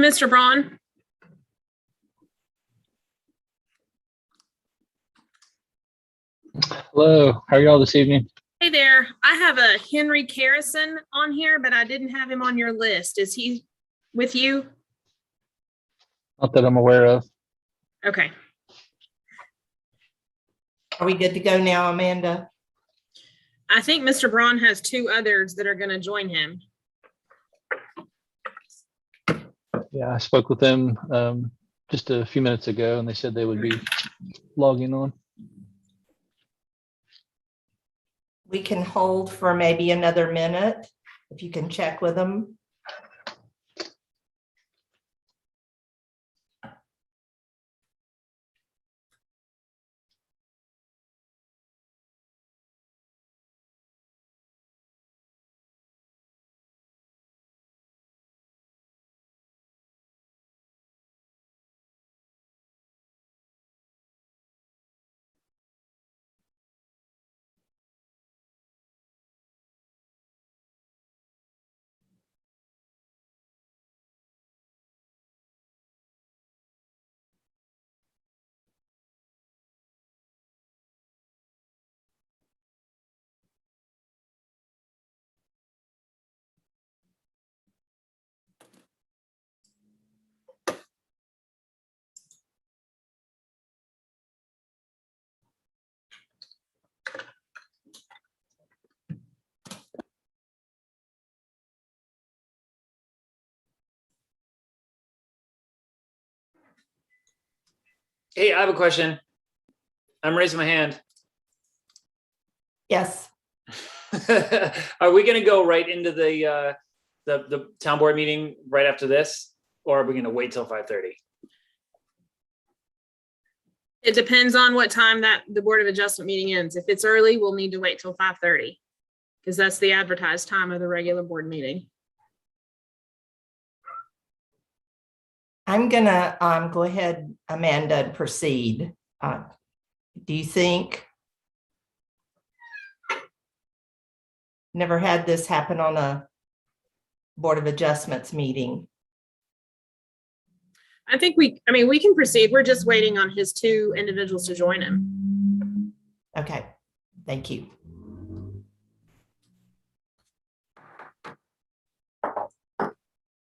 Mr. Braun. Hello, how are y'all this evening? Hey there. I have a Henry Carrison on here, but I didn't have him on your list. Is he with you? Not that I'm aware of. Okay. Are we good to go now, Amanda? I think Mr. Braun has two others that are going to join him. Yeah, I spoke with them just a few minutes ago, and they said they would be logging on. We can hold for maybe another minute, if you can check with them. Hey, I have a question. I'm raising my hand. Yes, Are we going to go right into the town board meeting right after this, or are we going to wait till 5:30? It depends on what time that the Board of Adjustment meeting ends. If it's early, we'll need to wait till 5:30 because that's the advertised time of the regular board meeting. I'm gonna go ahead, Amanda, and proceed. Do you think? Never had this happen on a Board of Adjustments meeting. I think we can proceed. We're just waiting on his two individuals to join him. Okay, thank you.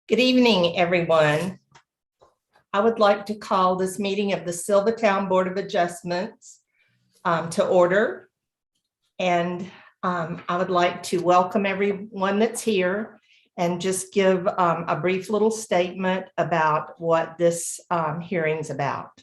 Good evening, everyone. I would like to call this meeting of the Sylva Town Board of Adjustments to order. And I would like to welcome everyone that's here and just give a brief little statement about what this hearing's about.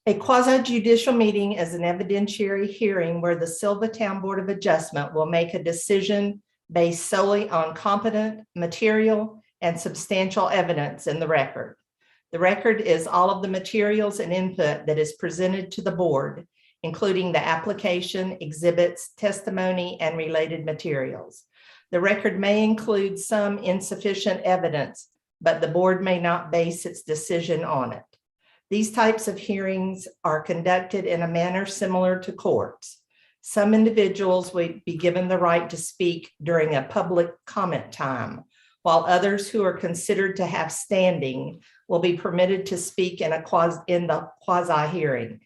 A quasi-judicial meeting is an evidentiary hearing where the Sylva Town Board of Adjustment will make a decision based solely on competent, material, and substantial evidence in the record. The record is all of the materials and input that is presented to the board, including the application, exhibits, testimony, and related materials. The record may include some insufficient evidence, but the board may not base its decision on it. These types of hearings are conducted in a manner similar to courts. Some individuals will be given the right to speak during a public comment time, while others who are considered to have standing will be permitted to speak in the quasi-hearing.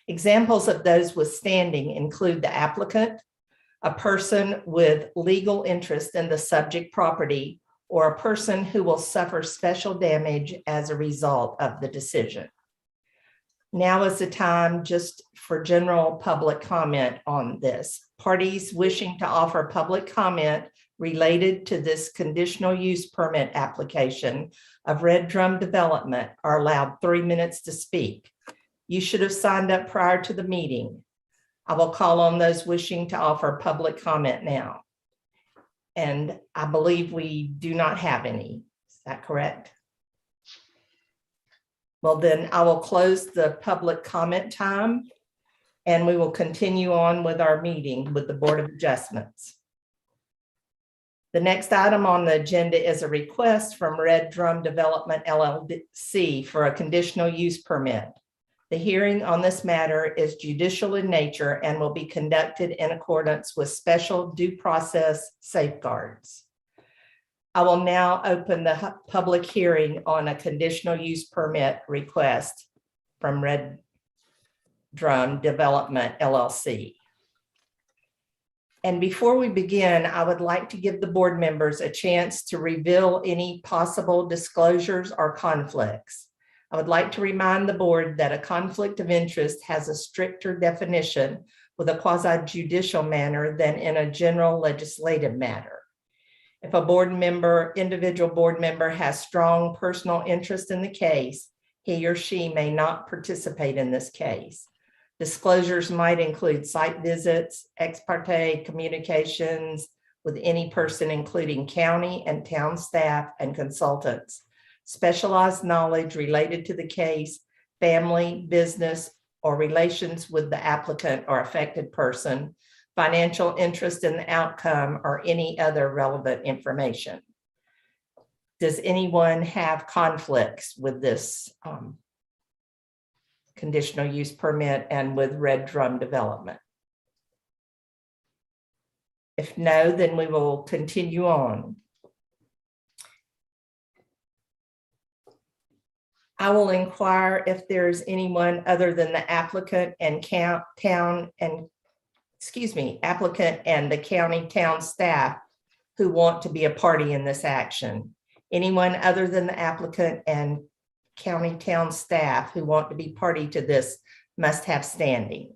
Examples of those with standing include the applicant, a person with legal interest in the subject property, or a person who will suffer special damage as a result of the decision. Now is the time just for general public comment on this. Parties wishing to offer public comment related to this conditional use permit application of Red Drum Development are allowed 3 minutes to speak. You should have signed up prior to the meeting. I will call on those wishing to offer public comment now. And I believe we do not have any. Is that correct? Well, then I will close the public comment time and we will continue on with our meeting with the Board of Adjustments. The next item on the agenda is a request from Red Drum Development LLC for a conditional use permit. The hearing on this matter is judicial in nature and will be conducted in accordance with special due process safeguards. I will now open the public hearing on a conditional use permit request from Red Drum Development LLC. And before we begin, I would like to give the board members a chance to reveal any possible disclosures or conflicts. I would like to remind the board that a conflict of interest has a stricter definition with a quasi-judicial manner than in a general legislative matter. If a individual board member has strong personal interest in the case, he or she may not participate in this case. Disclosures might include site visits, ex parte communications with any person, including county and town staff and consultants, specialized knowledge related to the case, family, business, or relations with the applicant or affected person, financial interest in the outcome, or any other relevant information. Does anyone have conflicts with this conditional use permit and with Red Drum Development? If no, then we will continue on. I will inquire if there's anyone other than the applicant and applicant and the county town staff who want to be a party in this action. Anyone other than the applicant and county town staff who want to be party to this must have standing.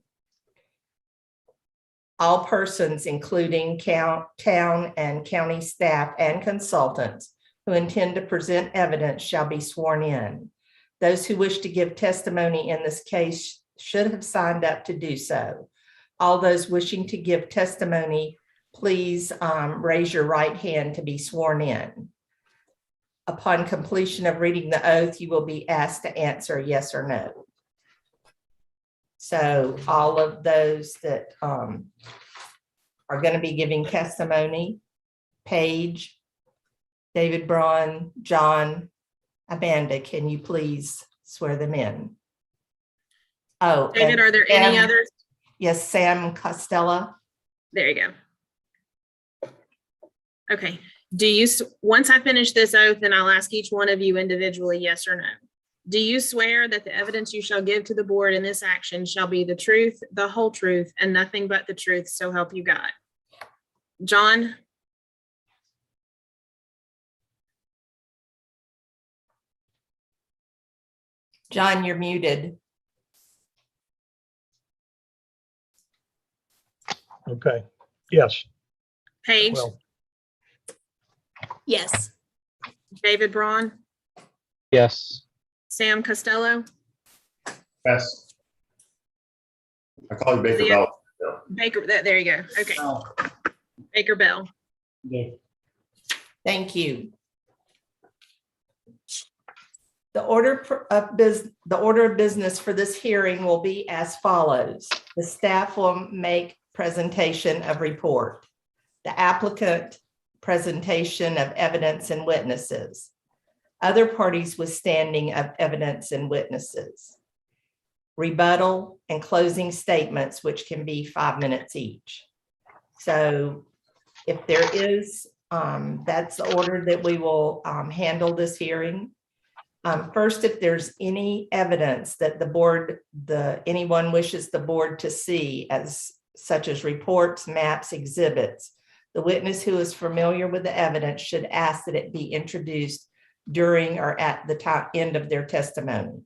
All persons, including town and county staff and consultants who intend to present evidence, shall be sworn in. Those who wish to give testimony in this case should have signed up to do so. All those wishing to give testimony, please raise your right hand to be sworn in. Upon completion of reading the oath, you will be asked to answer yes or no. So all of those that are going to be giving testimony, Paige, David Braun, John, Amanda, can you please swear them in? Oh, David, are there any others? Yes, Sam Costello. There you go. Okay. Once I finish this oath, then I'll ask each one of you individually, yes or no. Do you swear that the evidence you shall give to the board in this action shall be the truth, the whole truth, and nothing but the truth, so help you God? John? John, you're muted. Okay, yes. Paige? Well, Yes. David Braun? Yes. Sam Costello? Yes. I call you Baker Yeah. Bell. Baker, there you go. Okay. Baker Bell. Thank you. The order of business for this hearing will be as follows. The staff will make presentation of report. The applicant presentation of evidence and witnesses. Other parties withstanding of evidence and witnesses. Rebuttal and closing statements, which can be 5 minutes each. So if there is, that's the order that we will handle this hearing. First, if there's any evidence that anyone wishes the board to see, such as reports, maps, exhibits, the witness who is familiar with the evidence should ask that it be introduced during or at the end of their testimony.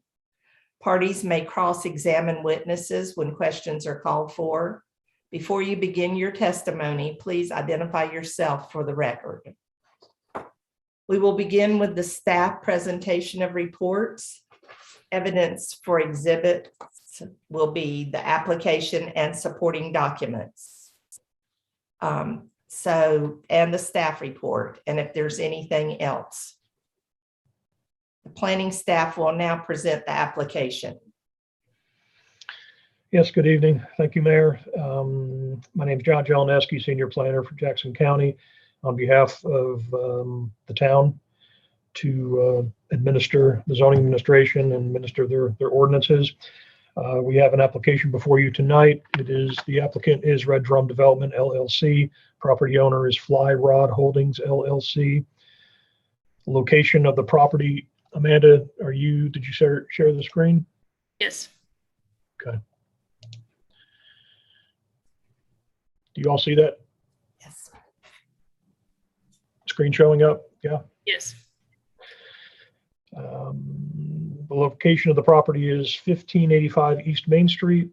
Parties may cross-examine witnesses when questions are called for. Before you begin your testimony, please identify yourself for the record. We will begin with the staff presentation of reports. Evidence for exhibits will be the application and supporting documents. And the staff report, and if there's anything else. The planning staff will now present the application. yes, good evening. Thank you, Mayor. My name is John Jeleneski, Senior Planner for Jackson County, on behalf of the town to administer the zoning administration and administer their ordinances. We have an application before you tonight. The applicant is Red Drum Development LLC. Property owner is Fly Rod Holdings LLC. Location of the property. Amanda, did you share the screen? Yes. Okay. Do you all see that Yes. screen showing up? Yeah. Yes. The location of the property is 1585 East Main Street.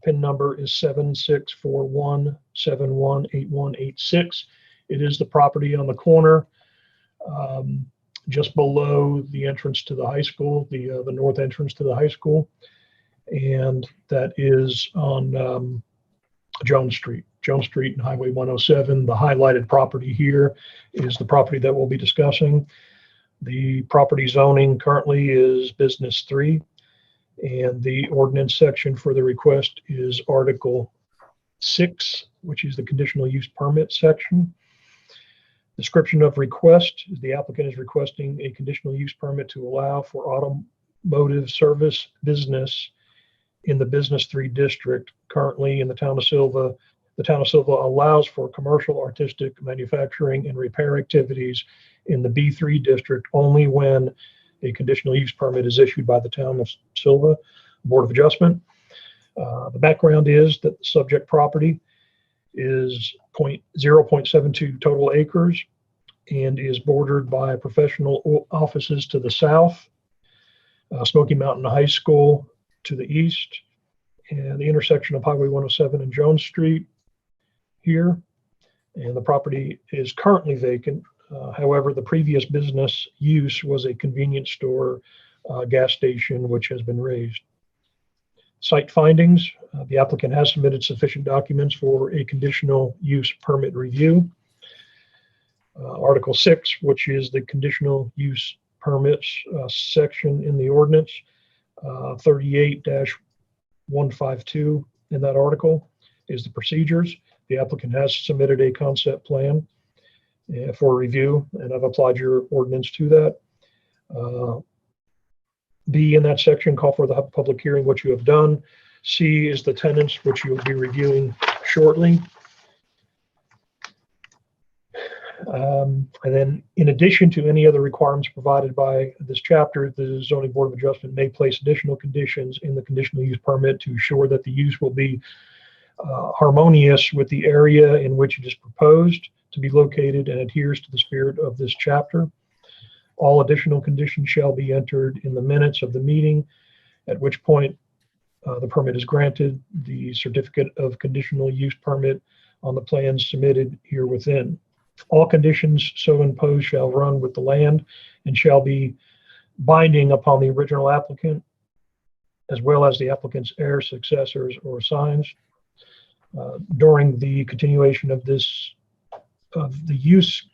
PIN number is 7641718186. It is the property on the corner, just below the entrance to the high school, the north entrance to the high school. And that is on Jones Street and Highway 107. The highlighted property here is the property that we'll be discussing. The property zoning currently is Business 3, and the ordinance section for the request is Article 6, which is the conditional use permit section. Description of request is the applicant is requesting a conditional use permit to allow for automotive service business in the Business 3 district. Currently in the town of Sylva, the town of Sylva allows for commercial, artistic, manufacturing, and repair activities in the B3 district only when a conditional use permit is issued by the town of Sylva Board of Adjustment. The background is that the subject property is 0.72 total acres and is bordered by professional offices to the south, Smoky Mountain High School to the east, and the intersection of Highway 107 and Jones Street here. And the property is currently vacant. However, the previous business use was a convenience store, gas station, which has been raised. Site findings, the applicant has submitted sufficient documents for a conditional use permit review. Article 6, which is the conditional use permits section in the ordinance, 38-152 in that article is the procedures. The applicant has submitted a concept plan for review, and I've applied your ordinance to that. B, in that section, call for the public hearing, which you have done. C is the tenants, which you'll be reviewing shortly. And then in addition to any other requirements provided by this chapter, the Zoning Board of Adjustment may place additional conditions in the conditional use permit to ensure that the use will be harmonious with the area in which it is proposed to be located and adheres to the spirit of this chapter. All additional conditions shall be entered in the minutes of the meeting, at which point the permit is granted. The certificate of conditional use permit on the plans submitted here within. All conditions so imposed shall run with the land and shall be binding upon the original applicant, as well as the applicant's heirs, successors, or assigns. During the continuation of the use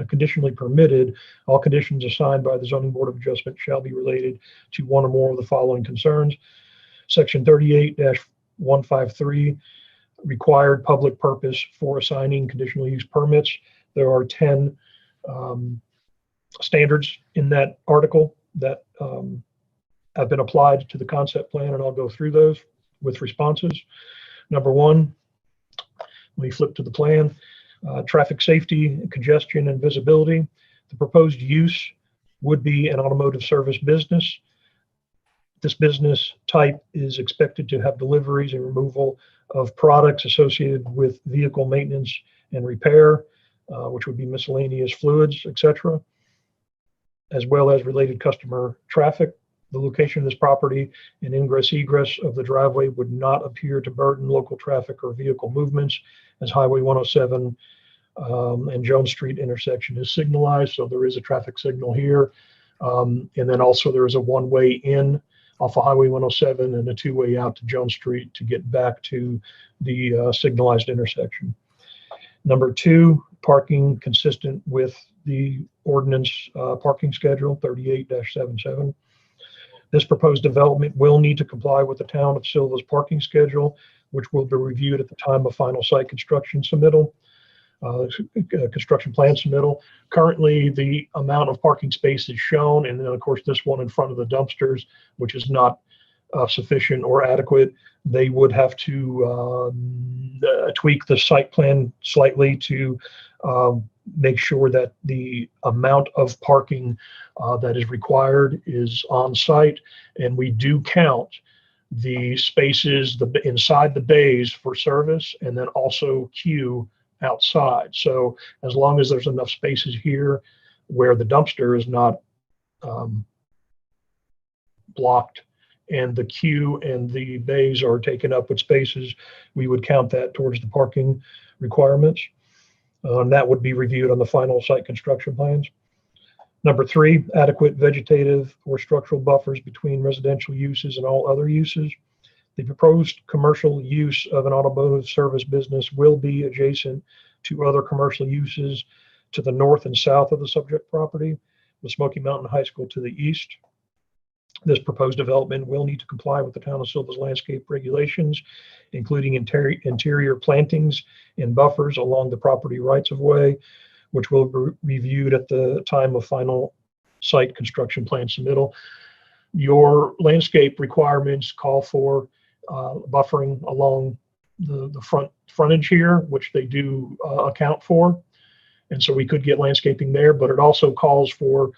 conditionally permitted, all conditions assigned by the Zoning Board of Adjustment shall be related to one or more of the following concerns. Section 38-153, required public purpose for assigning conditional use permits. There are 10 standards in that article that have been applied to the concept plan, and I'll go through those with responses. Number 1, we flip to the plan. Traffic safety, congestion, and visibility. The proposed use would be an automotive service business. This business type is expected to have deliveries and removal of products associated with vehicle maintenance and repair, which would be miscellaneous fluids, etc., as well as related customer traffic. The location of this property and ingress-egress of the driveway would not appear to burden local traffic or vehicle movements, as Highway 107 and Jones Street intersection is signalized. So there is a traffic signal here. And then also there is a one-way in off of Highway 107 and a two-way out to Jones Street to get back to the signalized intersection. Number 2, parking consistent with the ordinance parking schedule 38-77. This proposed development will need to comply with the town of Sylva's parking schedule, which will be reviewed at the time of final site construction submittal, construction plan submittal. Currently, the amount of parking space is shown, and then of course this one in front of the dumpsters, which is not sufficient or adequate. They would have to tweak the site plan slightly to make sure that the amount of parking that is required is on site. And we do count the spaces inside the bays for service, and then also queue outside. So as long as there's enough spaces here where the dumpster is not blocked and the queue and the bays are taken up with spaces, we would count that towards the parking requirements. That would be reviewed on the final site construction plans. Number 3, adequate vegetative or structural buffers between residential uses and all other uses. The proposed commercial use of an automotive service business will be adjacent to other commercial uses to the north and south of the subject property, with Smoky Mountain High School to the east. This proposed development will need to comply with the town of Sylva's landscape regulations, including interior plantings and buffers along the property rights of way, which will be reviewed at the time of final site construction plan submittal. Your landscape requirements call for buffering along the frontage here, which they do account for. And so we could get landscaping there, but it also calls for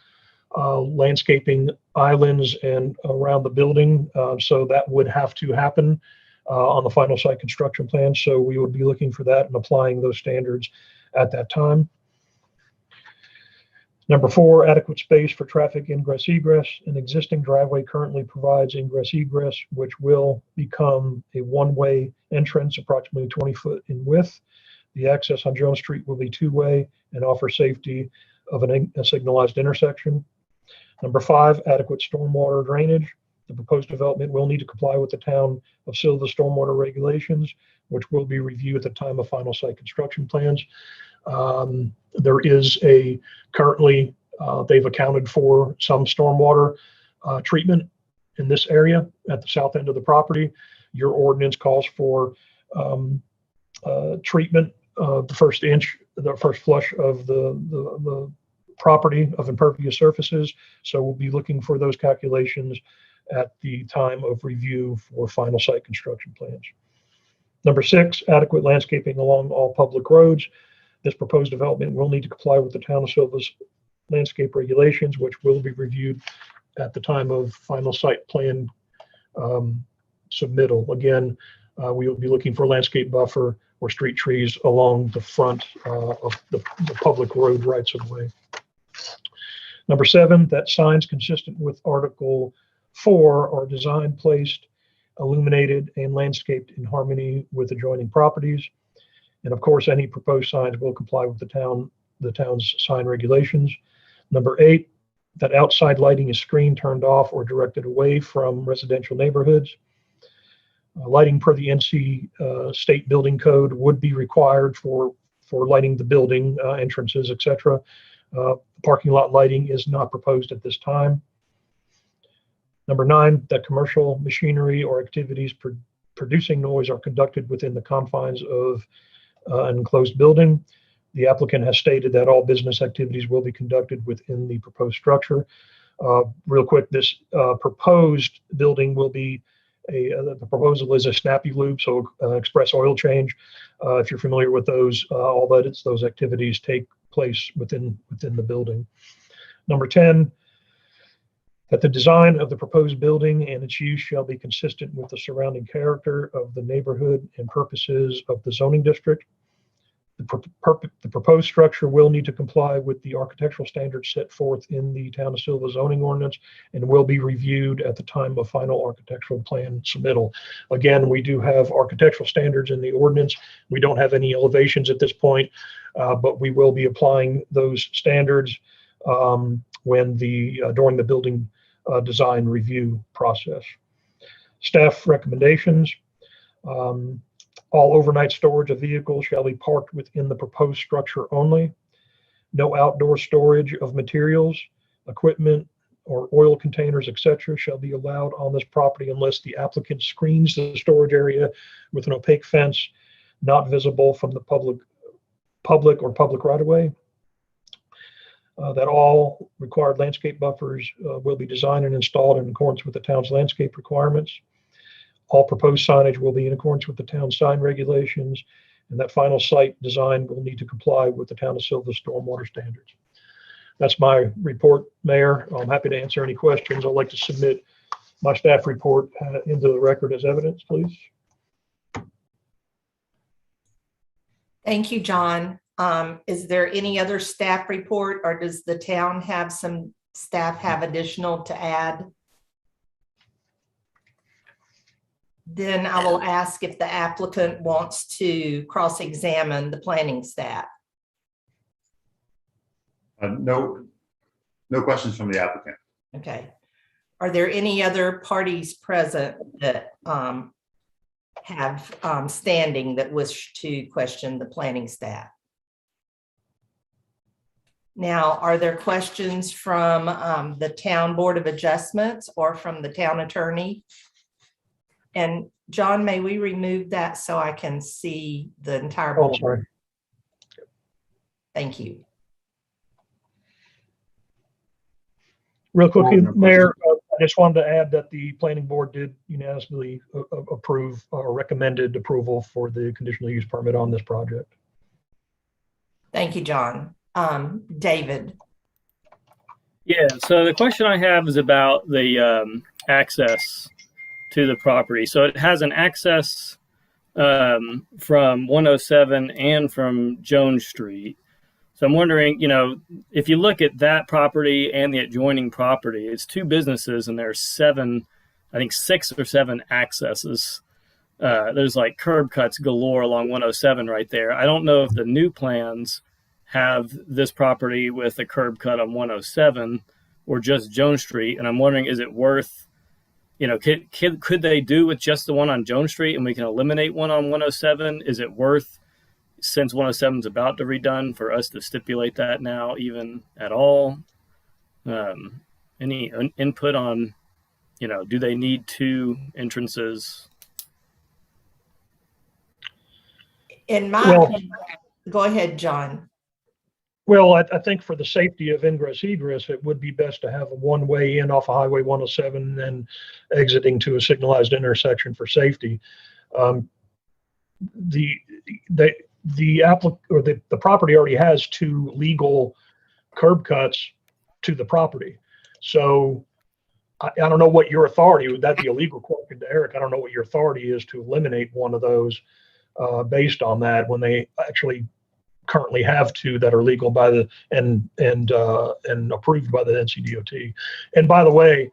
landscaping islands and around the building. So that would have to happen on the final site construction plan. So we would be looking for that and applying those standards at that time. Number 4, adequate space for traffic ingress egress. An existing driveway currently provides ingress egress, which will become a one-way entrance approximately 20 foot in width. The access on Jones Street will be two-way and offer safety of a signalized intersection. Number 5, adequate stormwater drainage. The proposed development will need to comply with the town of Sylva stormwater regulations, which will be reviewed at the time of final site construction plans. There is currently, they've accounted for some stormwater treatment in this area at the south end of the property. Your ordinance calls for treatment of the first flush of the property of impervious surfaces. So we'll be looking for those calculations at the time of review for final site construction plans. Number 6, adequate landscaping along all public roads. This proposed development will need to comply with the town of Sylva's landscape regulations, which will be reviewed at the time of final site plan submittal. Again, we will be looking for landscape buffer or street trees along the front of the public road rights of way. Number 7, that signs consistent with Article 4 are designed, placed, illuminated, and landscaped in harmony with adjoining properties. And of course, any proposed signs will comply with the town's sign regulations. Number 8, that outside lighting is screened, turned off, or directed away from residential neighborhoods. Lighting per the NC State Building Code would be required for lighting the building, entrances, etc. Parking lot lighting is not proposed at this time. Number 9, that commercial machinery or activities producing noise are conducted within the confines of an enclosed building. The applicant has stated that all business activities will be conducted within the proposed structure. Real quick, this proposed building will be the proposal is a snappy loop, so express oil change. If you're familiar with those, all that those activities take place within the building. Number 10, that the design of the proposed building and its use shall be consistent with the surrounding character of the neighborhood and purposes of the zoning district. The proposed structure will need to comply with the architectural standards set forth in the Town of Sylva zoning ordinance and will be reviewed at the time of final architectural plan submittal. Again, we do have architectural standards in the ordinance. We don't have any elevations at this point, but we will be applying those standards during the building design review process. Staff recommendations. All overnight storage of vehicles shall be parked within the proposed structure only. No outdoor storage of materials, equipment, or oil containers, etc., shall be allowed on this property unless the applicant screens the storage area with an opaque fence not visible from the public or public right-of-way. That all required landscape buffers will be designed and installed in accordance with the town's landscape requirements. All proposed signage will be in accordance with the town's sign regulations, and that final site design will need to comply with the town of Sylva stormwater standards. That's my report, Mayor. I'm happy to answer any questions. I'd like to submit my staff report into the record as evidence, please. Thank you, John. Is there any other staff report, or does the town have some staff have additional to add? Then I will ask if the applicant wants to cross-examine the planning staff. No questions from the applicant. Okay. Are there any other parties present that have standing that wish to question the planning staff? Now, are there questions from the Town Board of Adjustments or from the town attorney? And John, may we remove that so I can see the entire Oh, board? sorry. Thank you. Real quickly, No Mayor, I just wanted to add that the planning board did unanimously approve or recommended approval for the conditional use permit on this project. Thank you, John. David. Yeah, so the question I have is about the access to the property. So it has an access from 107 and from Jones Street. So I'm wondering, if you look at that property and the adjoining property, it's two businesses and there's 6 or 7 accesses. There's like curb cuts galore along 107 right there. I don't know if the new plans have this property with a curb cut on 107 or just Jones Street. And I'm wondering, is it worth, could they do with just the one on Jones Street and we can eliminate one on 107? Is it worth, since 107 is about to redone, for us to stipulate that now even at all? Any input on, do they need 2 entrances? In my Well- opinion, go ahead, John. Well, I think for the safety of ingress egress, it would be best to have a one-way in off of Highway 107 and exiting to a signalized intersection for safety. The property already has 2 legal curb cuts to the property. So I don't know what your authority would. That be a legal question to Eric? I don't know what your authority is to eliminate one of those based on that, when they actually currently have 2 that are legal by the and approved by the NCDOT. And by the way,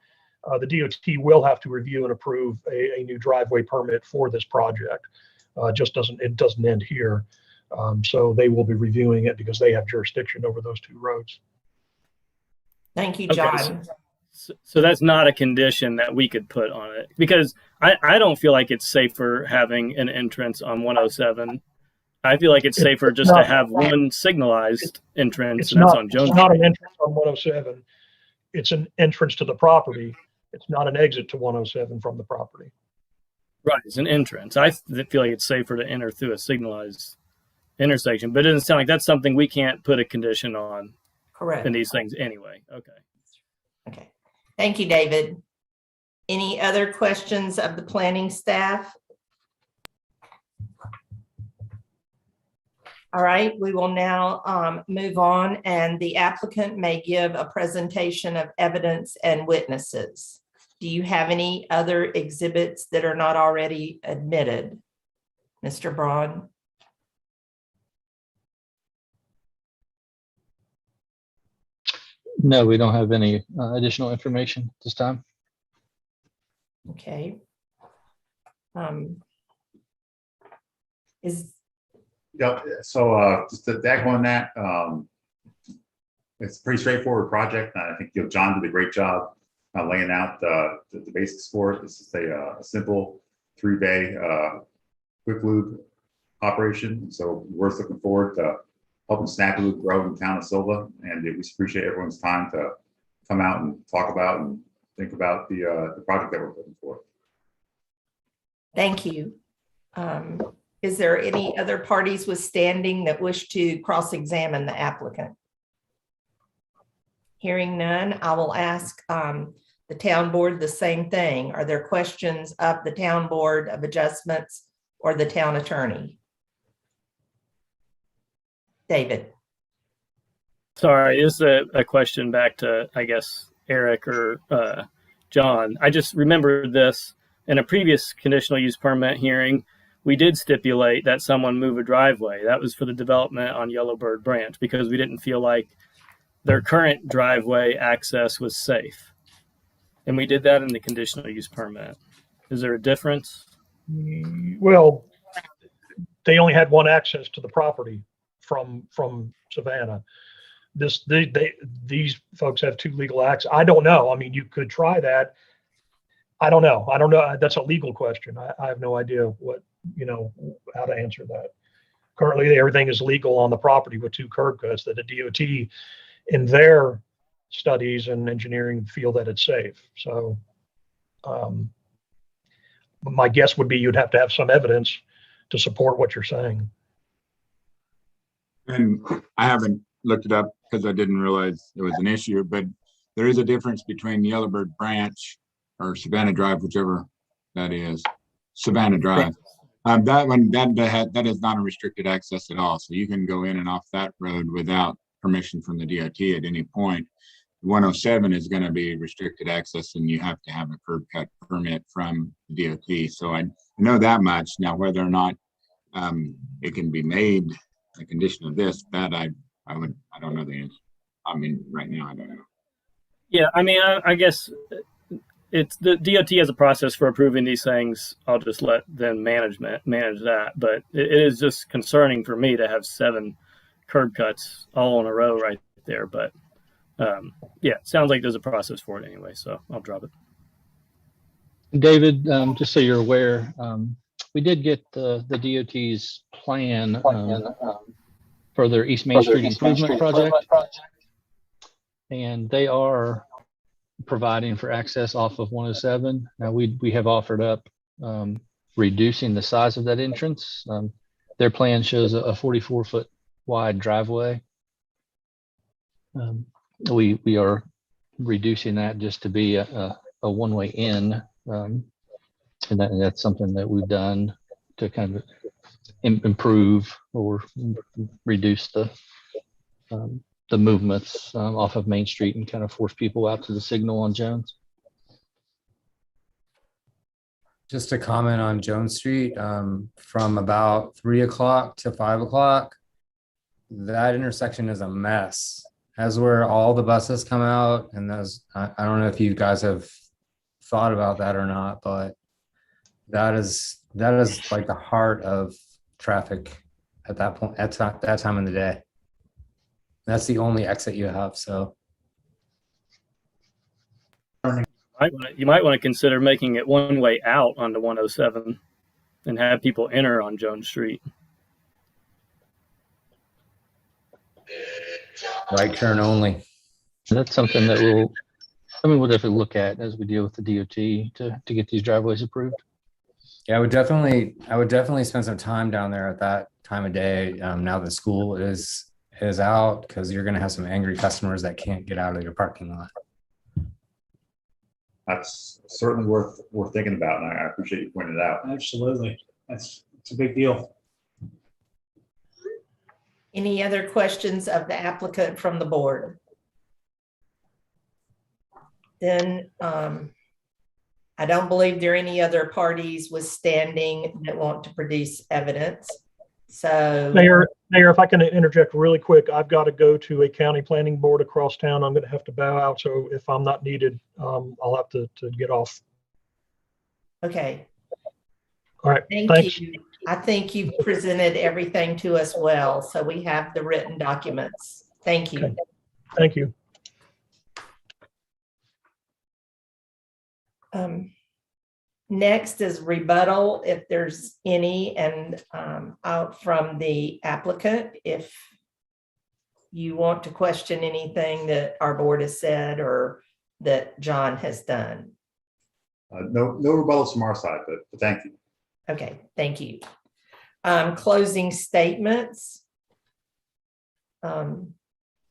the DOT will have to review and approve a new driveway permit for this project. It doesn't end here. So they will be reviewing it because they have jurisdiction over those 2 roads. Thank you, Okay, John. So that's not a condition that we could put on it, because I don't feel like it's safer having an entrance on 107. I feel like it's safer just to have one signalized entrance, and that's on Jones. It's not an entrance on 107. It's an entrance to the property. It's not an exit to 107 from the property. Right, it's an entrance. I feel like it's safer to enter through a signalized intersection, but it doesn't sound like that's something we can't put a condition on Correct. in these things anyway. Okay. Okay. Thank you, David. Any other questions of the planning staff? All right, we will now move on, and the applicant may give a presentation of evidence and witnesses. Do you have any other exhibits that are not already admitted? Mr. Braun? No, we don't have any additional information at this time. Okay. Yeah, so just to echo on that, it's a pretty straightforward project. I think John did a great job laying out the basics for it. This is a simple 3-bay quick lube operation. So we're looking forward to helping Snappy Loop grow in the town of Sylva, and we appreciate everyone's time to come out and talk about and think about the project that we're looking for. Thank you. Is there any other parties with standing that wish to cross-examine the applicant? Hearing none, I will ask the town board the same thing. Are there questions of the town board of adjustments or the town attorney? David. Sorry, this is a question back to, I guess, Eric or John. I just remembered this in a previous conditional use permit hearing. We did stipulate that someone move a driveway. That was for the development on Yellowbird Branch because we didn't feel like their current driveway access was safe. And we did that in the conditional use permit. Is there a difference? Well, they only had one access to the property from Savannah. These folks have two legal access. I don't know. I mean, you could try that. I don't know. That's a legal question. I have no idea how to answer that. Currently, everything is legal on the property with two curb cuts that the DOT in their studies and engineering feel that it's safe. So my guess would be you'd have to have some evidence to support what you're saying. And I haven't looked it up because I didn't realize it was an issue, but there is a difference between Yellowbird Branch or Savannah Drive, whichever that is, Savannah Drive. That one, that is not a restricted access at all. So you can go in and off that road without permission from the DOT at any point. 107 is going to be restricted access and you have to have a curb cut permit from the DOT. So I know that much. Now, whether or not it can be made a condition of this, that I don't know the answer. I mean, right now, I don't know. Yeah, I mean, I guess it's the DOT has a process for approving these things. I'll just let them manage that. But it is just concerning for me to have 7 curb cuts all in a row right there. But yeah, it sounds like there's a process for it anyway, so I'll drop it. David, just so you're aware, we did get the DOT's plan for their East Main Street Improvement Project, and they are providing for access off of 107. Now we have offered up reducing the size of that entrance. Their plan shows a 44-foot wide driveway. We are reducing that just to be a one-way in, and that's something that we've done to kind of improve or reduce the movements off of Main Street and kind of force people out to the signal on Jones. Just to comment on Jones Street, from about 3 o'clock to 5 o'clock, that intersection is a mess. That's where all the buses come out, and those, I don't know if you guys have thought about that or not, but that is like the heart of traffic at that point, at that time of the day. That's the only exit you have. So you might want to consider making it one way out onto 107 and have people enter on Jones Street. right turn only. That's something that we'll definitely look at as we deal with the DOT to get these driveways approved. Yeah, I would definitely spend some time down there at that time of day. Now that school is out, because you're going to have some angry customers that can't get out of your parking lot. That's certainly worth thinking about, and I appreciate you pointing it out. Absolutely. It's a big deal. Any other questions of the applicant from the board? Then I don't believe there are any other parties withstanding that want to produce evidence. So Mayor, if I can interject really quick, I've got to go to a county planning board across town. I'm going to have to bow out. So if I'm not needed, I'll have to get off. okay. All right. Thank Thanks. you. I think you've presented everything to us well, so we have the written documents. Thank you. Okay. Thank you. Next is rebuttal, if there's any, and out from the applicant, if you want to question anything that our board has said or that John has done. No rebuttals from our side, but thank you. Okay, thank you. Closing statements. Are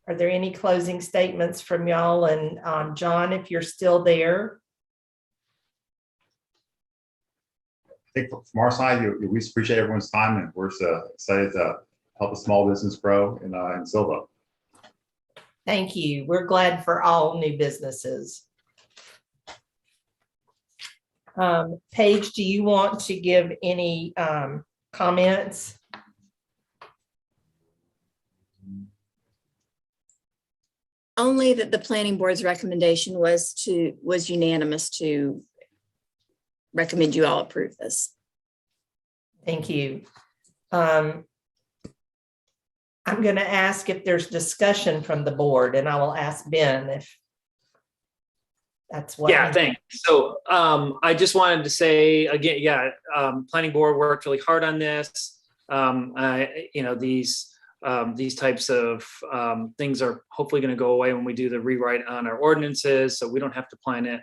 there any closing statements from y'all? And John, if you're still there. I think from our side, we appreciate everyone's time, and we're excited to help a small business grow in Sylva. Thank you. We're glad for all new businesses. Paige, do you want to give any comments? Only that the planning board's recommendation was unanimous to recommend you all approve this. Thank you. I'm going to ask if there's discussion from the board, and I will ask Ben if that's what. Yeah, thanks. So I just wanted to say again, planning board worked really hard on this. These types of things are hopefully going to go away when we do the rewrite on our ordinances, so we don't have to plan it,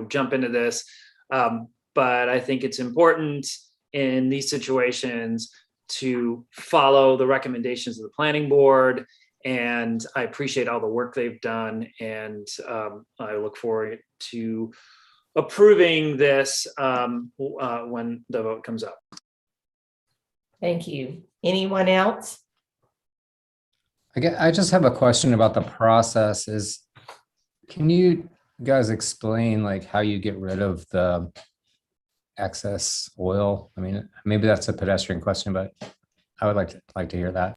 jump into this. But I think it's important in these situations to follow the recommendations of the planning board. And I appreciate all the work they've done. And I look forward to approving this when the vote comes up. Thank you. Anyone else? I just have a question about the process. Can you guys explain like how you get rid of the excess oil? I mean, maybe that's a pedestrian question, but I would like to hear that.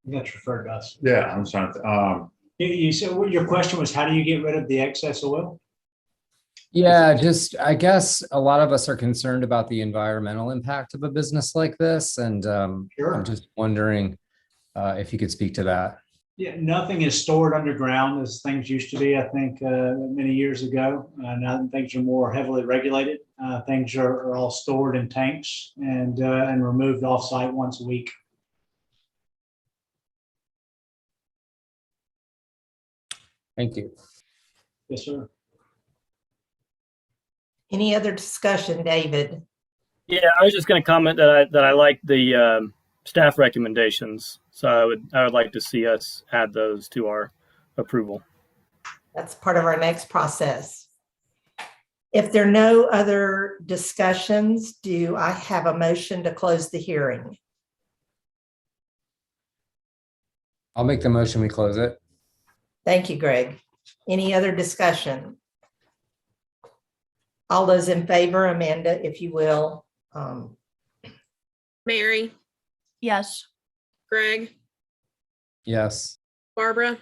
That's referred to us. Yeah, I'm trying to. You said what your question was, how do you get rid of the excess oil? Yeah, just I guess a lot of us are concerned about the environmental impact of a business like this, and Sure. I'm just wondering if you could speak to that. Yeah, nothing is stored underground as things used to be, I think, many years ago. Now things are more heavily regulated. Things are all stored in tanks and removed off-site once a week. Thank you. Yes, sir. Any other discussion, David? Yeah, I was just going to comment that I like the staff recommendations. So I would like to see us add those to our approval. That's part of our next process. If there are no other discussions, do I have a motion to close the hearing? I'll make the motion, we close it. Thank you, Greg. Any other discussion? All those in favor, Amanda, if you will. Mary, Yes. Greg, Yes. Barbara.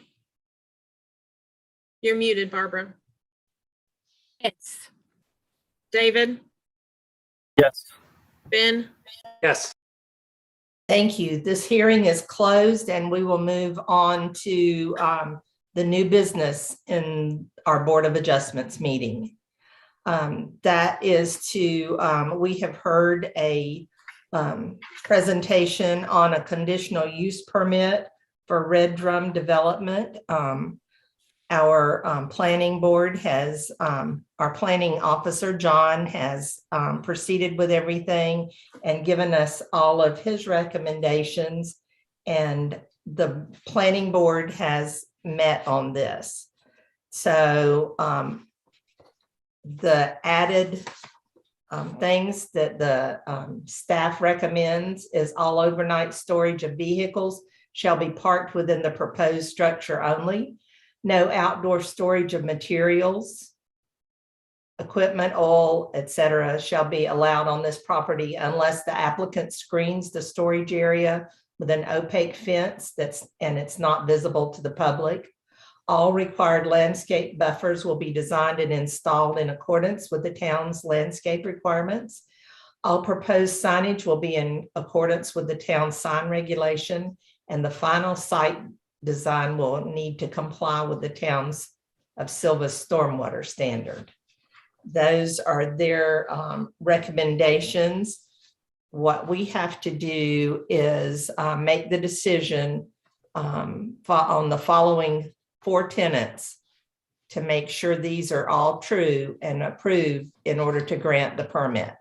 You're muted, Barbara. Yes. David, Yes. Ben, Yes. Thank you. This hearing is closed and we will move on to the new business in our Board of Adjustments meeting. That is we have heard a presentation on a conditional use permit for Red Drum Development. Our planning board has, our planning officer, John, has proceeded with everything and given us all of his recommendations. And the planning board has met on this. So the added things that the staff recommends is all overnight storage of vehicles shall be parked within the proposed structure only. No outdoor storage of materials, equipment, oil, etc. shall be allowed on this property unless the applicant screens the storage area with an opaque fence and it's not visible to the public. All required landscape buffers will be designed and installed in accordance with the town's landscape requirements. All proposed signage will be in accordance with the town's sign regulation, and the final site design will need to comply with the town's of Sylva's stormwater standard. Those are their recommendations. What we have to do is make the decision on the following 4 tenants to make sure these are all true and approved in order to grant the permit.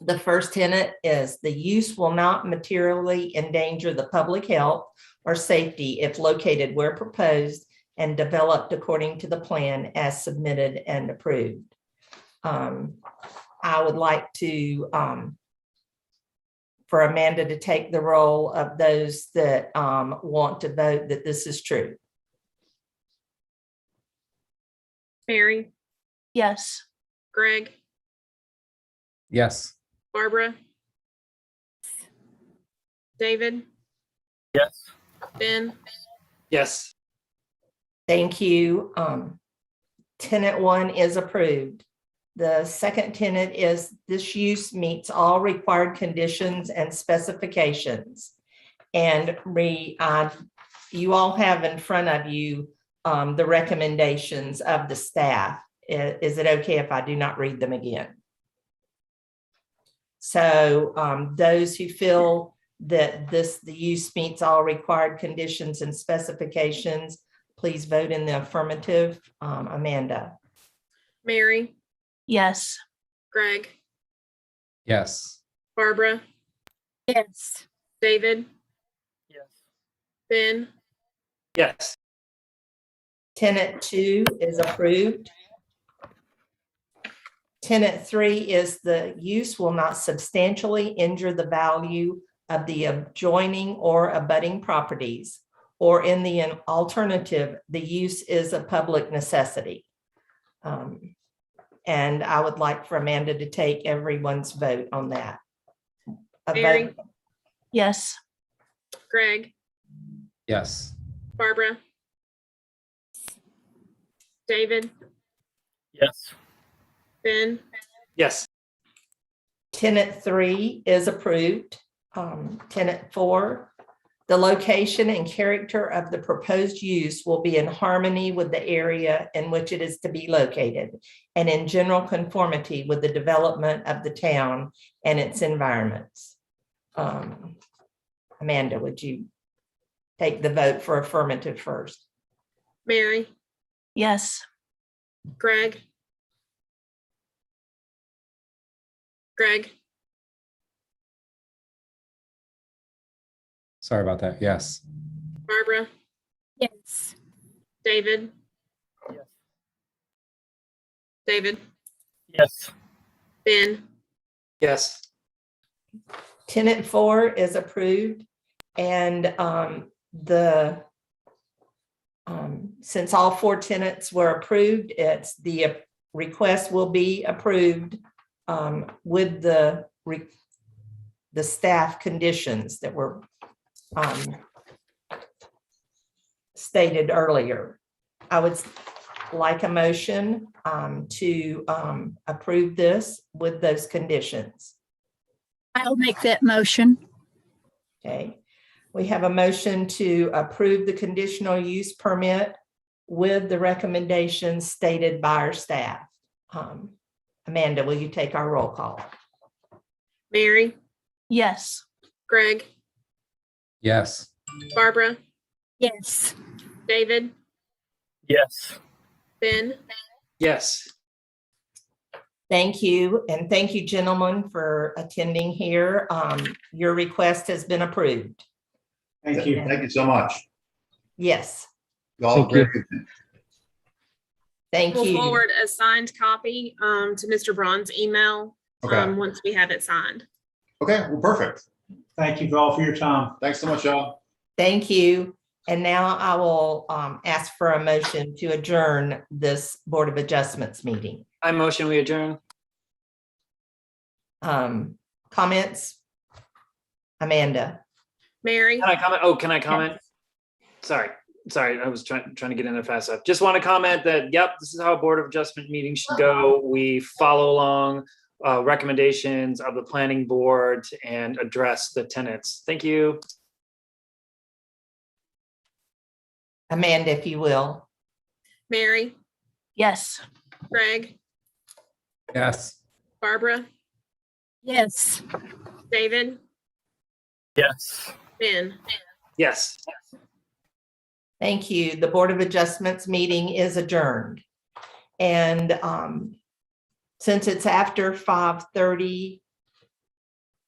The first tenet is the use will not materially endanger the public health or safety if located where proposed and developed according to the plan as submitted and approved. I would like to, for Amanda to take the role of those that want to vote that this is true. Mary, Yes. Greg, Yes. Barbara, David, Yes. Ben, Yes. Thank you. Tenant 1 is approved. The second tenant is this use meets all required conditions and specifications. And you all have in front of you the recommendations of the staff. Is it okay if I do not read them again? So those who feel that the use meets all required conditions and specifications, please vote in the affirmative. Amanda. Mary, Yes. Greg, Yes. Barbara, Yes. David, Yes. Ben, Yes. Tenant 2 is approved. Tenant 3 is the use will not substantially injure the value of the adjoining or abutting properties, or in the alternative, the use is a public necessity. And I would like for Amanda to take everyone's vote on that. A Mary, vote. Yes. Greg, Yes. Barbara, David, Yes. Ben, Yes. Tenant 3 is approved. Tenant 4, the location and character of the proposed use will be in harmony with the area in which it is to be located and in general conformity with the development of the town and its environments. Amanda, would you take the vote for affirmative first? Mary, Yes. Greg, Sorry about that. Yes. Barbara, Yes. David, Yes. David, Yes. Ben, Yes. Tenant 4 is approved, and since all 4 tenants were approved, it's the request will be approved with the staff conditions that were stated earlier. I would like a motion to approve this with those conditions. I'll make that motion. Okay, we have a motion to approve the conditional use permit with the recommendations stated by our staff. Amanda, will you take our roll call? Mary, Yes. Greg, Yes. Barbara, Yes. David, Yes. Ben, Yes. Thank you, and thank you, gentlemen, for attending here. Your request has been approved. Thank you. Thank you so much. Yes, Y'all Thank you. great. thank we'll you. forward a signed copy to Mr. Braun's email Okay. once we have it signed. Okay, well, perfect. Thank you all for your time. Thanks so much, y'all. Thank you. And now I will ask for a motion to adjourn this Board of Adjustments meeting. I motion we adjourn. Comments? Amanda? Mary, Can I comment? Oh, can I comment? Sorry, I was trying to get in there fast enough. Just want to comment that, yep, this is how a Board of Adjustment meeting should go. We follow along recommendations of the planning board and address the tenants. Thank you. Amanda, if you will. Mary, Yes. Greg, Yes. Barbara, Yes. David, Yes. Ben. Yes. Thank you. The Board of Adjustments meeting is adjourned. And since it's after 5:30,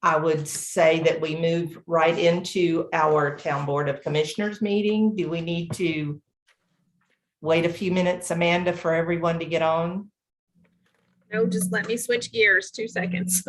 I would say that we move right into our Town Board of Commissioners meeting. Do we need to wait a few minutes, Amanda, for everyone to get on? No, just let me switch gears, 2 seconds.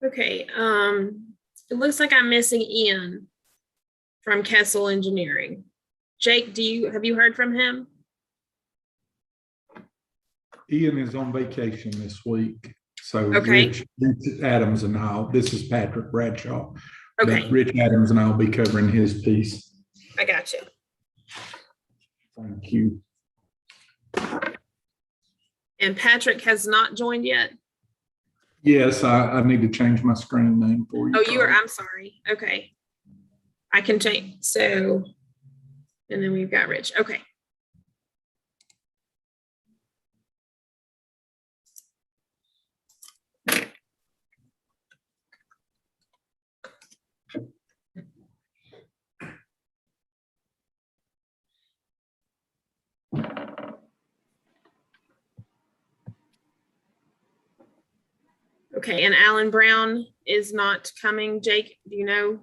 Okay, it looks like I'm missing Ian from Kessel Engineering. Jake, have you heard from him? Ian is on vacation this week, so Okay. Rich Adams and this is Patrick Bradshaw. Okay, But Rich Adams and I'll be covering his piece. I got you. Thank you. And Patrick has not joined yet? Yes, I need to change my screen name for you. Oh, I'm sorry. Okay. I can change, so, and then we've got Rich. Okay. Okay, and Alan Brown is not coming. Jake, do you know?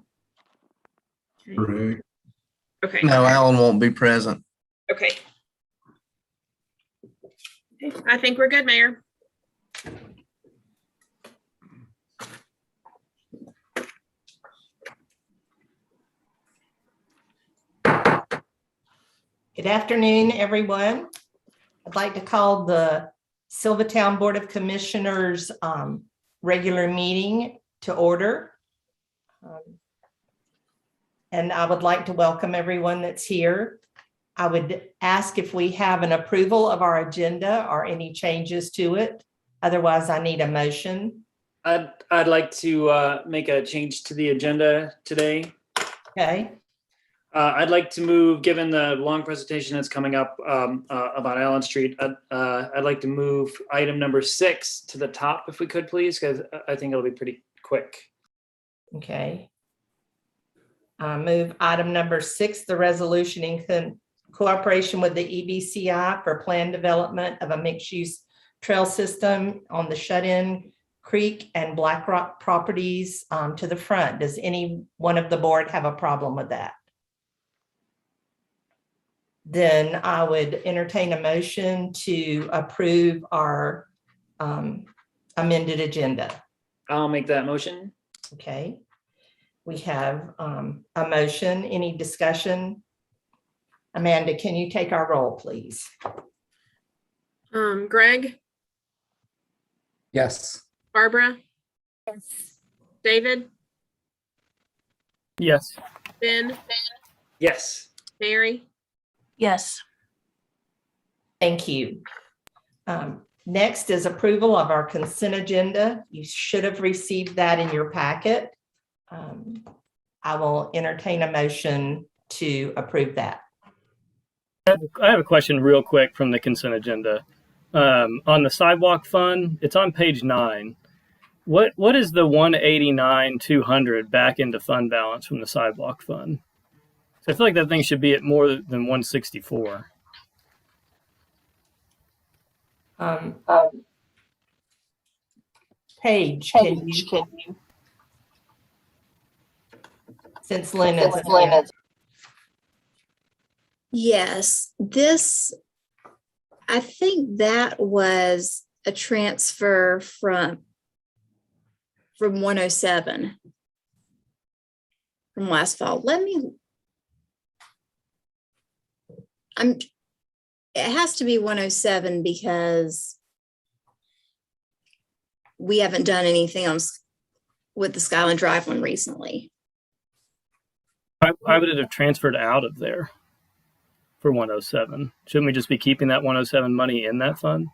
Okay. Correct. Okay. No, Alan won't be present. Okay. Okay, I think we're good, Mayor. Good afternoon, everyone. I'd like to call the Sylva Town Board of Commissioners regular meeting to order. And I would like to welcome everyone that's here. I would ask if we have an approval of our agenda or any changes to it. Otherwise, I need a motion. I'd like to make a change to the agenda today. Okay, I'd like to move, given the long presentation that's coming up about Allen Street, I'd like to move item number 6 to the top, if we could, please, because I think it'll be pretty quick. okay. Move item number 6, the resolution in cooperation with the EBCI for planned development of a mixed-use trail system on the Shut-In Creek and Black Rock properties to the front. Does any one of the board have a problem with that? Then I would entertain a motion to approve our amended agenda. I'll make that motion. Okay. We have a motion. Any discussion? Amanda, can you take our roll, please? Greg, Yes. Barbara? Yes. David, Yes. Ben, Yes. Mary? Yes. Thank you. Next is approval of our consent agenda. You should have received that in your packet. I will entertain a motion to approve that. I have a question real quick from the consent agenda. On the sidewalk fund, it's on page 9. What is the 189,200 back into fund balance from the sidewalk fund? So I feel like that thing should be at more than 164. Paige, can you? Since Lynn is. Yes, I think that was a transfer from 107 from last fall. It has to be 107 because we haven't done anything else with the Skyline Drive one recently. Why would it have transferred out of there for 107? Shouldn't we just be keeping that 107 money in that fund?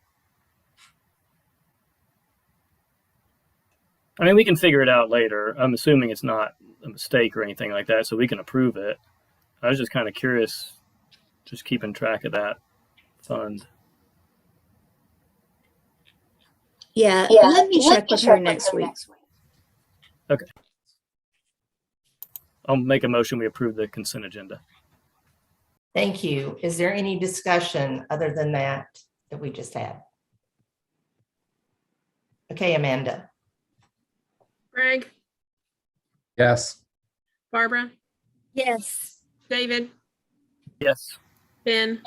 I mean, we can figure it out later. I'm assuming it's not a mistake or anything like that, so we can approve it. I was just kind of curious just keeping track of that fund. Yeah, let me check with her next week. Okay. I'll make a motion. We approve the consent agenda. Thank you. Is there any discussion other than that we just had? Okay, Amanda. Greg, Yes. Barbara, Yes. David, Yes. Ben,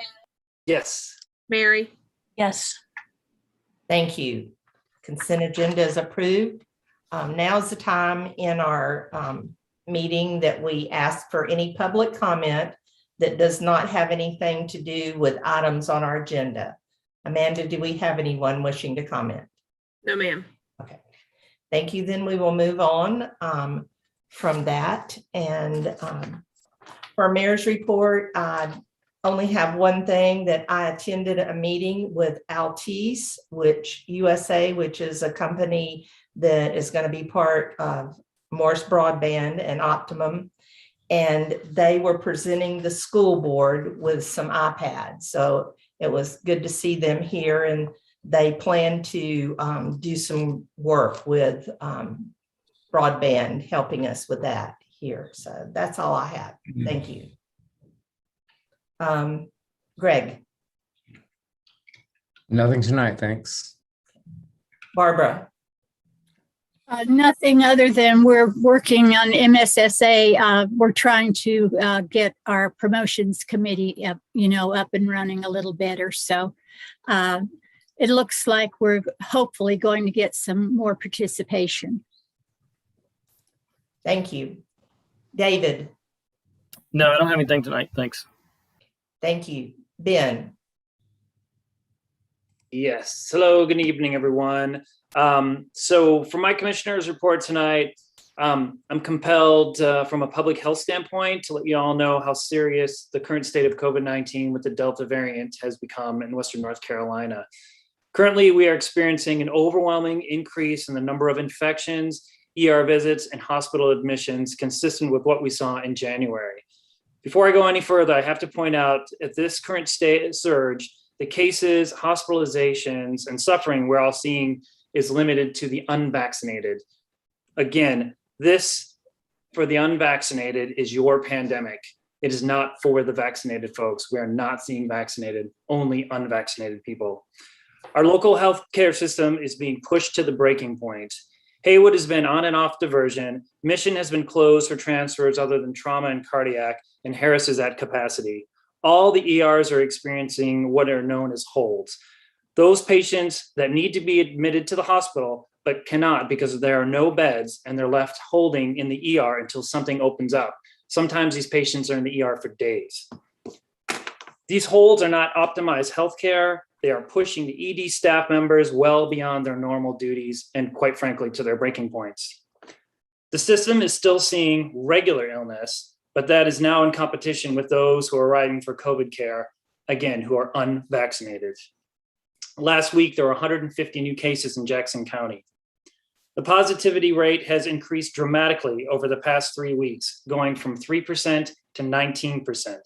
Yes. Mary. Yes. Thank you. Consent agenda is approved. Now is the time in our meeting that we ask for any public comment that does not have anything to do with items on our agenda. Amanda, do we have anyone wishing to comment? No, ma'am. Okay, thank you. Then we will move on from that. And for our mayor's report, I only have one thing, that I attended a meeting with Altice, USA, which is a company that is going to be part of Morse Broadband and Optimum. And they were presenting the school board with some iPads. So it was good to see them here, and they plan to do some work with broadband, helping us with that here. So that's all I have. Thank you. Greg. Nothing tonight, thanks. Barbara. Nothing other than we're working on MSSA. We're trying to get our promotions committee, up and running a little better. So it looks like we're hopefully going to get some more participation. Thank you. David. No, I don't have anything tonight. Thanks. Thank you. Ben. Yes. Hello, good evening, everyone. So for my commissioner's report tonight, I'm compelled from a public health standpoint to let you all know how serious the current state of COVID-19 with the Delta variant has become in Western North Carolina. Currently, we are experiencing an overwhelming increase in the number of infections, ER visits, and hospital admissions consistent with what we saw in January. Before I go any further, I have to point out at this current state surge, the cases, hospitalizations, and suffering we're all seeing is limited to the unvaccinated. Again, this for the unvaccinated is your pandemic. It is not for the vaccinated folks. We are not seeing vaccinated, only unvaccinated people. Our local healthcare system is being pushed to the breaking point. Haywood has been on and off diversion. Mission has been closed for transfers other than trauma and cardiac, and Harris is at capacity. All the ERs are experiencing what are known as holds. Those patients that need to be admitted to the hospital but cannot because there are no beds, and they're left holding in the ER until something opens up. Sometimes these patients are in the ER for days. These holds are not optimized healthcare. They are pushing the ED staff members well beyond their normal duties and, quite frankly, to their breaking points. The system is still seeing regular illness, but that is now in competition with those who are arriving for COVID care, again, who are unvaccinated. Last week, there were 150 new cases in Jackson County. The positivity rate has increased dramatically over the past 3 weeks, going from 3% to 19%.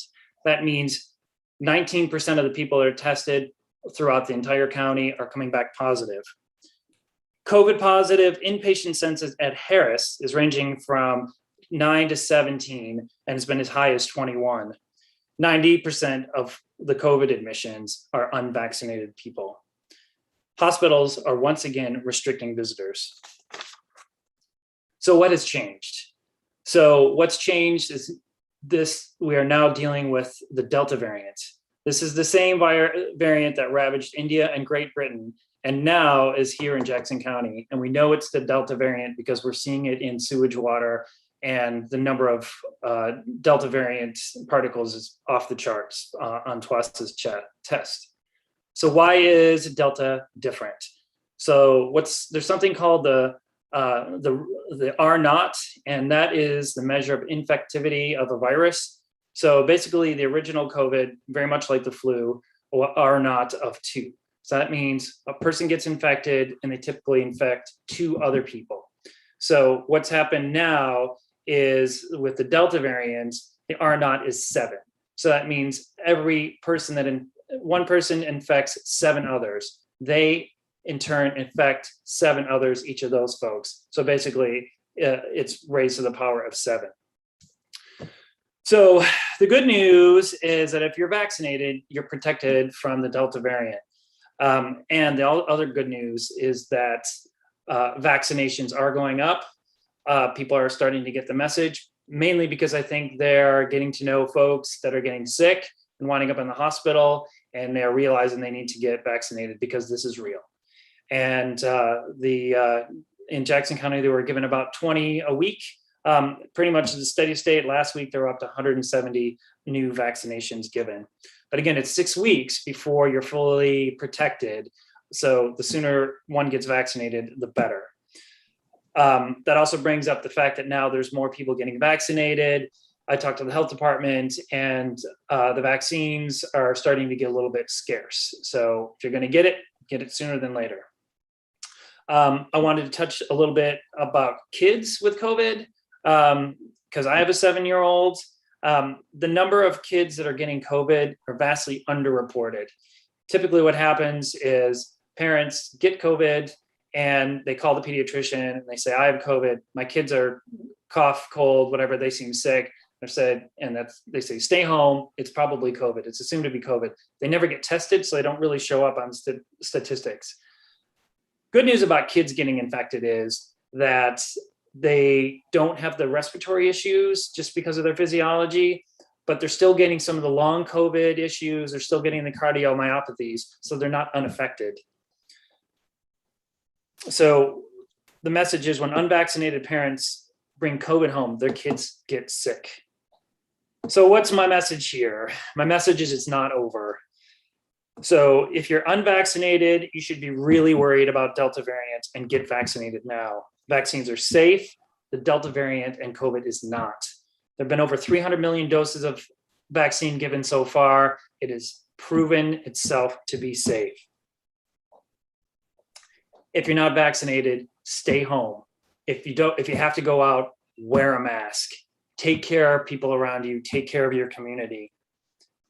That means 19% of the people that are tested throughout the entire county are coming back positive. COVID positive inpatient census at Harris is ranging from 9 to 17, and it's been as high as 21. 90% of the COVID admissions are unvaccinated people. Hospitals are once again restricting visitors. So what has changed? So what's changed is this: we are now dealing with the Delta variant. This is the same variant that ravaged India and Great Britain, and now is here in Jackson County. And we know it's the Delta variant because we're seeing it in sewage water, and the number of Delta variant particles is off the charts on TWAS's test. So why is Delta different? So there's something called the R0, and that is the measure of infectivity of a virus. So basically the original COVID, very much like the flu, R0 of 2. So that means a person gets infected and they typically infect 2 other people. So what's happened now is with the Delta variant, the R0 is 7. So that means every person one person infects 7 others. They in turn infect 7 others, each of those folks. So basically it's raised to the power of 7. So the good news is that if you're vaccinated, you're protected from the Delta variant. And the other good news is that vaccinations are going up. People are starting to get the message, mainly because I think they're getting to know folks that are getting sick and winding up in the hospital, and they're realizing they need to get vaccinated because this is real. And in Jackson County, they were given about 20 a week. Pretty much the steady state. Last week, there were up to 170 new vaccinations given. But again, it's 6 weeks before you're fully protected. So the sooner one gets vaccinated, the better. That also brings up the fact that now there's more people getting vaccinated. I talked to the health department, and the vaccines are starting to get a little bit scarce. So if you're going to get it sooner than later. I wanted to touch a little bit about kids with COVID, because I have a 7-year-old. The number of kids that are getting COVID are vastly underreported. Typically what happens is parents get COVID and they call the pediatrician and they say, I have COVID. My kids are cough, cold, whatever, they seem sick. They say, stay home. It's probably COVID. It's assumed to be COVID. They never get tested, so they don't really show up on statistics. Good news about kids getting infected is that they don't have the respiratory issues just because of their physiology, but they're still getting some of the long COVID issues. They're still getting the cardiomyopathies, so they're not unaffected. So the message is when unvaccinated parents bring COVID home, their kids get sick. So what's my message here? My message is it's not over. So if you're unvaccinated, you should be really worried about Delta variant and get vaccinated now. Vaccines are safe. The Delta variant and COVID is not. There have been over 300 million doses of vaccine given so far. It has proven itself to be safe. If you're not vaccinated, stay home. If you have to go out, wear a mask. Take care of people around you. Take care of your community.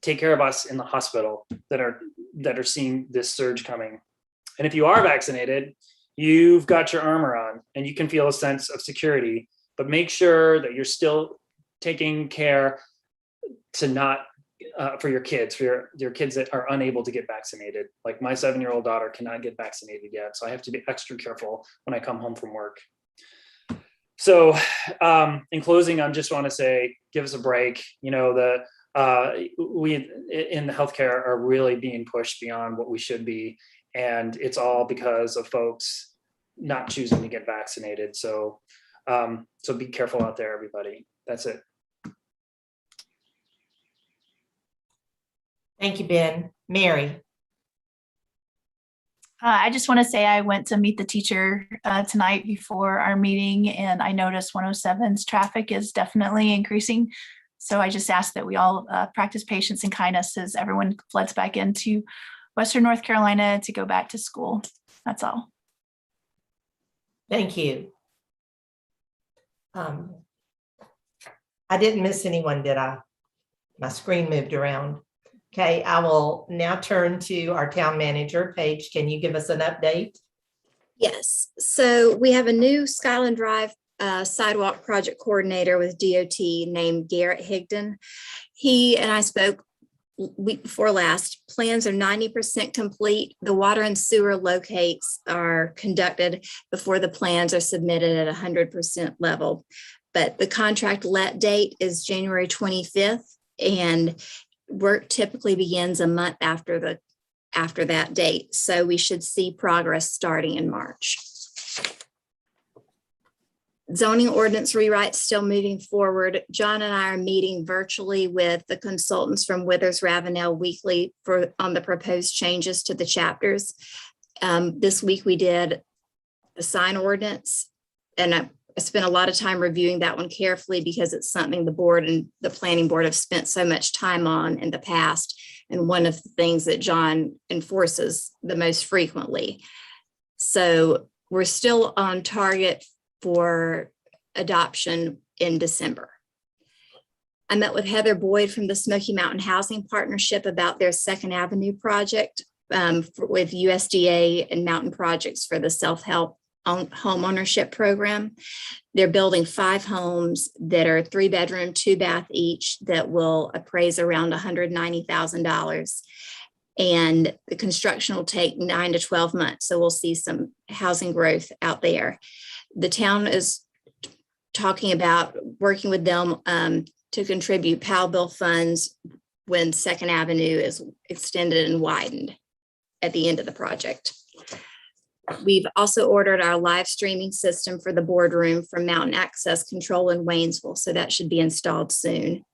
Take care of us in the hospital that are seeing this surge coming. And if you are vaccinated, you've got your armor on and you can feel a sense of security, but make sure that you're still taking care to not for your kids, for your kids that are unable to get vaccinated. Like my 7-year-old daughter cannot get vaccinated yet, so I have to be extra careful when I come home from work. So in closing, I just want to say, give us a break. You know, we in the healthcare are really being pushed beyond what we should be. And it's all because of folks not choosing to get vaccinated. So, so be careful out there, everybody. That's it. Thank you, Ben. Mary. I just want to say I went to meet the teacher tonight before our meeting, and I noticed 107's traffic is definitely increasing. So I just ask that we all practice patience and kindness as everyone floods back into Western North Carolina to go back to school. That's all. Thank you. I didn't miss anyone, did I? My screen moved around. Okay, I will now turn to our town manager. Paige, can you give us an update? Yes, so we have a new Skyland Drive sidewalk project coordinator with DOT named Garrett Higdon. He and I spoke week before last. Plans are 90% complete. The water and sewer locates are conducted before the plans are submitted at 100% level. But the contract let date is January 25th, and work typically begins a month after that date. So we should see progress starting in March. Zoning ordinance rewrites still moving forward. John and I are meeting virtually with the consultants from Withers Ravenel weekly on the proposed changes to the chapters. This week we did the sign ordinance, and I spent a lot of time reviewing that one carefully because it's something the board and the planning board have spent so much time on in the past, and one of the things that John enforces the most frequently. So we're still on target for adoption in December. I met with Heather Boyd from the Smoky Mountain Housing Partnership about their Second Avenue project with USDA and Mountain Projects for the self-help home ownership program. They're building 5 homes that are 3-bedroom, 2-bath each that will appraise around $190,000. And the construction will take 9 to 12 months. So we'll see some housing growth out there. The town is talking about working with them to contribute PAL bill funds when Second Avenue is extended and widened at the end of the project. We've also ordered our live streaming system for the boardroom from Mountain Access Control in Waynesville, so that should be installed soon.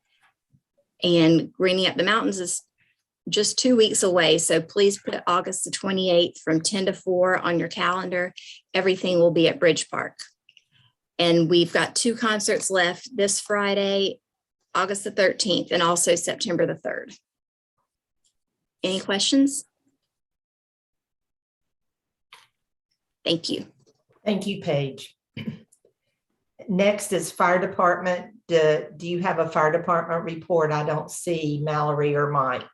And Greening Up the Mountains is just 2 weeks away, so please put August the 28th from 10 to 4 on your calendar. Everything will be at Bridge Park. And we've got 2 concerts left this Friday, August the 13th, and also September the 3rd. Any questions? Thank you. Thank you, Paige. Next is fire department. Do you have a fire department report? I don't see Mallory or Mike.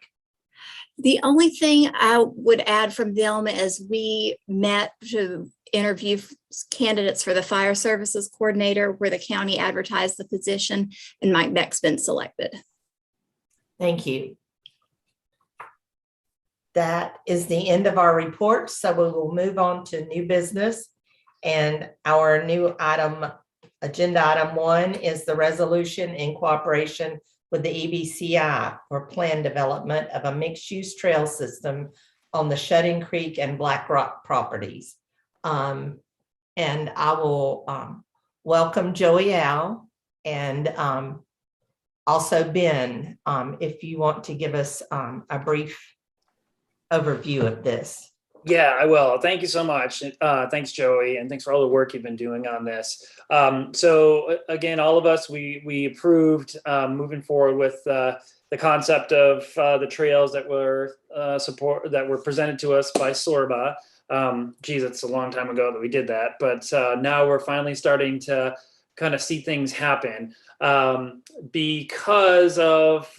The only thing I would add from them is we met to interview candidates for the fire services coordinator where the county advertised the position, and Mike Beck's been selected. Thank you. That is the end of our report. So we will move on to new business. And our new item, agenda item 1, is the resolution in cooperation with the EBCI for plan development of a mixed-use trail system on the Shutting Creek and Black Rock properties. And I will welcome Joey Al and also Ben, if you want to give us a brief overview of this. Yeah, I will. Thank you so much. Thanks, Joey, and thanks for all the work you've been doing on this. So again, all of us, we approved moving forward with the concept of the trails that were presented to us by Sylva. Geez, it's a long time ago that we did that, but now we're finally starting to kind of see things happen because of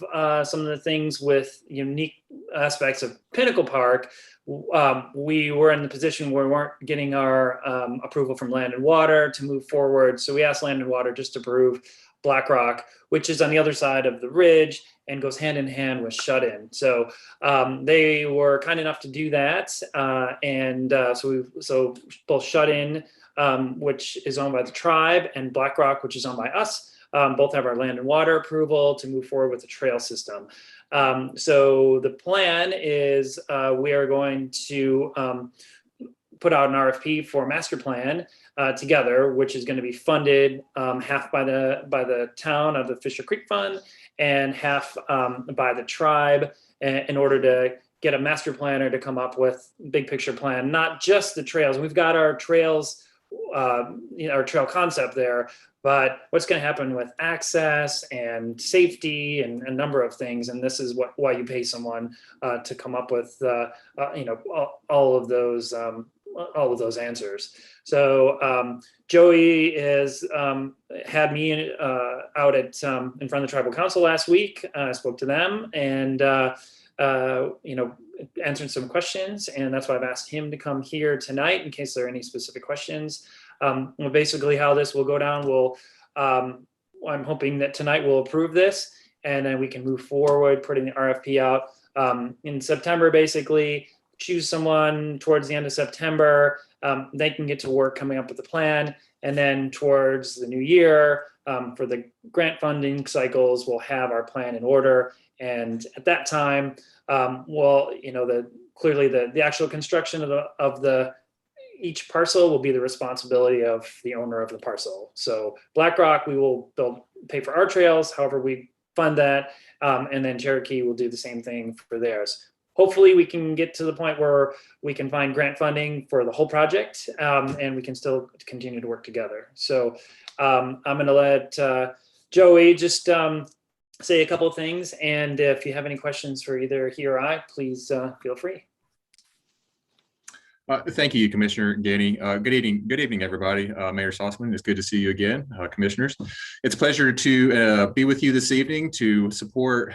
some of the things with unique aspects of Pinnacle Park. We were in the position where we weren't getting our approval from Land and Water to move forward. So we asked Land and Water just to approve Black Rock, which is on the other side of the ridge and goes hand in hand with Shut-In. So they were kind enough to do that. So both Shut-In, which is owned by the tribe, and Black Rock, which is owned by us, both have our Land and Water approval to move forward with the trail system. So the plan is we are going to put out an RFP for master plan together, which is going to be funded half by the town of the Fisher Creek Fund and half by the tribe in order to get a master planner to come up with big picture plan, not just the trails. We've got our trails, our trail concept there, but what's going to happen with access and safety and a number of things. And this is why you pay someone to come up with, all of those answers. So Joey has had me out at in front of the tribal council last week. I spoke to them and answered some questions, and that's why I've asked him to come here tonight in case there are any specific questions. Basically how this will go down, I'm hoping that tonight we'll approve this and then we can move forward, putting the RFP out in September, basically choose someone towards the end of September. They can get to work coming up with a plan, and then towards the new year for the grant funding cycles, we'll have our plan in order. And at that time, clearly the actual construction of the each parcel will be the responsibility of the owner of the parcel. So Black Rock, we will pay for our trails, however we fund that, and then Cherokee will do the same thing for theirs. Hopefully we can get to the point where we can find grant funding for the whole project, and we can still continue to work together. So I'm going to let Joey just say a couple of things, and if you have any questions for either he or I, please feel free. Thank you, Commissioner Ganey. Good evening, everybody. Mayor Sossman, it's good to see you again, commissioners. It's a pleasure to be with you this evening to support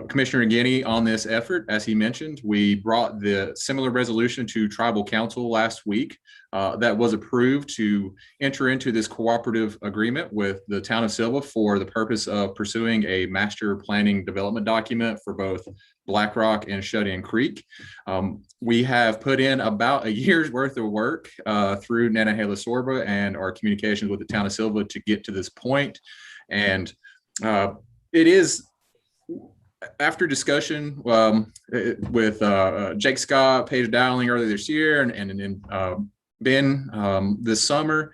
Commissioner Ganey on this effort. As he mentioned, we brought the similar resolution to Tribal Council last week that was approved to enter into this cooperative agreement with the town of Sylva for the purpose of pursuing a master planning development document for both Black Rock and Shut-in Creek. We have put in about a year's worth of work through Nantahala and our communications with the town of Sylva to get to this point. And it is, after discussion with Jake Scott, Paige Dowling earlier this year, and Ben this summer,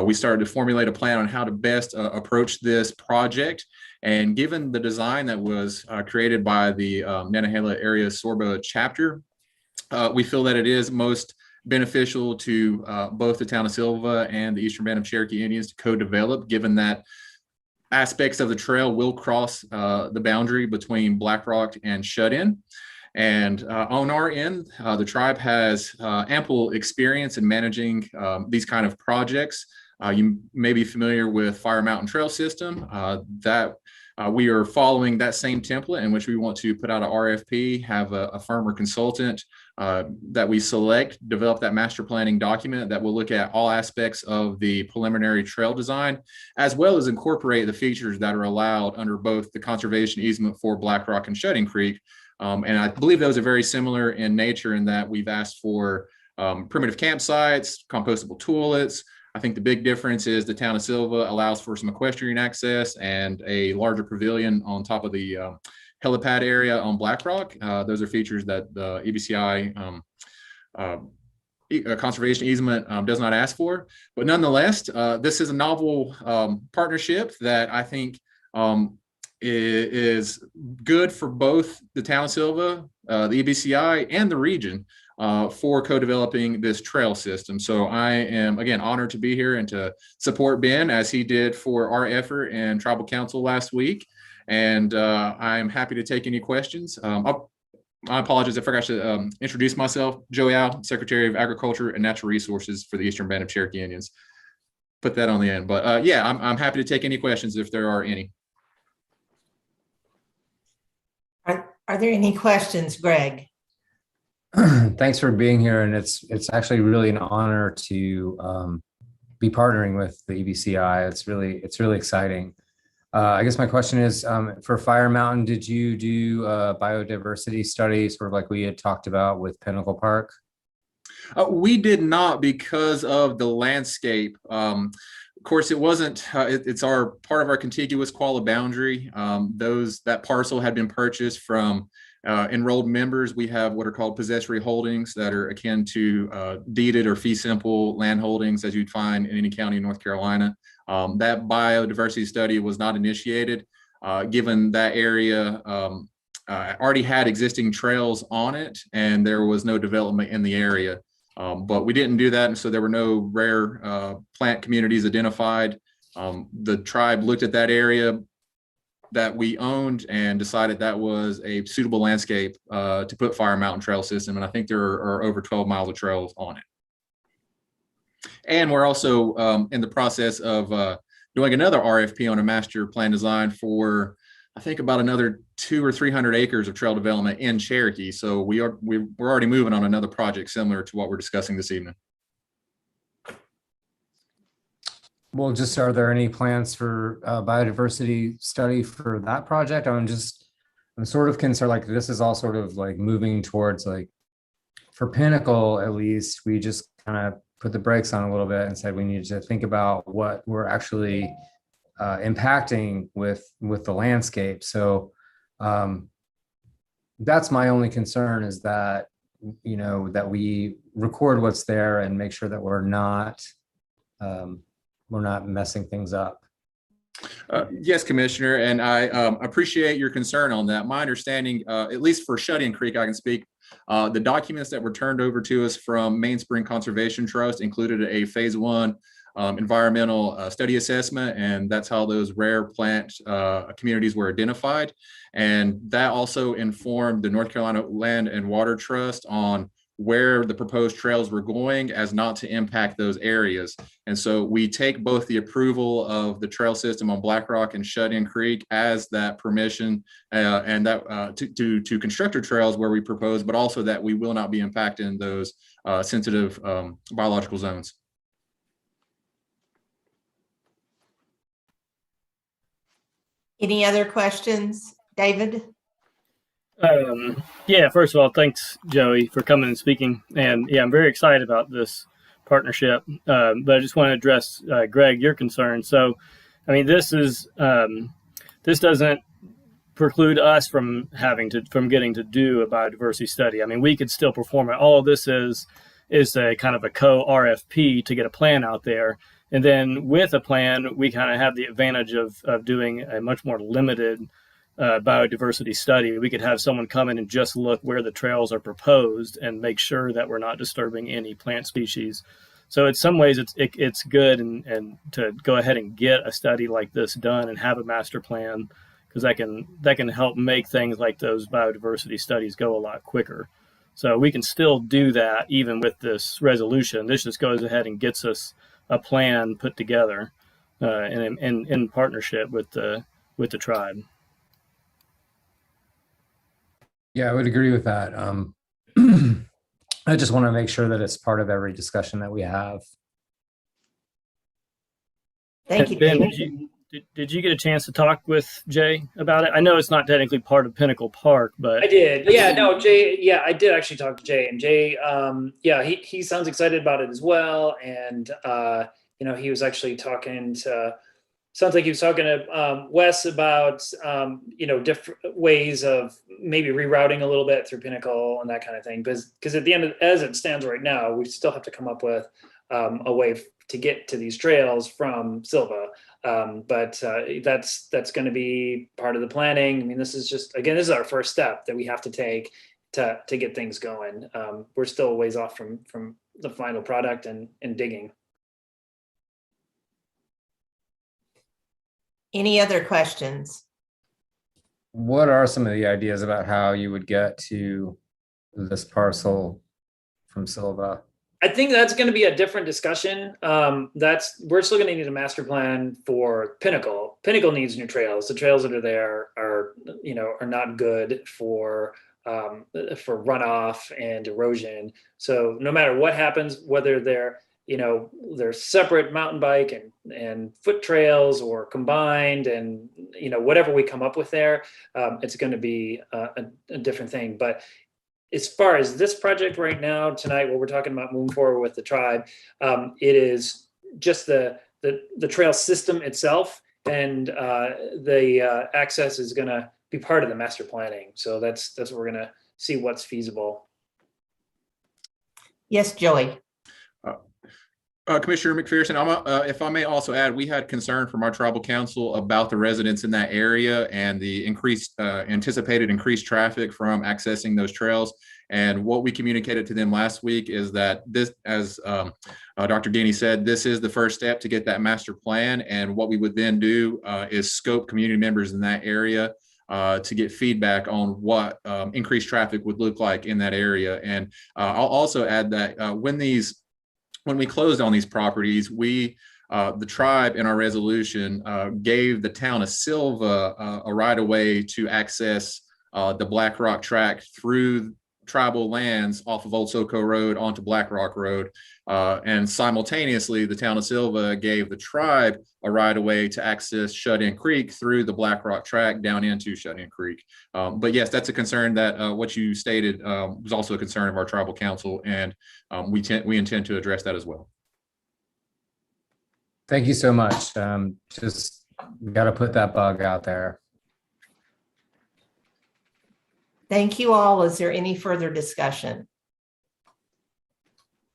we started to formulate a plan on how to best approach this project. And given the design that was created by the Nantahala area Sorba chapter, we feel that it is most beneficial to both the town of Sylva and the Eastern Band of Cherokee Indians to co-develop, given that aspects of the trail will cross the boundary between Black Rock and Shut-in. And on our end, the tribe has ample experience in managing these kind of projects. You may be familiar with Fire Mountain Trail System. We are following that same template in which we want to put out an RFP, have a firm or consultant that we select, develop that master planning document that will look at all aspects of the preliminary trail design, as well as incorporate the features that are allowed under both the conservation easement for Black Rock and Shut-in Creek. And I believe those are very similar in nature in that we've asked for primitive campsites, compostable toilets. I think the big difference is the town of Sylva allows for some equestrian access and a larger pavilion on top of the helipad area on Black Rock. Those are features that the EBCI conservation easement does not ask for. But nonetheless, this is a novel partnership that I think is good for both the town of Sylva, the EBCI, and the region for co-developing this trail system. So I am, again, honored to be here and to support Ben as he did for our effort in Tribal Council last week. And I'm happy to take any questions. I apologize, I forgot to introduce myself. Joey Al, Secretary of Agriculture and Natural Resources for the Eastern Band of Cherokee Indians. Put that on the end. But yeah, I'm happy to take any questions if there are any. Are there any questions, Greg? Thanks for being here, and it's actually really an honor to be partnering with the EBCI. It's really exciting. I guess my question is, for Fire Mountain, did you do a biodiversity study, sort of like we had talked about with Pinnacle Park? We did not, because of the landscape. Of course, it wasn't. It's our part of our contiguous Qualla boundary. That parcel had been purchased from enrolled members. We have what are called possessory holdings that are akin to deeded or fee simple land holdings, as you'd find in any county in North Carolina. That biodiversity study was not initiated, given that area already had existing trails on it, and there was no development in the area. But we didn't do that, and so there were no rare plant communities identified. The tribe looked at that area that we owned and decided that was a suitable landscape to put Fire Mountain Trail System, and I think there are over 12 miles of trails on it. And we're also in the process of doing another RFP on a master plan design for, I think, about another 200 or 300 acres of trail development in Cherokee. So we're already moving on another project similar to what we're discussing this evening. Well, just, are there any plans for biodiversity study for that project? I'm sort of concerned, like this is all sort of like moving towards, like, for Pinnacle, at least, we just kind of put the brakes on a little bit and said we need to think about what we're actually impacting with the landscape. So that's my only concern, is that, you know, that we record what's there and make sure that we're not messing things up. Yes, Commissioner, and I appreciate your concern on that. My understanding, at least for Shut-in Creek, I can speak, the documents that were turned over to us from Mainspring Conservation Trust included a phase 1 environmental study assessment, and that's how those rare plant communities were identified. And that also informed the North Carolina Land and Water Trust on where the proposed trails were going as not to impact those areas. And so we take both the approval of the trail system on Black Rock and Shut-in Creek as that permission and that to construct our trails where we propose, but also that we will not be impacting those sensitive biological zones. Any other questions, David? Yeah, first of all, thanks, Joey, for coming and speaking. And yeah, I'm very excited about this partnership. But I just want to address, Greg, your concern. So, I mean, this doesn't preclude us from getting to do a biodiversity study. I mean, we could still perform it. All of this is a kind of a co-RFP to get a plan out there. And then with a plan, we kind of have the advantage of doing a much more limited biodiversity study. We could have someone come in and just look where the trails are proposed and make sure that we're not disturbing any plant species. So in some ways it's good and to go ahead and get a study like this done and have a master plan, because that can help make things like those biodiversity studies go a lot quicker. So we can still do that even with this resolution. This just goes ahead and gets us a plan put together in partnership with the tribe. Yeah, I would agree with that. I just want to make sure that it's part of every discussion that we have. Thank you. Ben, did you get a chance to talk with Jay about it? I know it's not technically part of Pinnacle Park, but I did. Yeah, no, Jay. Yeah, I did actually talk to Jay, and Jay, yeah, he sounds excited about it as well. And he was actually talking to. Sounds like he was talking to Wes about different ways of maybe rerouting a little bit through Pinnacle and that kind of thing. Because at the end, as it stands right now, we still have to come up with a way to get to these trails from Sylva. But that's going to be part of the planning. I mean, this is our first step that we have to take to get things going. We're still a ways off from the final product and digging. Any other questions? What are some of the ideas about how you would get to this parcel from Sylva? I think that's going to be a different discussion. We're still going to need a master plan for Pinnacle. Pinnacle needs new trails. The trails that are there are not good for runoff and erosion. So no matter what happens, whether they're separate mountain bike and foot trails or combined, and whatever we come up with there, it's going to be a different thing. But as far as this project right now, tonight, what we're talking about moving forward with the tribe, it is just the trail system itself, and the access is going to be part of the master planning. So that's what we're going to see what's feasible. Yes, Joey. Commissioner McPherson, if I may also add, we had concern from our tribal council about the residents in that area and the anticipated increased traffic from accessing those trails. And what we communicated to them last week is that this, as Dr. Denny said, this is the first step to get that master plan. And what we would then do is scope community members in that area to get feedback on what increased traffic would look like in that area. And I'll also add that when we closed on these properties, the tribe in our resolution gave the town of Sylva a right of way to access the Black Rock tract through tribal lands off of Old Soco Road onto Black Rock Road. And simultaneously, the town of Sylva gave the tribe a right of way to access Shut-in Creek through the Black Rock tract down into Shut-in Creek. But yes, that's a concern that what you stated was also a concern of our tribal council, and we intend to address that as well. Thank you so much. Just got to put that bug out there. Thank you all. Is there any further discussion?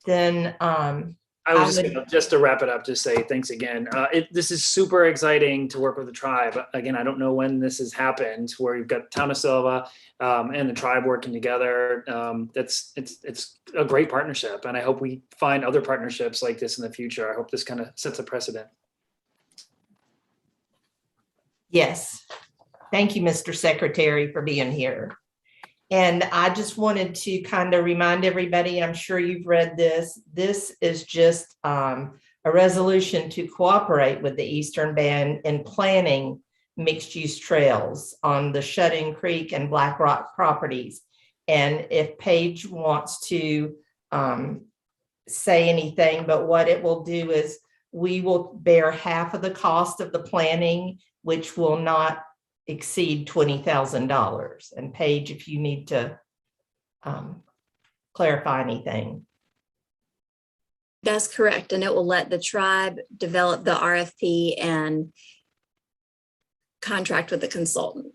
Then I was just to wrap it up, just say thanks again. This is super exciting to work with the tribe. Again, I don't know when this has happened, where you've got town of Sylva and the tribe working together. It's a great partnership, and I hope we find other partnerships like this in the future. I hope this kind of sets a precedent. Yes. Thank you, Mr. Secretary, for being here. And I just wanted to kind of remind everybody, I'm sure you've read this. This is just a resolution to cooperate with the Eastern Band in planning mixed-use trails on the Shut-in Creek and Black Rock properties. And if Paige wants to say anything, but what it will do is we will bear half of the cost of the planning, which will not exceed $20,000. And Paige, if you need to clarify anything. That's correct. And it will let the tribe develop the RFP and contract with the consultant.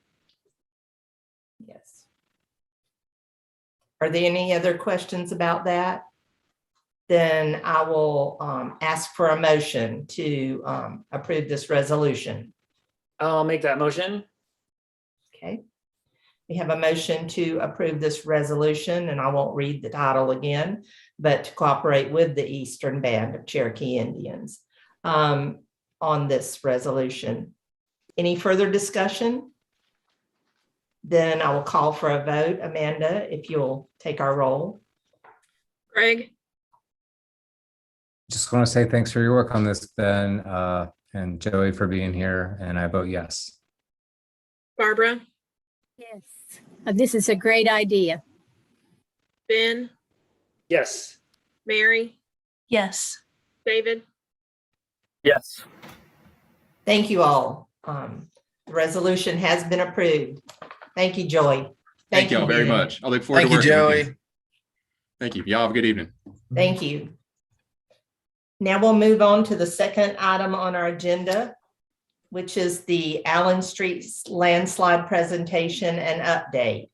Yes. Are there any other questions about that? Then I will ask for a motion to approve this resolution. I'll make that motion. Okay. We have a motion to approve this resolution, and I won't read the title again, but to cooperate with the Eastern Band of Cherokee Indians on this resolution. Any further discussion? Then I will call for a vote. Amanda, if you'll take our roll. Greg, Just want to say thanks for your work on this, Ben, and Joey for being here, and I vote yes. Barbara, Yes. This is a great idea. Ben, Yes. Mary, Yes. David. Yes. Thank you all. The resolution has been approved. Thank you, Joy. Thank y'all very Ben. much. I look forward Thank to you, working with Joey. you. Thank you. Y'all have a good evening. Thank you. Now we'll move on to the second item on our agenda, which is the Allen Street landslide presentation and update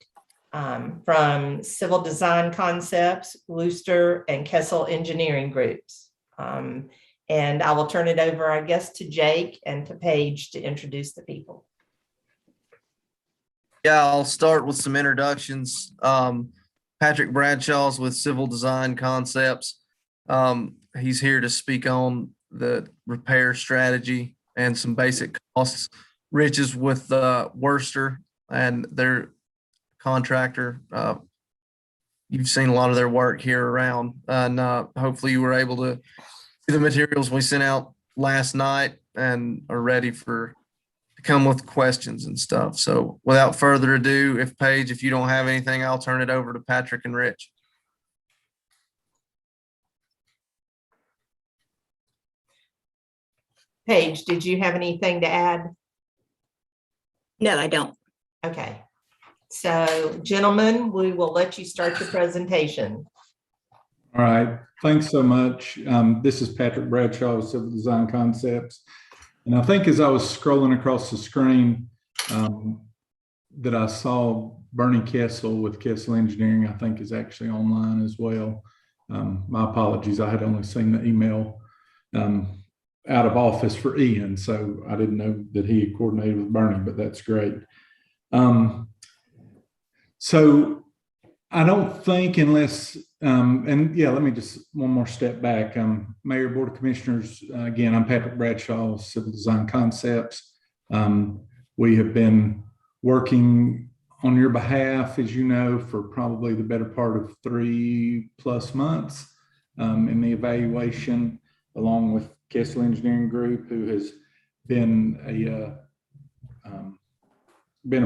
from Civil Design Concepts, Wooster, and Kessel Engineering Groups. And I will turn it over, I guess, to Jake and to Paige to introduce the people. Yeah, I'll start with some introductions. Patrick Bradshaw's with Civil Design Concepts. He's here to speak on the repair strategy and some basic costs. Rich is with Worcester and their contractor. You've seen a lot of their work here around, and hopefully you were able to see the materials we sent out last night and are ready to come with questions and stuff. So without further ado, if Paige, if you don't have anything, I'll turn it over to Patrick and Rich. Paige, did you have anything to add? No, I don't. Okay. So gentlemen, we will let you start your presentation. All right, thanks so much. This is Patrick Bradshaw of Civil Design Concepts. And I think as I was scrolling across the screen that I saw Bernie Kessel with Kessel Engineering, I think is actually online as well. My apologies, I had only seen the email out of office for Ian, so I didn't know that he had coordinated with Bernie, but that's great. So I don't think unless, and yeah, let me just one more step back. Mayor, Board of Commissioners, again, I'm Patrick Bradshaw, Civil Design Concepts. We have been working on your behalf, as you know, for probably the better part of 3+ months in the evaluation, along with Kessel Engineering Group, who has been a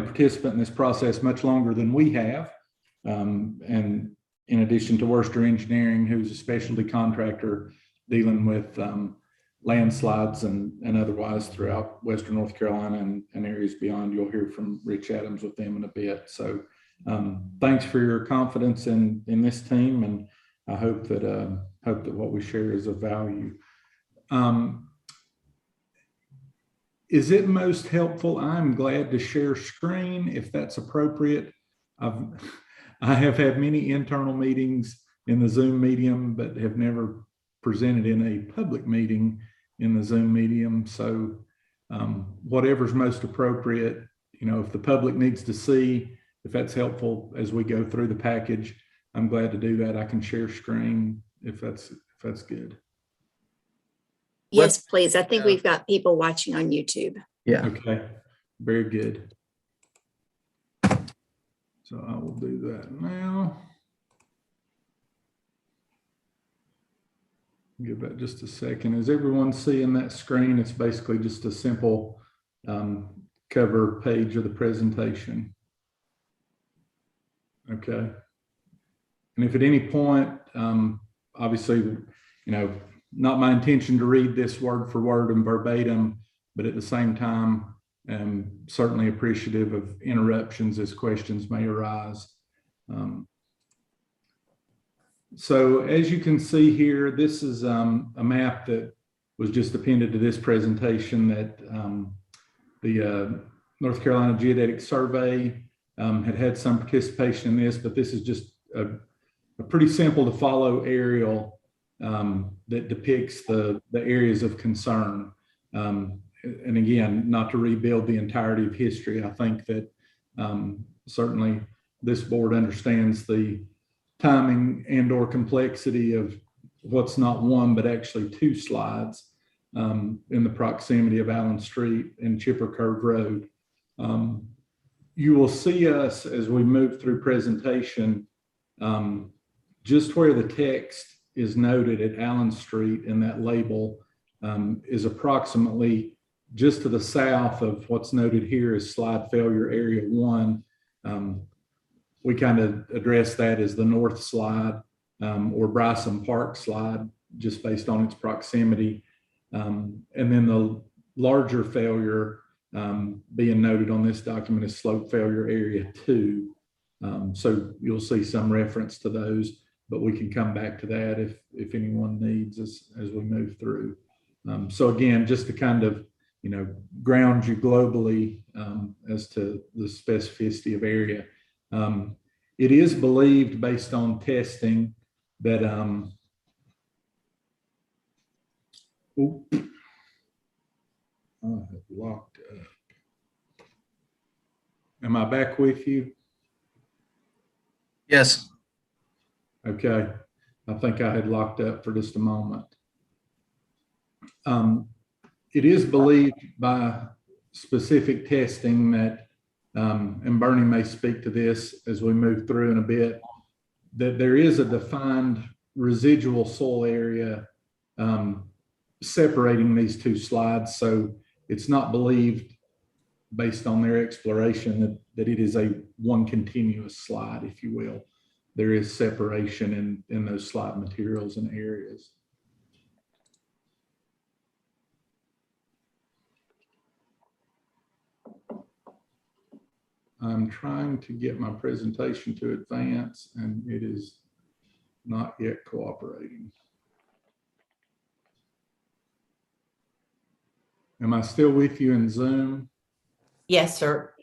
participant in this process much longer than we have. And in addition to Worcester Engineering, who's a specialty contractor dealing with landslides and otherwise throughout Western North Carolina and areas beyond. You'll hear from Rich Adams with them in a bit. So thanks for your confidence in this team, and I hope that what we share is of value. Is it most helpful? I'm glad to share screen if that's appropriate. I have had many internal meetings in the Zoom medium, but have never presented in a public meeting in the Zoom medium. So whatever's most appropriate, if the public needs to see, if that's helpful as we go through the package, I'm glad to do that. I can share screen if that's good. Yes, please. I think we've got people watching on YouTube. Yeah. Okay. Very good. So I will do that now. Give that just a second. Is everyone seeing that screen? It's basically just a simple cover page of the presentation. Okay. And if at any point, obviously, not my intention to read this word for word and verbatim, but at the same time, certainly appreciative of interruptions as questions may arise. So as you can see here, this is a map that was just appended to this presentation that the North Carolina Geodetic Survey had some participation in this, but this is just a pretty simple to follow aerial that depicts the areas of concern. And again, not to rebuild the entirety of history, I think that certainly this board understands the timing and or complexity of what's not one, but actually two slides in the proximity of Allen Street and Chipper Curve Road. You will see us as we move through presentation, just where the text is noted at Allen Street and that label is approximately just to the south of what's noted here as slide failure area 1. We kind of address that as the north slide or Bryson Park slide, just based on its proximity. And then the larger failure being noted on this document is slope failure area 2. So you'll see some reference to those, but we can come back to that if anyone needs as we move through. So again, just to kind of, ground you globally as to the specificity of area. It is believed based on testing that, I have locked up. Am I back with you? Yes. Okay. I think I had locked up for just a moment. It is believed by specific testing that, and Bernie may speak to this as we move through in a bit, that there is a defined residual soil area separating these two slides. So it's not believed, based on their exploration, that it is one continuous slide, if you will. There is separation in those slide materials and areas. I'm trying to get my presentation to advance and it is not yet cooperating. Am I still with you in Zoom? Yes, sir.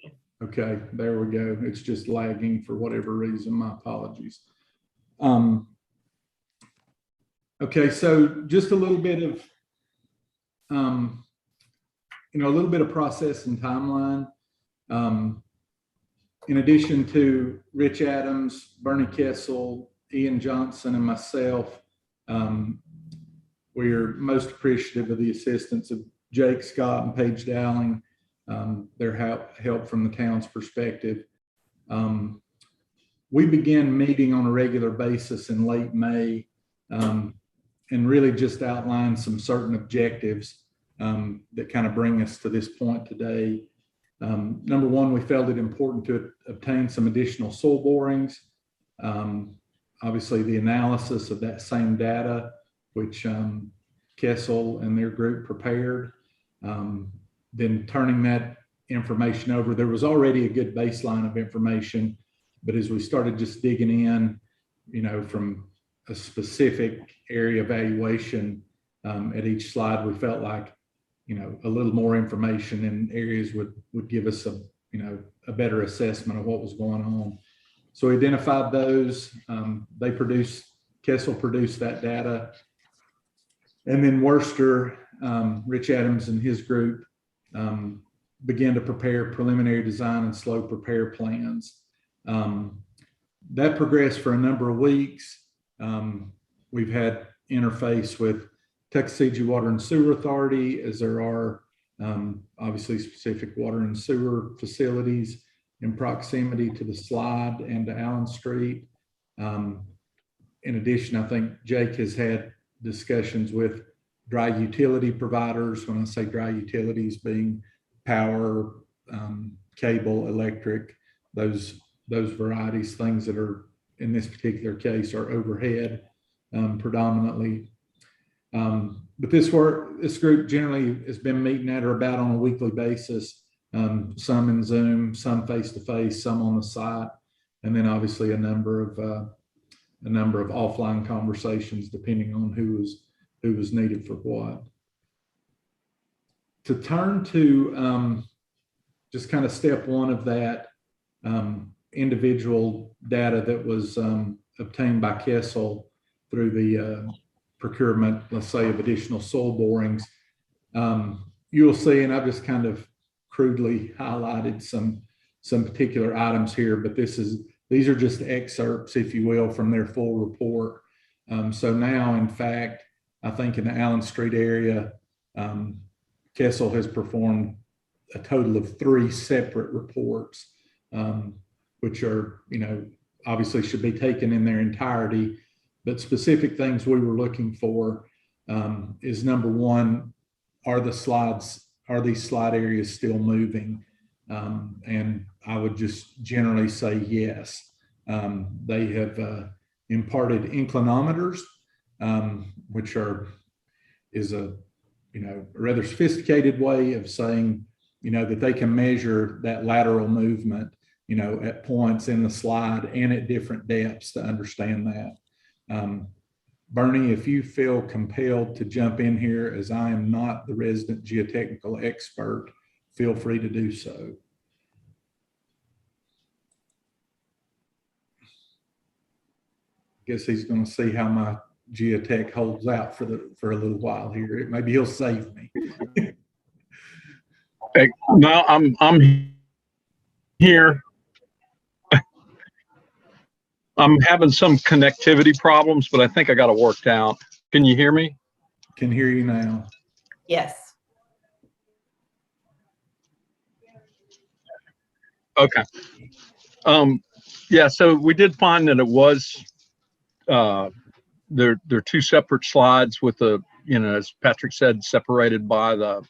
Okay, there we go. It's just lagging for whatever reason. My apologies. Okay, so just a little bit of, a little bit of process and timeline. In addition to Rich Adams, Bernie Kessel, Ian Johnson, and myself, we are most appreciative of the assistance of Jake Scott and Paige Dowling, their help from the town's perspective. We began meeting on a regular basis in late May and really just outlined some certain objectives that kind of bring us to this point today. Number one, we felt it important to obtain some additional soil borings. Obviously, the analysis of that same data, which Kessel and their group prepared, then turning that information over. There was already a good baseline of information, but as we started just digging in, from a specific area evaluation at each slide, we felt like, a little more information in areas would give us a better assessment of what was going on. So we identified those. Kessel produced that data. And then Worcester, Rich Adams and his group began to prepare preliminary design and slope repair plans. That progressed for a number of weeks. We've had interface with Tuckasegee Water and Sewer Authority, as there are obviously specific water and sewer facilities in proximity to the slide and to Allen Street. In addition, I think Jake has had discussions with dry utility providers. When I say dry utilities, being power, cable, electric, those varieties, things that are in this particular case are overhead predominantly. But this group generally has been meeting at or about on a weekly basis, some in Zoom, some face-to-face, some on the site, and then obviously a number of offline conversations depending on who was needed for what. To turn to just kind of step one of that, individual data that was obtained by Kessel through the procurement, let's say, of additional soil borings. You'll see, and I've just kind of crudely highlighted some particular items here, but these are just excerpts, if you will, from their full report. So now, in fact, I think in the Allen Street area, Kessel has performed a total of 3 separate reports, which are, obviously should be taken in their entirety. But specific things we were looking for is, number one, are these slide areas still moving? And I would just generally say yes. They have imparted inclinometers, which is a rather sophisticated way of saying that they can measure that lateral movement at points in the slide and at different depths to understand that. Bernie, if you feel compelled to jump in here, as I am not the resident geotechnical expert, feel free to do so. Guess he's going to see how my geotech holds out for a little while here. Maybe he'll save me. Hey, no, I'm here. I'm having some connectivity problems, but I think I got it worked out. Can you hear me? Can hear you now. Yes. Okay. Yeah, so we did find that it was they're 2 separate slides with the, as Patrick said, separated by the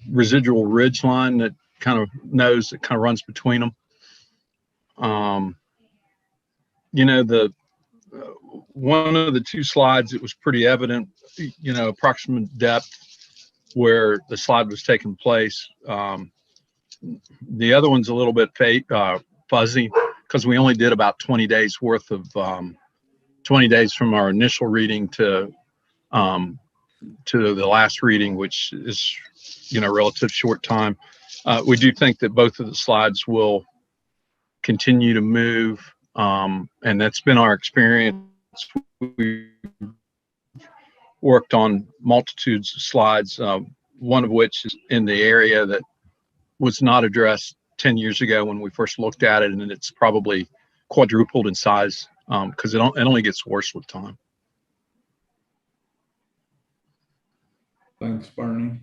residual ridge line that kind of runs between them. The one of the 2 slides, it was pretty evident, approximate depth where the slide was taking place. The other one's a little bit fuzzy because we only did about 20 days worth of 20 days from our initial reading to the last reading, which is relative short time. We do think that both of the slides will continue to move, and that's been our experience. We worked on multitudes of slides, one of which is in the area that was not addressed 10 years ago when we first looked at it, and it's probably quadrupled in size because it only gets worse with time. Thanks, Bernie.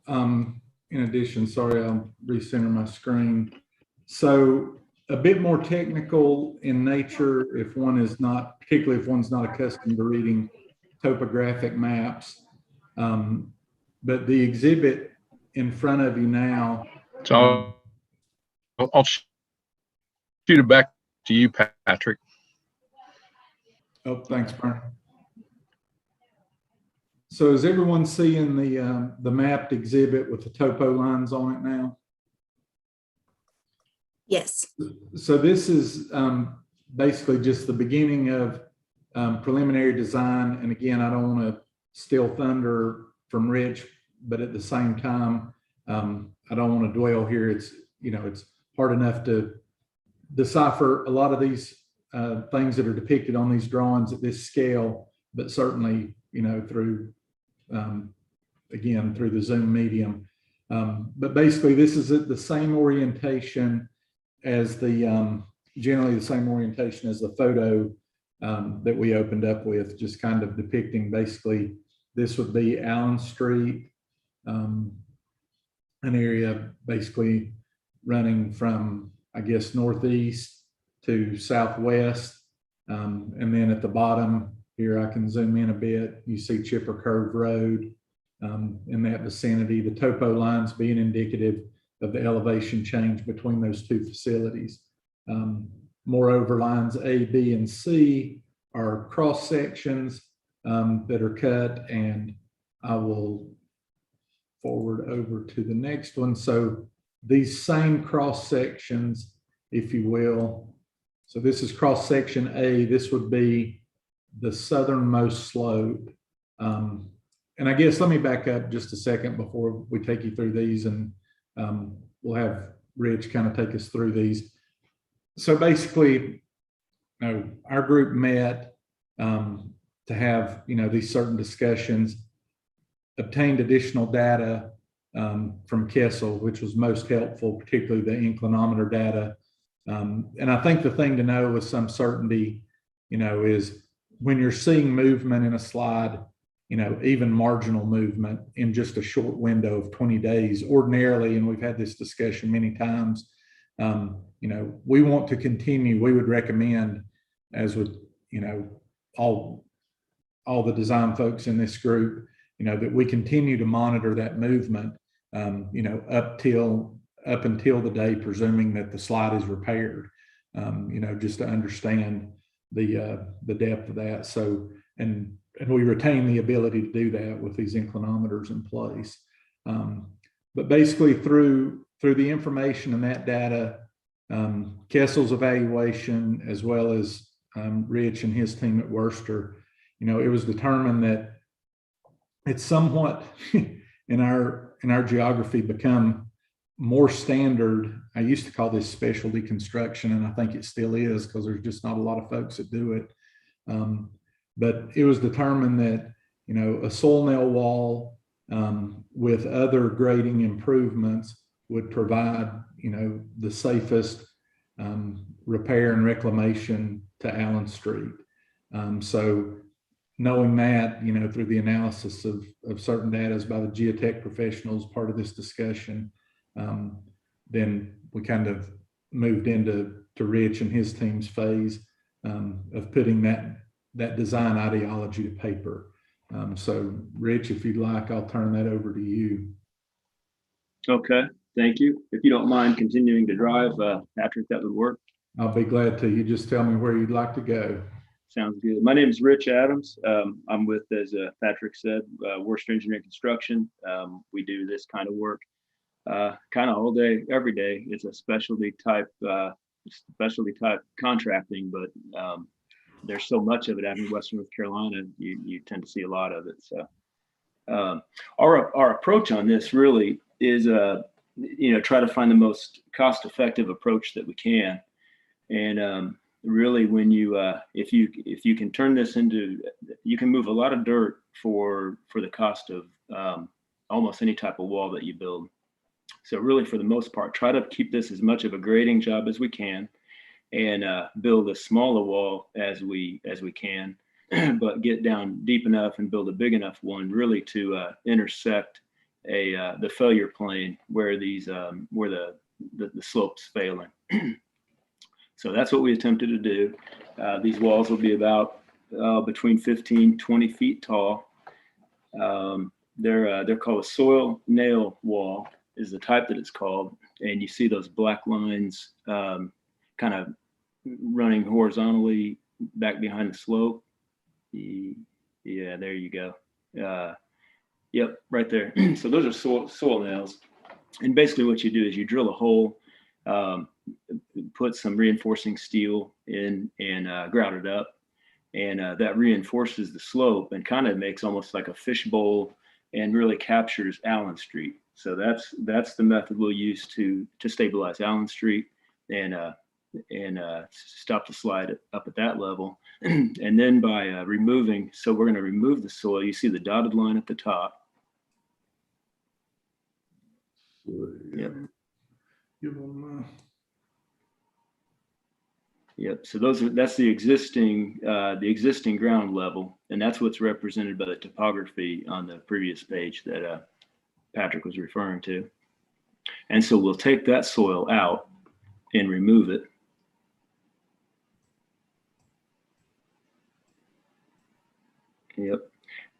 In addition, sorry, I'll recenter my screen. So a bit more technical in nature, if one is not, particularly if one's not accustomed to reading topographic maps. But the exhibit in front of you now. So I'll shoot it back to you, Patrick. Oh, thanks, Bernie. So is everyone seeing the mapped exhibit with the topo lines on it now? Yes. So this is basically just the beginning of preliminary design. And again, I don't want to steal thunder from Rich, but at the same time, I don't want to dwell here. It's hard enough to decipher a lot of these things that are depicted on these drawings at this scale, but certainly, through again, through the Zoom medium. But basically this is the same orientation as generally the same orientation as the photo that we opened up with, just kind of depicting basically, this would be Allen Street. an area basically running from, I guess, northeast to southwest. And then at the bottom here, I can zoom in a bit. You see Chipper Curve Road in that vicinity, the topo lines being indicative of the elevation change between those two facilities. Moreover, lines A, B, and C are cross sections that are cut, and I will forward over to the next one. So these same cross sections, if you will. So this is cross section A. This would be the southernmost slope. And I guess let me back up just a second before we take you through these, and we'll have Rich kind of take us through these. So basically, our group met to have, these certain discussions, obtained additional data from Kessel, which was most helpful, particularly the inclinometer data. And I think the thing to know with some certainty, is when you're seeing movement in a slide, even marginal movement in just a short window of 20 days, ordinarily, and we've had this discussion many times, we want to continue. We would recommend, as with, all the design folks in this group, that we continue to monitor that movement, up until the day, presuming that the slide is repaired, just to understand the depth of that. So, and we retain the ability to do that with these inclinometers in place. But basically through the information and that data, Kessel's evaluation, as well as Rich and his team at Worcester, it was determined that it's somewhat in our geography become more standard. I used to call this specialty construction, and I think it still is because there's just not a lot of folks that do it. But it was determined that, a soil nail wall with other grading improvements would provide, the safest repair and reclamation to Allen Street. So knowing that, through the analysis of certain data by the geotech professionals, part of this discussion, then we kind of moved into Rich and his team's phase of putting that design ideology to paper. So Rich, if you'd like, I'll turn that over to you. Okay, thank you. If you don't mind continuing to drive, Patrick, that would work. I'll be glad to. You just tell me where you'd like to go. Sounds good. My name is Rich Adams. I'm with, as Patrick said, Worcester Engineering Construction. We do this kind of work kind of all day, every day. It's a specialty type contracting, but there's so much of it out in Western North Carolina, you tend to see a lot of it. So our approach on this really is, try to find the most cost-effective approach that we can. And really, when you if you can turn this into, you can move a lot of dirt for the cost of almost any type of wall that you build. So really, for the most part, try to keep this as much of a grading job as we can, and build as small a wall as we can, but get down deep enough and build a big enough one, really to intersect the failure plane where these where the slope's failing. So that's what we attempted to do. These walls will be about between 15, 20 feet tall. They're called a soil nail wall, is the type that it's called. And you see those black lines kind of running horizontally back behind the slope. Yeah, there you go. Yep, right there. So those are soil nails. And basically what you do is you drill a hole, put some reinforcing steel in, and grout it up. And that reinforces the slope and kind of makes almost like a fishbowl and really captures Allen Street. So that's the method we'll use to stabilize Allen Street and stop the slide up at that level. And then by removing, so we're going to remove the soil. You see the dotted line at the top. Yep. Yep. So that's the existing ground level, and that's what's represented by the topography on the previous page that Patrick was referring to. And so we'll take that soil out and remove it. Yep.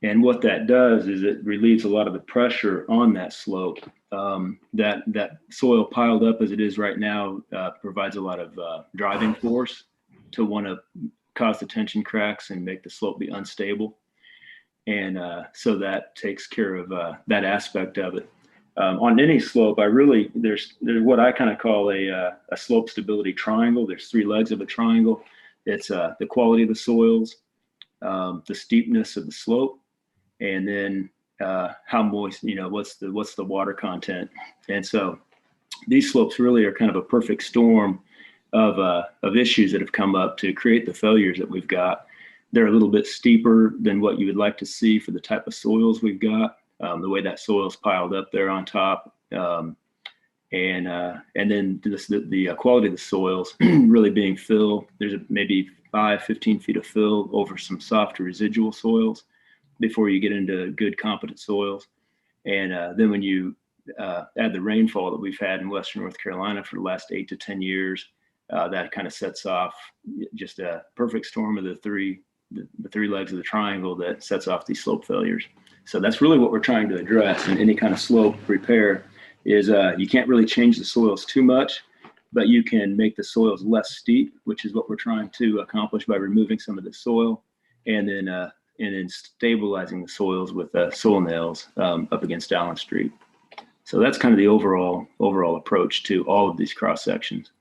And what that does is it relieves a lot of the pressure on that slope. That soil piled up as it is right now provides a lot of driving force to want to cause the tension cracks and make the slope be unstable. And so that takes care of that aspect of it. On any slope, there's what I kind of call a slope stability triangle. There's 3 legs of a triangle. It's the quality of the soils, the steepness of the slope, and then how moist, what's the water content. And so these slopes really are kind of a perfect storm of issues that have come up to create the failures that we've got. They're a little bit steeper than what you would like to see for the type of soils we've got, the way that soil's piled up there on top. And then the quality of the soils really being fill. There's maybe 15 feet of fill over some soft residual soils before you get into good competent soils. And then when you add the rainfall that we've had in Western North Carolina for the last 8 to 10 years, that kind of sets off just a perfect storm of the three legs of the triangle that sets off these slope failures. So that's really what we're trying to address in any kind of slope repair is you can't really change the soils too much, but you can make the soils less steep, which is what we're trying to accomplish by removing some of the soil and then stabilizing the soils with soil nails up against Allen Street. So that's kind of the overall approach to all of these cross sections.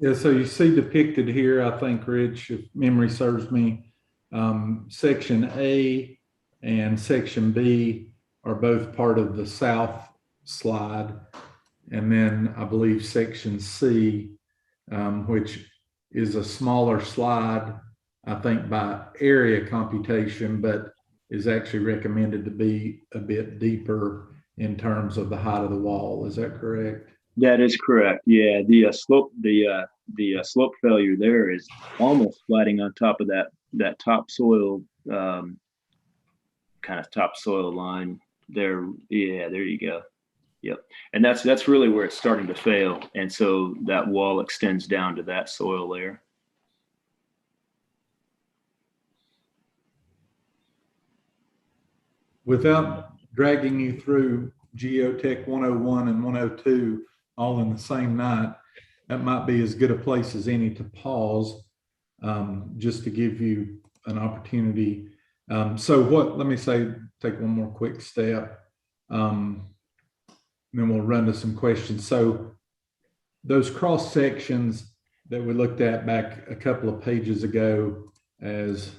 Yeah, so you see depicted here, I think, Rich, if memory serves me, section A and section B are both part of the south slide. And then I believe section C, which is a smaller slide, I think by area computation, but is actually recommended to be a bit deeper in terms of the height of the wall. Is that correct? That is correct. Yeah, the slope failure there is almost sliding on top of that topsoil kind of topsoil line there. Yeah, there you go. Yep. And that's really where it's starting to fail. And so that wall extends down to that soil layer. Without dragging you through Geotech 101 and 102 all in the same night, that might be as good a place as any to pause, just to give you an opportunity. Let me take one more quick step. Then we'll run to some questions. So those cross sections that we looked at back a couple of pages ago as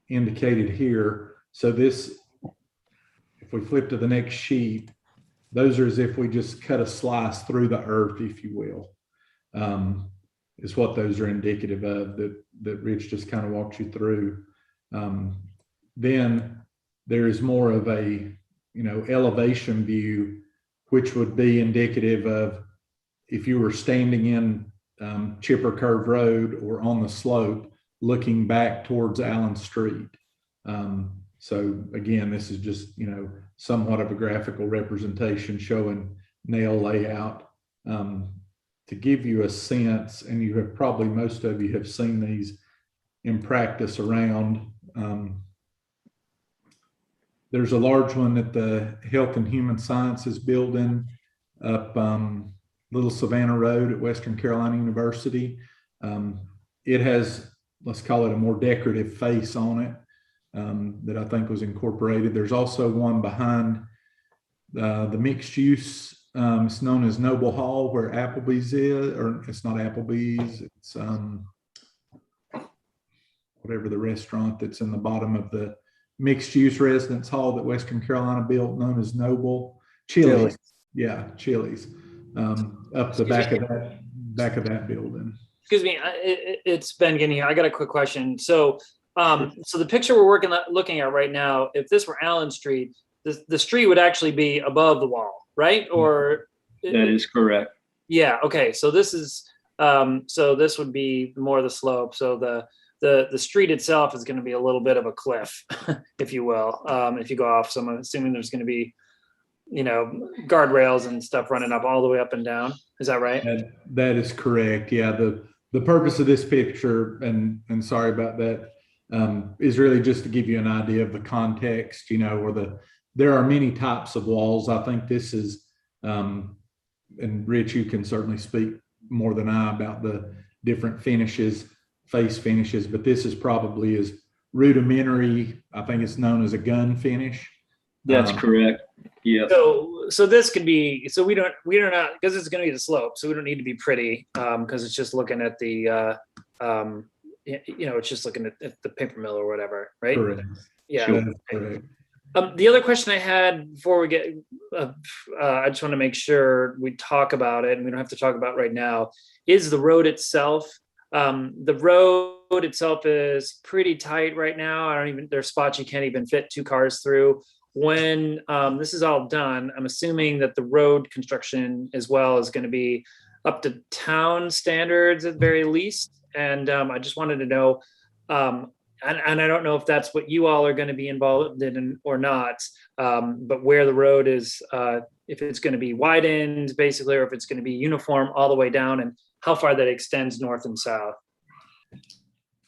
indicated here. So this, if we flip to the next sheet, those are as if we just cut a slice through the earth, if you will, is what those are indicative of that Rich just kind of walked you through. Then there is more of a, elevation view, which would be indicative of if you were standing in Chipper Curve Road or on the slope, looking back towards Allen Street. So again, this is just, somewhat of a graphical representation showing nail layout to give you a sense, and you have probably, most of you have seen these in practice around. There's a large one at the Health and Human Sciences building up Little Savannah Road at Western Carolina University. It has, let's call it, a more decorative face on it. That I think was incorporated. There's also one behind the mixed use. It's known as Noble Hall, where Applebee's is, or it's not Applebee's. It's whatever the restaurant that's in the bottom of the mixed use residence hall that Western Carolina built, known as Noble. Chili's. Yeah, Chili's. Up the back of that building. Excuse me, it's Ben getting here. I got a quick question. So the picture we're looking at right now, if this were Allen Street, the street would actually be above the wall, right? Or that is correct. Yeah. Okay. So this is so this would be more the slope. So the street itself is going to be a little bit of a cliff, if you will. If you go off, so I'm assuming there's going to be guardrails and stuff running up all the way up and down. Is that right? That is correct. Yeah. The purpose of this picture, and sorry about that, is really just to give you an idea of the context, there are many types of walls. I think this is, and Rich, you can certainly speak more than I about the different finishes, face finishes, but this is probably as rudimentary. I think it's known as a gun finish. That's correct. Yeah. So this could be, so we don't not, because it's going to be the slope, so we don't need to be pretty, because it's just looking at the it's just looking at the paper mill or whatever, right? Correct. Yeah. Sure. Correct. The other question I had before we get, I just want to make sure we talk about it, and we don't have to talk about it right now, is the road itself. The road itself is pretty tight right now. There's spots you can't even fit 2 cars through. When this is all done, I'm assuming that the road construction as well is going to be up to town standards at the very least. And I just wanted to know, and I don't know if that's what you all are going to be involved in or not, but where the road is, if it's going to be widened basically, or if it's going to be uniform all the way down, and how far that extends north and south.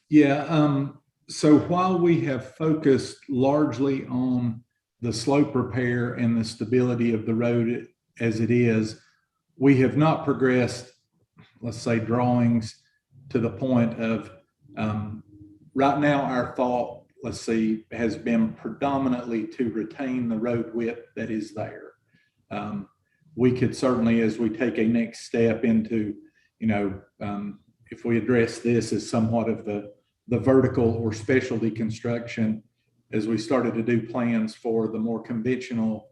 Yeah. So while we have focused largely on the slope repair and the stability of the road as it is, we have not progressed, let's say, drawings to the point of, right now our thought, let's see, has been predominantly to retain the road width that is there. We could certainly, as we take a next step into, if we address this as somewhat of the vertical or specialty construction, as we started to do plans for the more conventional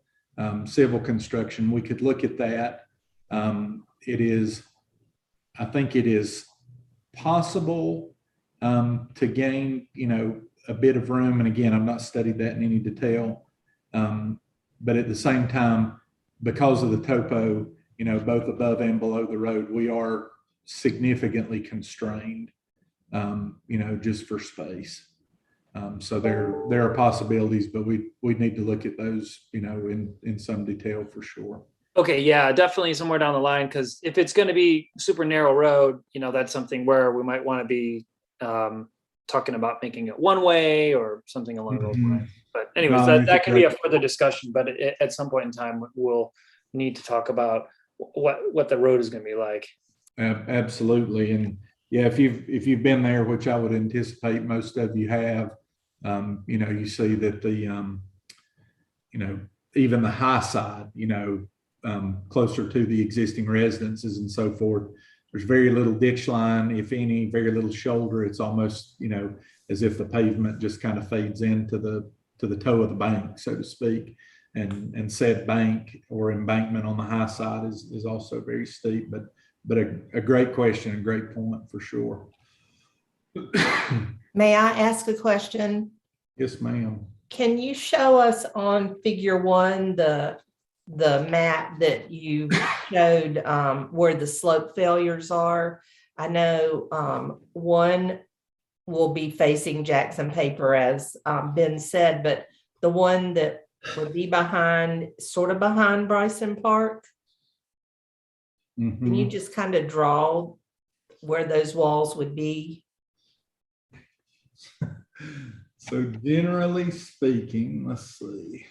civil construction, we could look at that. I think it is possible to gain, a bit of room. And again, I've not studied that in any detail. But at the same time, because of the topo, both above and below the road, we are significantly constrained, just for space. So there are possibilities, but we need to look at those, in some detail for sure. Okay, yeah, definitely somewhere down the line, because if it's going to be super narrow road, that's something where we might want to be talking about making it one way or something along those lines. But anyways, that can be a further discussion, but at some point in time, we'll need to talk about what the road is going to be like. Absolutely. And yeah, if you've been there, which I would anticipate most of you have, you see that the, even the high side, closer to the existing residences and so forth, there's very little ditch line, if any, very little shoulder. It's almost, as if the pavement just kind of fades into the toe of the bank, so to speak. And said bank or embankment on the high side is also very steep, but a great question, a great point for sure. May I ask a question? Yes, ma'am. Can you show us on figure 1, the map that you showed where the slope failures are? I know one will be facing Jackson Paper, as Ben said, but the one that would be sort of behind Bryson Park. Mm-hmm. Can you just kind of draw where those walls would be? So generally speaking, let's see.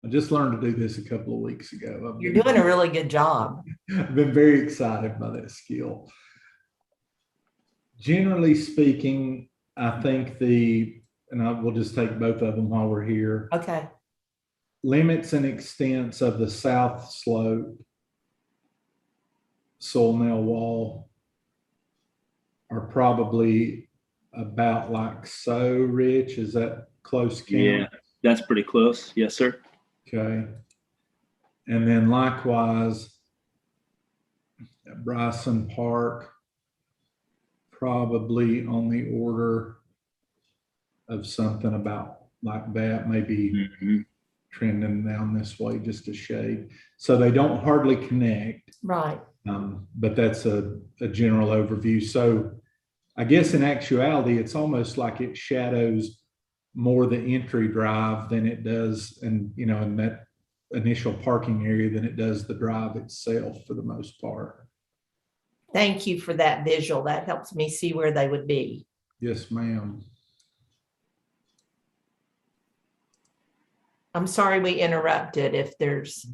I just learned to do this a couple of weeks ago. You're doing a really good job. I've been very excited by that skill. Generally speaking, I think we'll just take both of them while we're here. Okay. Limits and extents of the south slope soil nail wall are probably about like so, Rich. Is that close count? Yeah, that's pretty close. Yes, sir. Okay. And then likewise, at Bryson Park, probably on the order of something about like that, maybe trending down this way just a shade. So they don't hardly connect. Right. But that's a general overview. So I guess in actuality, it's almost like it shadows more the entry drive than it does, and in that initial parking area than it does the drive itself for the most part. Thank you for that visual. That helps me see where they would be. Yes, ma'am. I'm sorry we interrupted. If there's,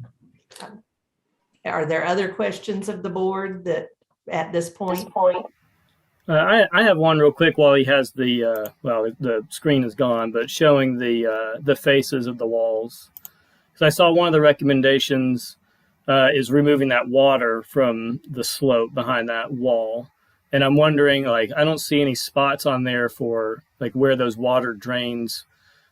are there other questions of the board that at this point? I have one real quick while he has the the screen is gone, but showing the faces of the walls. So I saw one of the recommendations is removing that water from the slope behind that wall, and I'm wondering, like, I don't see any spots on there for like where those water drains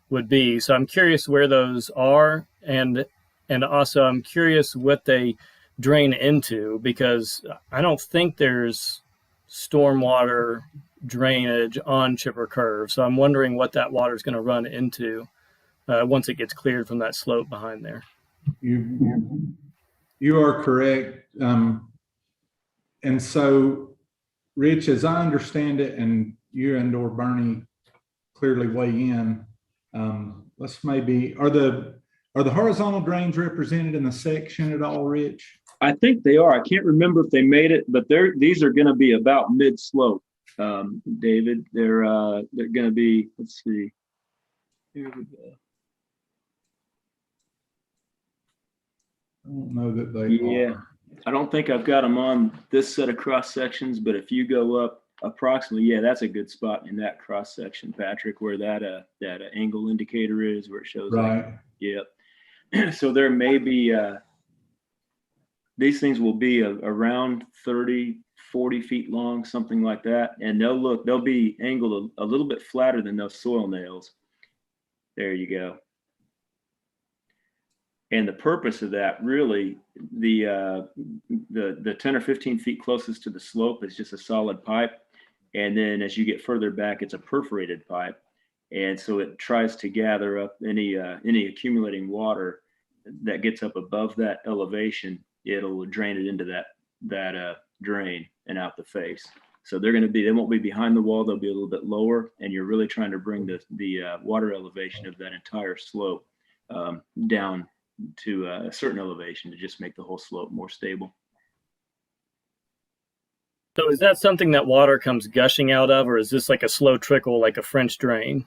would be. So I'm curious where those are, and also I'm curious what they drain into, because I don't think there's stormwater drainage on Chipper Curve. So I'm wondering what that water is going to run into once it gets cleared from that slope behind there. You are correct. And so, Rich, as I understand it, and you and or Bernie clearly weigh in, let's maybe, are the horizontal drains represented in the section at all, Rich? I think they are. I can't remember if they made it, but these are going to be about mid slope. David, they're going to be. Let's see. Here we go. I don't know that they are. I don't think I've got them on this set of cross sections, but if you go up approximately, yeah, that's a good spot in that cross section, Patrick, where that angle indicator is, where it shows. Right. Like, yep. So there may be. These things will be around 30, 40 feet long, something like that. And they'll be angled a little bit flatter than those soil nails. There you go. And the purpose of that, really, the 10 or 15 feet closest to the slope is just a solid pipe. And then as you get further back, it's a perforated pipe. And so it tries to gather up any accumulating water that gets up above that elevation. It'll drain it into that drain and out the face. So they won't be behind the wall. They'll be a little bit lower, and you're really trying to bring the water elevation of that entire slope down to a certain elevation to just make the whole slope more stable. So is that something that water comes gushing out of, or is this like a slow trickle, like a French drain?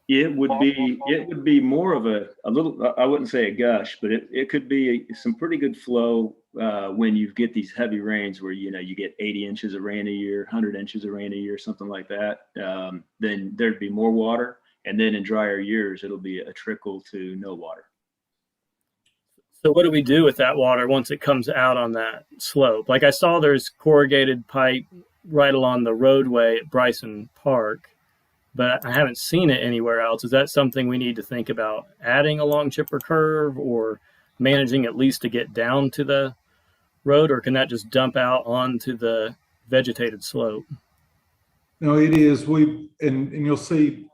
It would be more of a little, I wouldn't say a gush, but it could be some pretty good flow when you get these heavy rains where, you get 80 inches of rain a year, 100 inches of rain a year, something like that. Then there'd be more water. And then in drier years, it'll be a trickle to no water. So what do we do with that water once it comes out on that slope? Like I saw there's corrugated pipe right along the roadway at Bryson Park, but I haven't seen it anywhere else. Is that something we need to think about adding along Chipper Curve, or managing at least to get down to the road, or can that just dump out onto the vegetated slope? No, it is. And you'll see,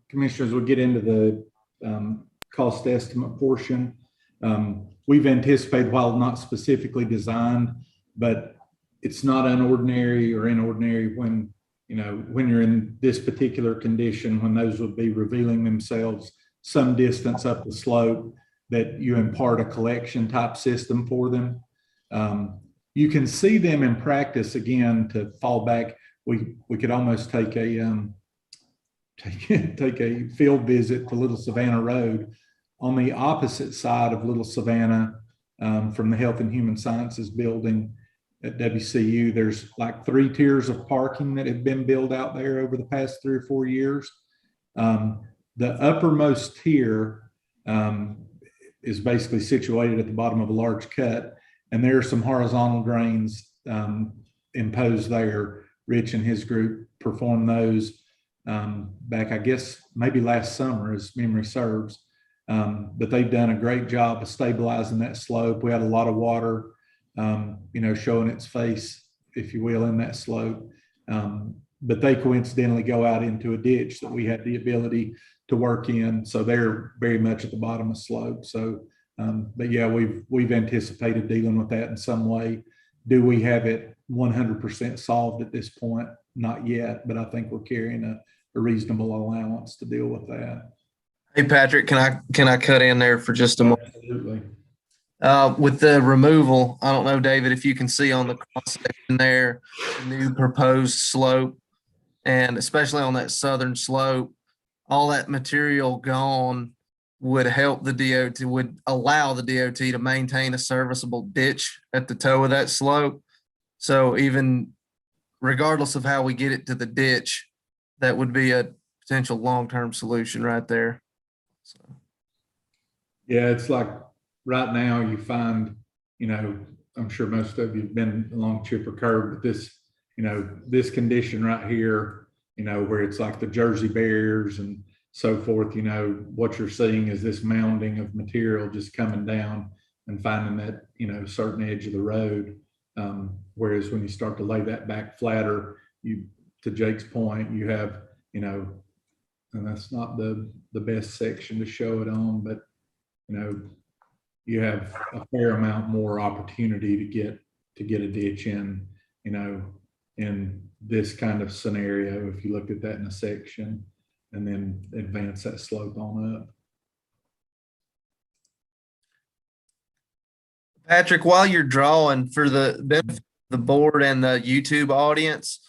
commissioners, will get into the cost estimate portion. We've anticipated, while not specifically designed, but it's not unordinary or inordinary when you're in this particular condition, when those would be revealing themselves some distance up the slope, that you impart a collection type system for them. You can see them in practice. Again, to fall back, we could almost take a field visit to Little Savannah Road. On the opposite side of Little Savannah, from the Health and Human Sciences building at WCU, there's like 3 tiers of parking that have been built out there over the past 3 or 4 years. The uppermost tier is basically situated at the bottom of a large cut, and there are some horizontal drains imposed there. Rich and his group performed those back, I guess, maybe last summer, as memory serves. But they've done a great job of stabilizing that slope. We had a lot of water, showing its face, if you will, in that slope. But they coincidentally go out into a ditch that we had the ability to work in. So they're very much at the bottom of the slope. So, but yeah, we've anticipated dealing with that in some way. Do we have it 100% solved at this point? Not yet, but I think we're carrying a reasonable allowance to deal with that. Hey, Patrick, can I cut in there for just a moment? Absolutely. With the removal, I don't know, David, if you can see on the cross section there, the new proposed slope, and especially on that southern slope, all that material gone would help the DOT, would allow the DOT to maintain a serviceable ditch at the toe of that slope. So even regardless of how we get it to the ditch, that would be a potential long-term solution right there. So. Yeah, it's like right now you find, I'm sure most of you've been along Chipper Curve, but this, this condition right here, where it's like the Jersey barriers and so forth, what you're seeing is this mounding of material just coming down and finding that, certain edge of the road. Whereas when you start to lay that back flatter, to Jake's point, you have, and that's not the best section to show it on, but, you have a fair amount more opportunity to get a ditch in, in this kind of scenario, if you looked at that in a section and then advance that slope on up. Patrick, while you're drawing, for the benefit of the board and the YouTube audience,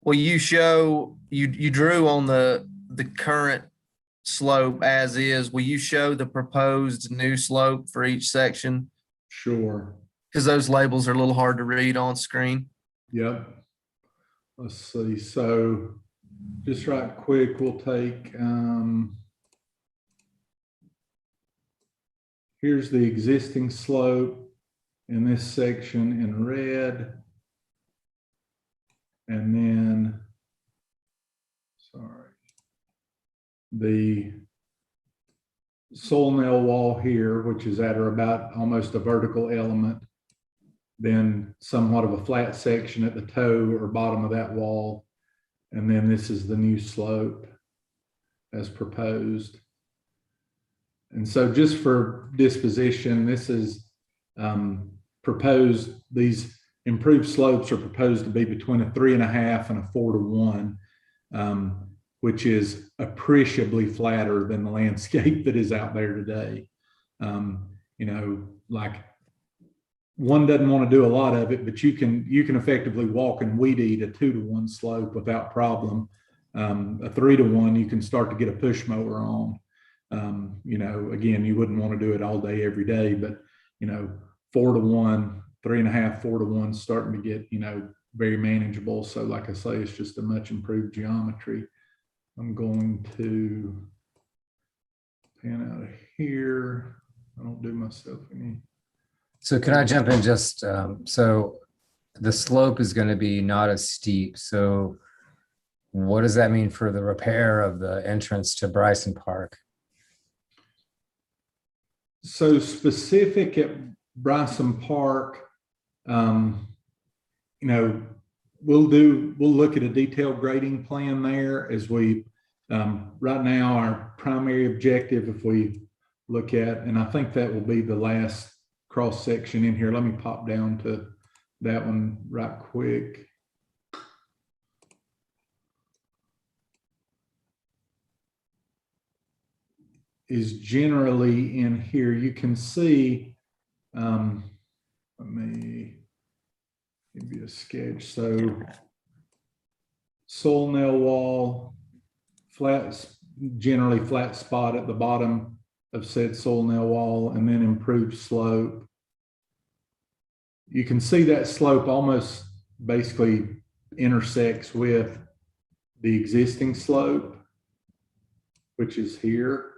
will you show, you drew on the current slope as is, will you show the proposed new slope for each section? Sure. Because those labels are a little hard to read on screen. Yep. Let's see. So just right quick, we'll take, here's the existing slope in this section in red. And then, the soil nail wall here, which is at or about almost a vertical element, then somewhat of a flat section at the toe or bottom of that wall. And then this is the new slope as proposed. And so just for disposition, this is proposed, these improved slopes are proposed to be between a 3.5 and a 4 to 1. Which is appreciably flatter than the landscape that is out there today. Like one doesn't want to do a lot of it, but you can effectively walk and weed eat a 2 to 1 slope without problem. A 3 to 1, you can start to get a push mower on. Again, you wouldn't want to do it all day, every day, but 4 to 1, 3.5, 4 to 1, starting to get, very manageable. So like I say, it's just a much improved geometry. I'm going to pan out of here. I don't do myself any. So can I jump in just, so the slope is going to be not as steep. So what does that mean for the repair of the entrance to Bryson Park? So specific at Bryson Park, we'll look at a detailed grading plan there as we, right now, our primary objective, if we look at, and I think that will be the last cross section in here. Let me pop down to that one right quick. Is generally in here. You can see, let me give you a sketch. So soil nail wall, generally flat spot at the bottom of said soil nail wall, and then improved slope. You can see that slope almost basically intersects with the existing slope, which is here.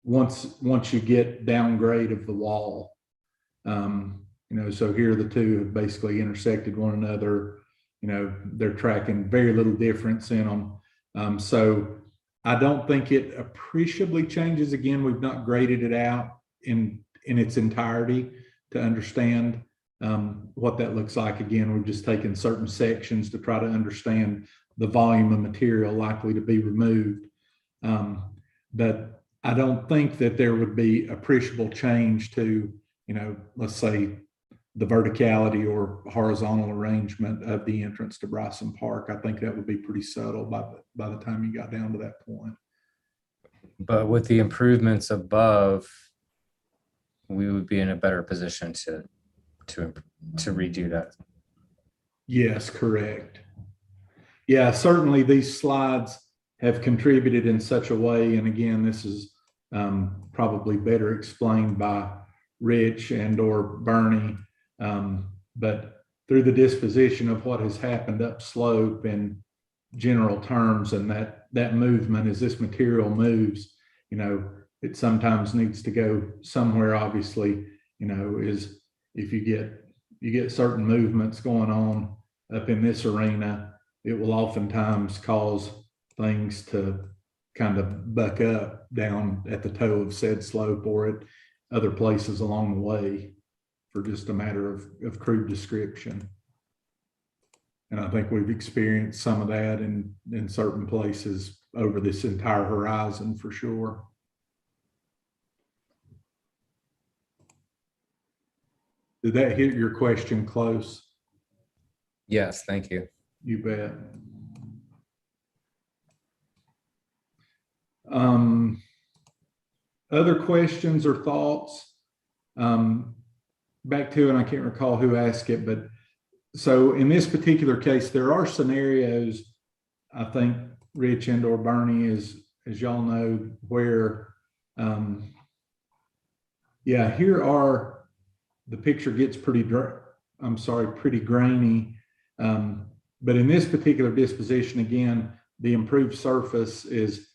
Once you get downgrade of the wall, so here the two have basically intersected one another. They're tracking very little difference in them. So I don't think it appreciably changes. Again, we've not graded it out in its entirety to understand what that looks like. Again, we've just taken certain sections to try to understand the volume of material likely to be removed. But I don't think that there would be appreciable change to, let's say, the verticality or horizontal arrangement of the entrance to Bryson Park. I think that would be pretty subtle by the time you got down to that point. But with the improvements above, we would be in a better position to redo that. Yes, correct. Yeah, certainly these slides have contributed in such a way. And again, this is probably better explained by Rich and or Bernie. But through the disposition of what has happened upslope in general terms, and that movement as this material moves, you know, it sometimes needs to go somewhere, obviously, you know, is if you get certain movements going on up in this arena, it will oftentimes cause things to kind of buck up down at the toe of said slope or at other places along the way for just a matter of crude description. And I think we've experienced some of that in certain places over this entire horizon for sure. Did that hit your question close? Yes, thank you. You bet. Other questions or thoughts? Back to, and I can't recall who asked it, but so in this particular case, there are scenarios, I think, Rich and or Bernie, as y'all know, where, yeah, here are, the picture gets pretty grainy. But in this particular disposition, again, the improved surface is,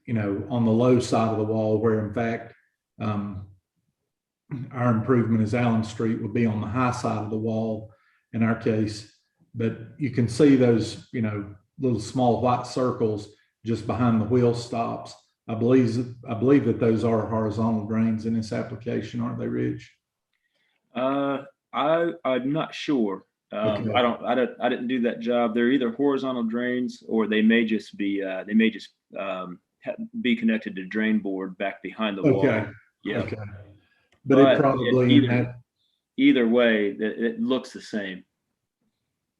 you know, on the low side of the wall, where in fact, our improvement as Allen Street would be on the high side of the wall in our case. But you can see those, you know, little small white circles just behind the wheel stops. I believe that those are horizontal drains in this application, aren't they, Rich? I'm not sure. Okay. I didn't do that job. They're either horizontal drains or they may just be be connected to drain board back behind the wall. Okay. Yeah. Okay. But it probably either way, it looks the same.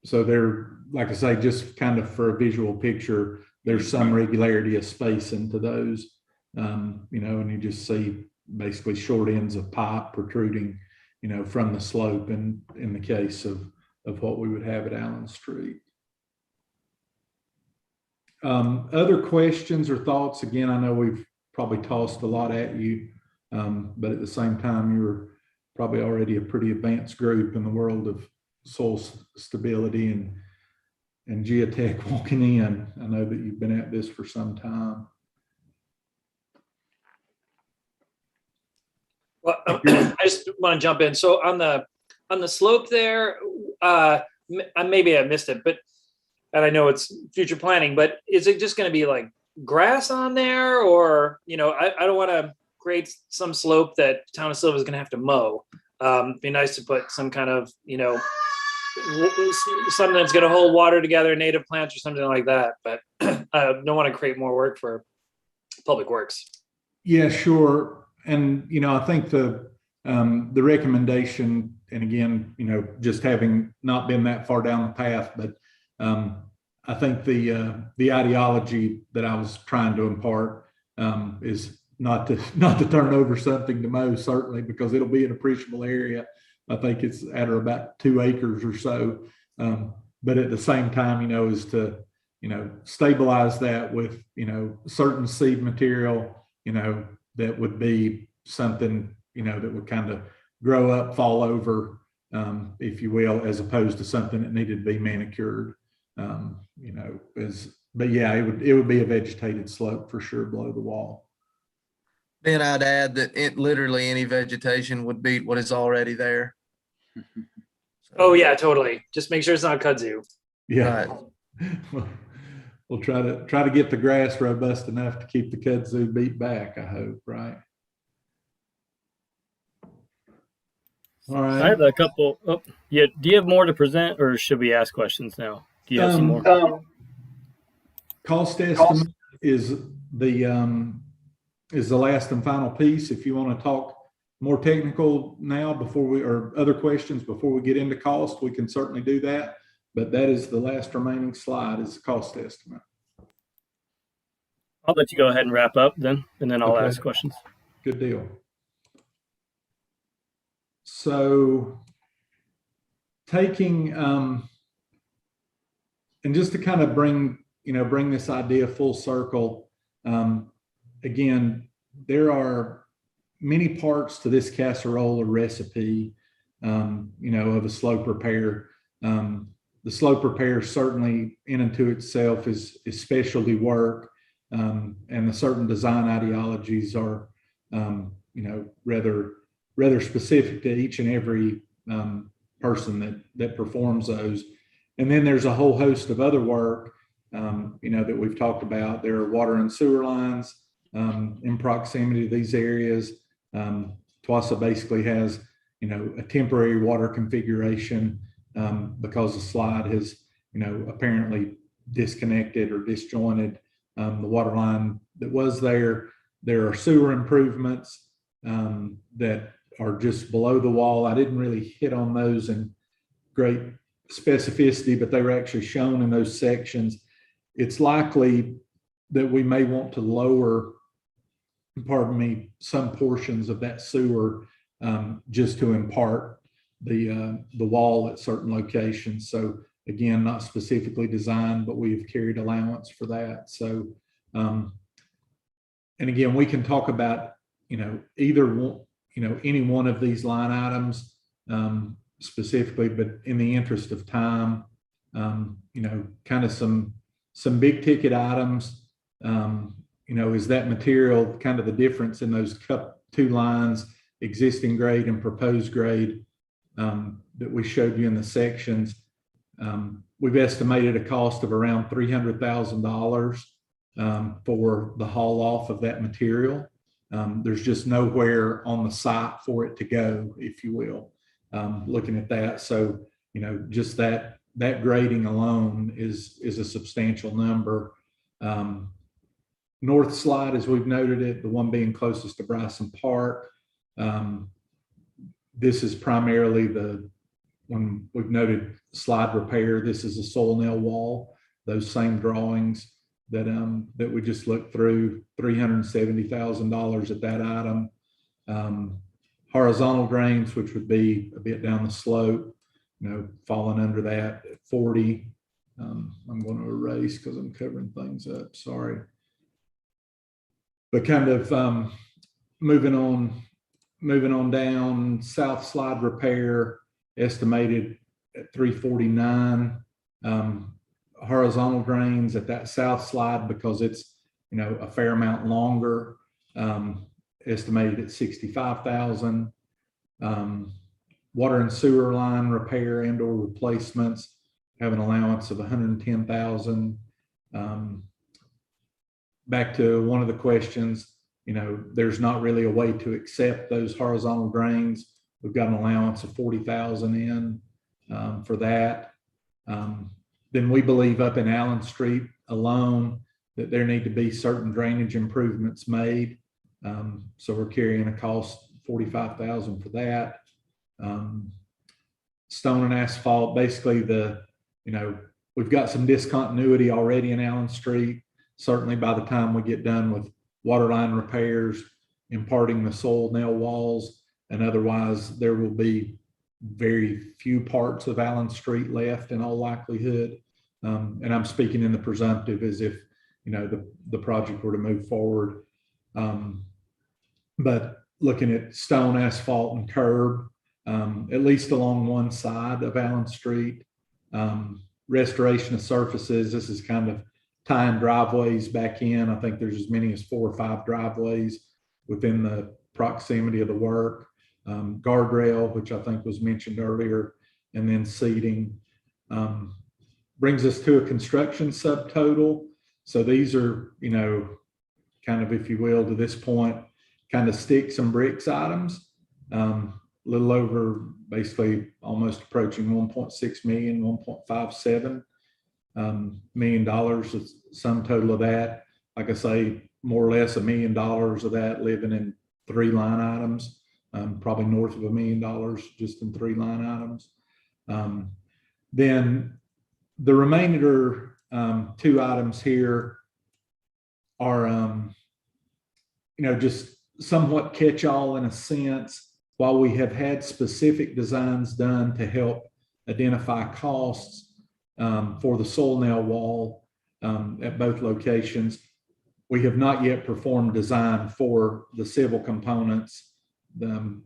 So they're, like I say, just kind of for a visual picture, there's some regularity of space into those, you know, and you just see basically short ends of pipe protruding, you know, from the slope in the case of what we would have at Allen Street. Other questions or thoughts? Again, I know we've probably tossed a lot at you, but at the same time, you're probably already a pretty advanced group in the world of soil stability and geotech walking in. I know that you've been at this for some time. Well, I just want to jump in. So on the slope there, maybe I missed it, and I know it's future planning, but is it just going to be like grass on there, or, you know, I don't want to create some slope that town of Sylva is going to have to mow. It'd be nice to put some kind of, you know, something that's going to hold water together, native plants or something like that. But I don't want to create more work for Public Works. Yeah, sure. And, you know, I think the recommendation, and again, you know, just having not been that far down the path, but I think the ideology that I was trying to impart is not to turn over something to mow, certainly, because it'll be an appreciable area. I think it's at or about 2 acres or so. But at the same time, you know, is to, you know, stabilize that with, you know, certain seed material, you know, that would be something, you know, that would kind of grow up, fall over, if you will, as opposed to something that needed to be manicured, you know, but yeah, it would be a vegetated slope for sure below the wall. Then I'd add that literally any vegetation would beat what is already there. Oh yeah, totally. Just make sure it's not kudzu. Yeah. Right. We'll try to get the grass robust enough to keep the kudzu beat back, I hope, right? All right. I have a couple. Oh, yeah. Do you have more to present, or should we ask questions now? Do you have some more? Cost estimate is the last and final piece. If you want to talk more technical now or other questions before we get into cost, we can certainly do that. But that is the last remaining slide, is the cost estimate. I'll let you go ahead and wrap up then, and then I'll Okay. ask questions. Good deal. So taking, and just to kind of bring this idea full circle, again, there are many parts to this casserole or recipe, of a slope repair. The slope repair certainly in and to itself is specialty work, and the certain design ideologies are, rather specific to each and every person that performs those. And then there's a whole host of other work, that we've talked about. There are water and sewer lines in proximity to these areas. TWASA basically has, a temporary water configuration because the slide has, apparently disconnected or disjointed the water line that was there. There are sewer improvements that are just below the wall. I didn't really hit on those in great specificity, but they were actually shown in those sections. It's likely that we may want to lower, some portions of that sewer just to impart the wall at certain locations. So again, not specifically designed, but we've carried allowance for that. So, and again, we can talk about, either one, any one of these line items specifically, but in the interest of time, kind of some big ticket items, is that material kind of the difference in those two lines, existing grade and proposed grade that we showed you in the sections. We've estimated a cost of around $300,000 for the haul off of that material. There's just nowhere on the site for it to go, if you will, looking at that. So, just that grading alone is a substantial number. North slide, as we've noted it, the one being closest to Bryson Park. This is primarily when we've noted slide repair, this is a soil nail wall, those same drawings that we just looked through, $370,000 at that item. Horizontal drains, which would be a bit down the slope, falling under that at 40. I'm going to erase because I'm covering things up, sorry. But kind of moving on down, south slide repair estimated at 349. Horizontal drains at that south slide, because it's a fair amount longer, estimated at 65,000. Water and sewer line repair and or replacements have an allowance of 110,000. Back to one of the questions, there's not really a way to accept those horizontal drains. We've got an allowance of 40,000 in for that. Then we believe up in Allen Street alone that there need to be certain drainage improvements made. So we're carrying a cost 45,000 for that. Stone and asphalt, basically we've got some discontinuity already in Allen Street. Certainly by the time we get done with water line repairs, imparting the soil nail walls, and otherwise there will be very few parts of Allen Street left in all likelihood. And I'm speaking in the presumptive as if, the project were to move forward. But looking at stone, asphalt, and curb, at least along one side of Allen Street, restoration of surfaces, this is kind of tying driveways back in. I think there's as many as 4 or 5 driveways within the proximity of the work. Guardrail, which I think was mentioned earlier, and then seating. Brings us to a construction subtotal. So these are, kind of, if you will, to this point, kind of sticks and bricks items. Little over, basically almost approaching 1.6 million, 1.57 million dollars, sum total of that. Like I say, more or less $1 million of that living in 3 line items, probably north of $1 million just in 3 line items. Then the remainder 2 items here are, just somewhat catch-all in a sense. While we have had specific designs done to help identify costs for the soil nail wall at both locations, we have not yet performed design for the civil components,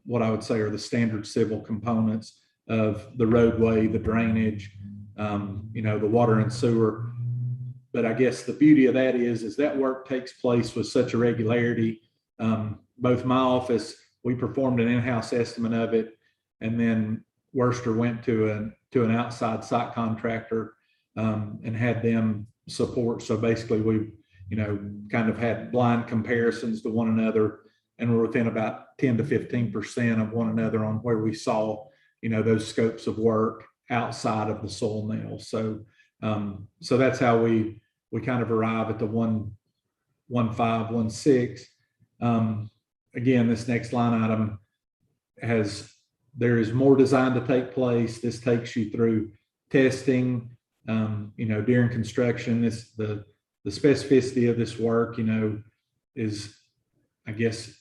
what I would say are the standard civil components of the roadway, the drainage, the water and sewer. But I guess the beauty of that is that work takes place with such a regularity. Both my office, we performed an in-house estimate of it, and then Worcester went to an outside site contractor and had them support. So basically, we kind of had blind comparisons to one another, and we're within about 10 to 15% of one another on where we saw those scopes of work outside of the soil nail. So that's how we kind of arrive at the 1.1516. Again, this next line item there is more design to take place. This takes you through testing, during construction. The specificity of this work, is, I guess,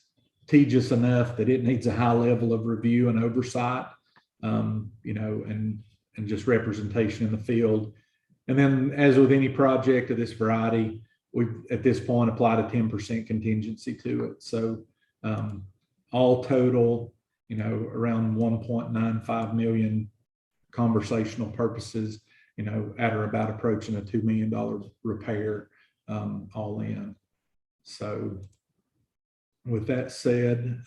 tedious enough that it needs a high level of review and oversight, and just representation in the field. And then, as with any project of this variety, we've at this point applied a 10% contingency to it. So all total, around 1.95 million conversational purposes, at or about approaching a $2 million repair, all in. So with that said,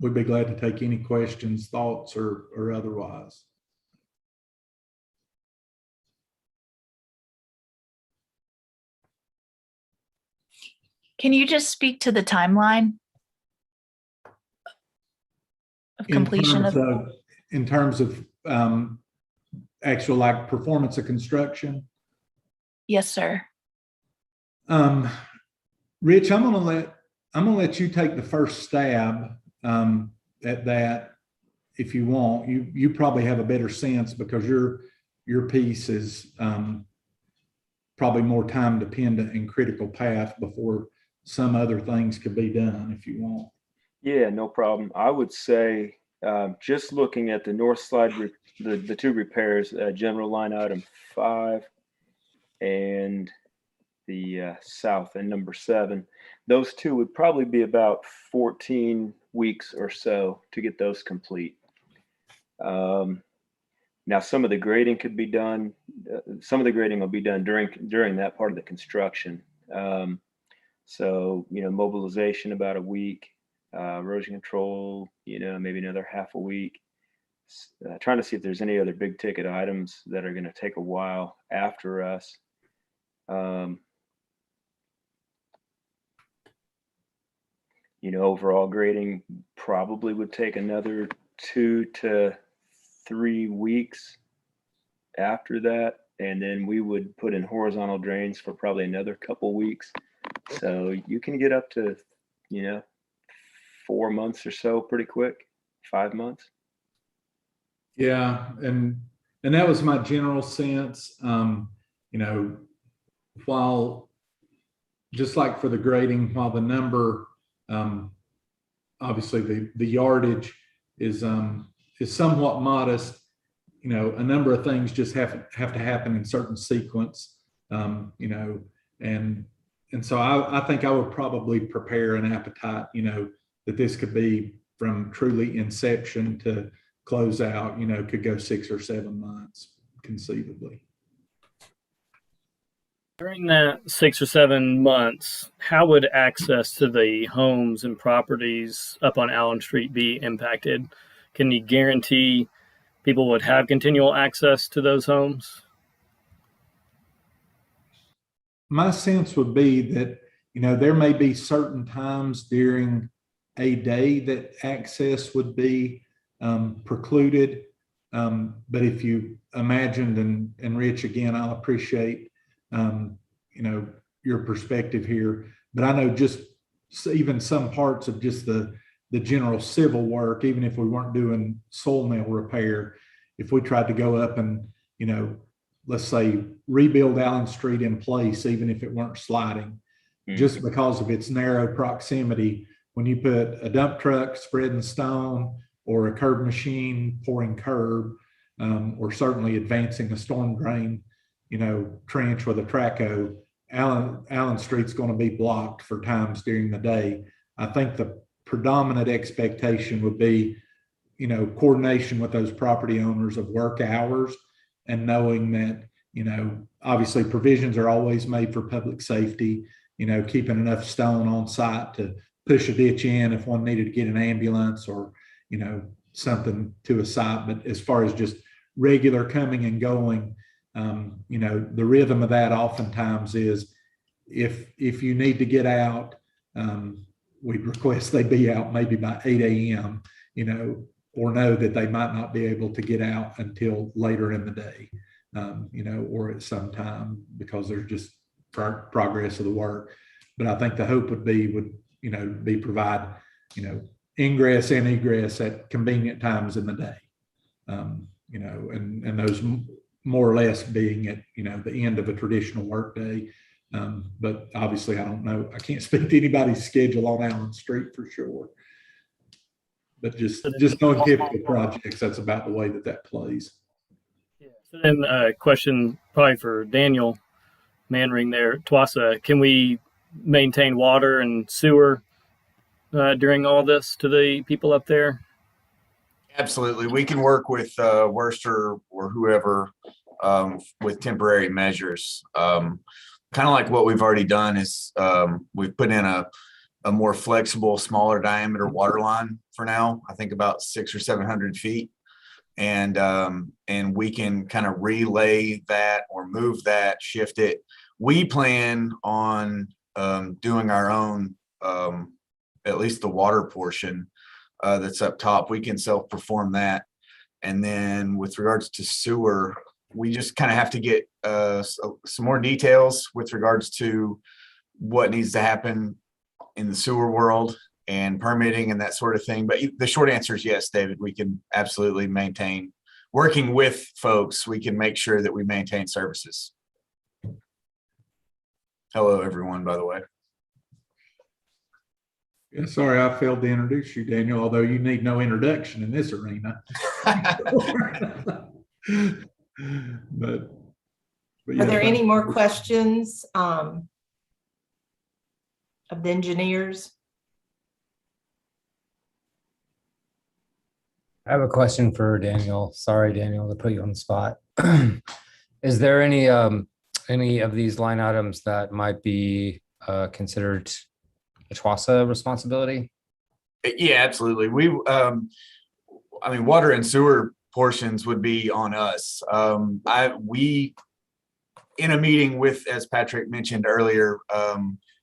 we'd be glad to take any questions, thoughts, or otherwise. Can you just speak to the timeline of completion in terms of actual performance of construction? Yes, sir. Rich, I'm gonna let you take the first stab at that if you want. You probably have a better sense because your piece is probably more time dependent and critical path before some other things could be done if you want. Yeah, no problem. I would say just looking at the north slide, the two repairs, general line item 5 and the south and number 7, those two would probably be about 14 weeks or so to get those complete. Now, some of the grading could be done. Some of the grading will be done during that part of the construction. So, mobilization about a week, erosion control, maybe another half a week. Trying to see if there's any other big ticket items that are going to take a while after us. Overall grading probably would take another 2 to 3 weeks after that. And then we would put in horizontal drains for probably another couple weeks. So you can get up to, 4 months or so pretty quick, 5 months. Yeah. And that was my general sense. While just like for the grading, while the number, obviously the yardage is somewhat modest, a number of things just have to happen in certain sequence, and so I think I would probably prepare an appetite, that this could be from truly inception to close out, could go 6 or 7 months conceivably. During that 6 or 7 months, how would access to the homes and properties up on Allen Street be impacted? Can you guarantee people would have continual access to those homes? My sense would be that, there may be certain times during a day that access would be precluded. But if you imagined, and Rich, again, I'll appreciate, your perspective here, but I know just even some parts of just the general civil work, even if we weren't doing soil nail repair, if we tried to go up and, let's say rebuild Allen Street in place, even if it weren't sliding, just because of its narrow proximity. When you put a dump truck spreading stone or a curb machine pouring curb, or certainly advancing a storm drain, trench with a track hoe, Allen Street's going to be blocked for times during the day. I think the predominant expectation would be, coordination with those property owners of work hours, and knowing that, obviously provisions are always made for public safety, keeping enough stone on site to push a ditch in if one needed to get an ambulance or, something to a site. But as far as just regular coming and going, the rhythm of that oftentimes is if you need to get out, we'd request they be out maybe by 8 a.m., or know that they might not be able to get out until later in the day, or at some time because there's just progress of the work. But I think the hope would be provide, ingress and egress at convenient times in the day, and those more or less being at, the end of a traditional workday. But obviously I don't know, I can't speak to anybody's schedule on Allen Street for sure. But just knowing typical projects, that's about the way that plays. Yeah. So then a question probably for Daniel Manring there, TWASA, can we maintain water and sewer during all this to the people up there? Absolutely. We can work with Worcester or whoever with temporary measures. Kind of like what we've already done is we've put in a more flexible, smaller diameter water line for now, I think about 600 or 700 feet. And we can kind of relay that or move that, shift it. We plan on doing our own, at least the water portion that's up top. We can self-perform that. And then with regards to sewer, we just kind of have to get some more details with regards to what needs to happen in the sewer world and permitting and that sort of thing. But the short answer is yes, David, we can absolutely maintain, working with folks, we can make sure that we maintain services. Hello, everyone, by the way. Yeah, sorry, I failed to introduce you, Daniel, although you need no introduction in this arena. but Are there any more questions of the engineers? I have a question for Daniel. Sorry, Daniel, to put you on the spot. Is there any of these line items that might be considered a TWASA responsibility? Yeah, absolutely. I mean, water and sewer portions would be on us. We, in a meeting with, as Patrick mentioned earlier,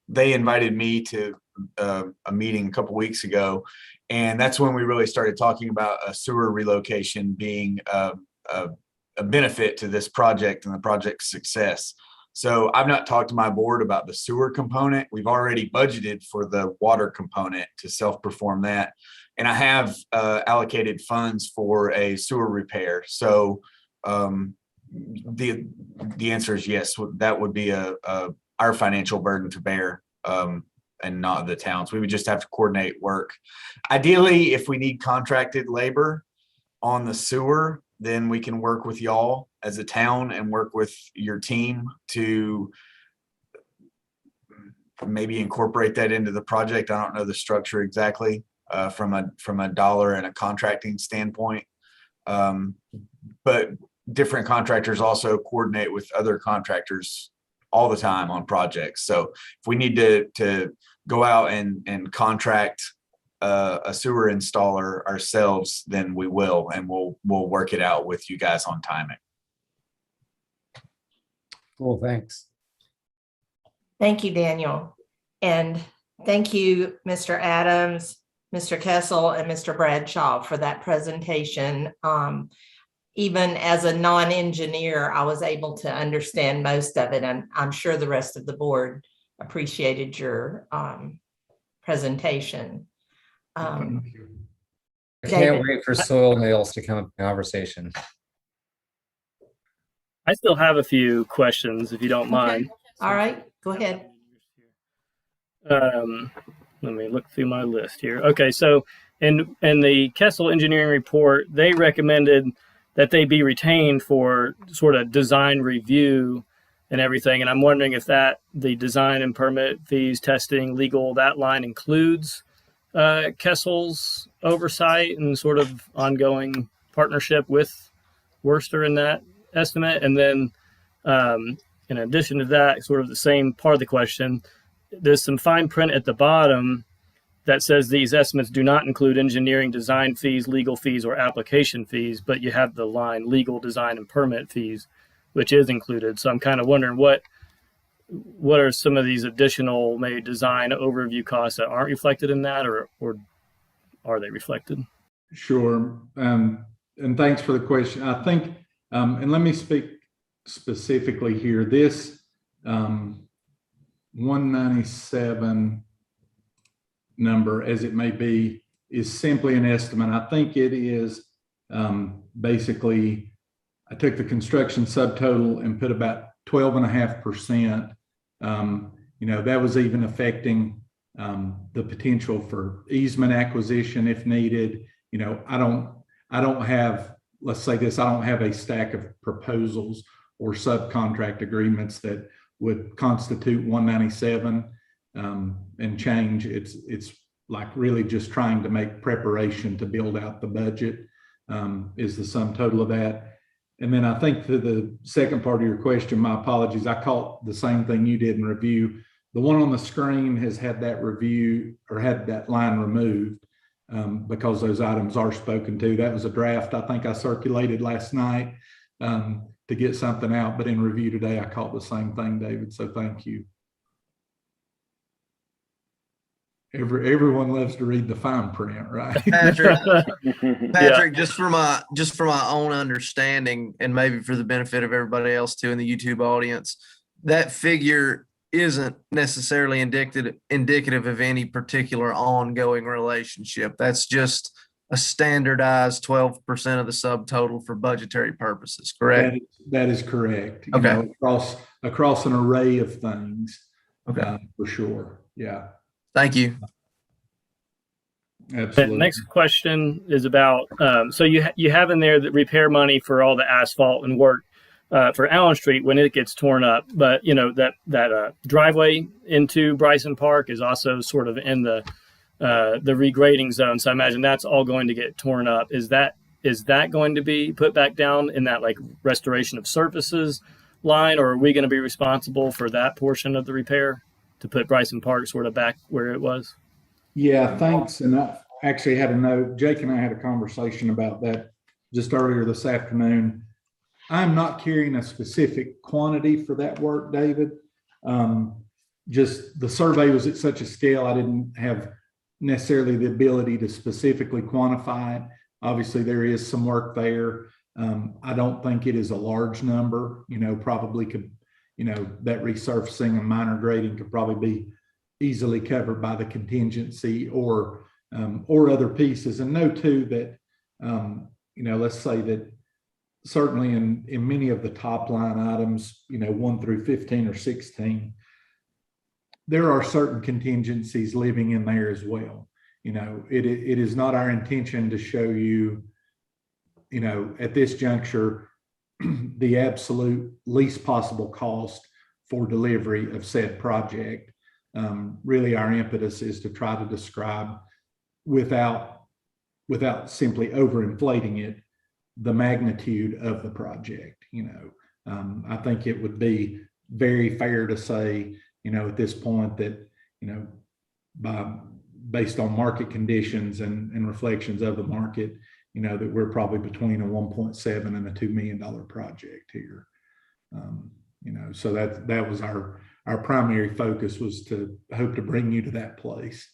they invited me to a meeting a couple weeks ago, and that's when we really started talking about a sewer relocation being a benefit to this project and the project's success. So I've not talked to my board about the sewer component. We've already budgeted for the water component to self-perform that. And I have allocated funds for a sewer repair. So the answer is yes, that would be our financial burden to bear, and not the towns. We would just have to coordinate work. Ideally, if we need contracted labor on the sewer, then we can work with y'all as a town and work with your team to maybe incorporate that into the project. I don't know the structure exactly from a dollar and a contracting standpoint. But different contractors also coordinate with other contractors all the time on projects. So if we need to go out and contract a sewer installer ourselves, then we will, and we'll work it out with you guys on timing. Cool, thanks. Thank you, Daniel. And thank you, Mr. Adams, Mr. Kessel, and Mr. Bradshaw for that presentation. Even as a non-engineer, I was able to understand most of it, and I'm sure the rest of the board appreciated your presentation. I David? can't wait for soil nails to come up in conversation. I still have a few questions, if you don't mind. All right, go ahead. Let me look through my list here. Okay, so in the Kessel engineering report, they recommended that they be retained for sort of design review and everything. And I'm wondering if that the design and permit fees, testing, legal, that line includes Kessel's oversight and sort of ongoing partnership with Worcester in that estimate. And then in addition to that, sort of the same part of the question, there's some fine print at the bottom that says these estimates do not include engineering design fees, legal fees, or application fees, but you have the line legal, design, and permit fees, which is included. So I'm kind of wondering what are some of these additional maybe design overview costs that aren't reflected in that, or are they reflected? Sure. And thanks for the question. I think, and let me speak specifically here, this 197 number, as it may be, is simply an estimate. I think it is basically, I took the construction subtotal and put about 12.5%. That was even affecting the potential for easement acquisition if needed. I don't have, let's say this, I don't have a stack of proposals or subcontract agreements that would constitute 197 and change. It's like really just trying to make preparation to build out the budget is the sum total of that. And then I think to the second part of your question, my apologies, I caught the same thing you did in review. The one on the screen has had that review or had that line removed because those items are spoken to. That was a draft I think I circulated last night to get something out, but in review today, I caught the same thing, David, so thank you. Everyone loves to read the fine print, right? Patrick, Yeah. just for my own understanding, and maybe for the benefit of everybody else too in the YouTube audience, that figure isn't necessarily indicative of any particular ongoing relationship. That's just a standardized 12% of the subtotal for budgetary purposes, correct? That is correct. Okay. Across an array of things. Okay. For sure. Yeah. Thank you. Absolutely. The next question is about, so you have in there the repair money for all the asphalt and work for Allen Street when it gets torn up. But, that driveway into Bryson Park is also sort of in the regrading zone. So I imagine that's all going to get torn up. Is that going to be put back down in that like restoration of surfaces line, or are we going to be responsible for that portion of the repair to put Bryson Park sort of back where it was? Yeah, thanks. And I actually had a note. Jake and I had a conversation about that just earlier this afternoon. I'm not carrying a specific quantity for that work, David. Just the survey was at such a scale, I didn't have necessarily the ability to specifically quantify it. Obviously, there is some work there. I don't think it is a large number, probably could, that resurfacing and minor grading could probably be easily covered by the contingency or other pieces. And know too that, let's say that certainly in many of the top line items, 1 through 15 or 16, there are certain contingencies living in there as well. It is not our intention to show you, at this juncture, the absolute least possible cost for delivery of said project. Really, our impetus is to try to describe without simply overinflating it, the magnitude of the project. I think it would be very fair to say, at this point that, based on market conditions and reflections of the market, that we're probably between a 1.7 and a $2 million project here. So that was our primary focus, was to hope to bring you to that place.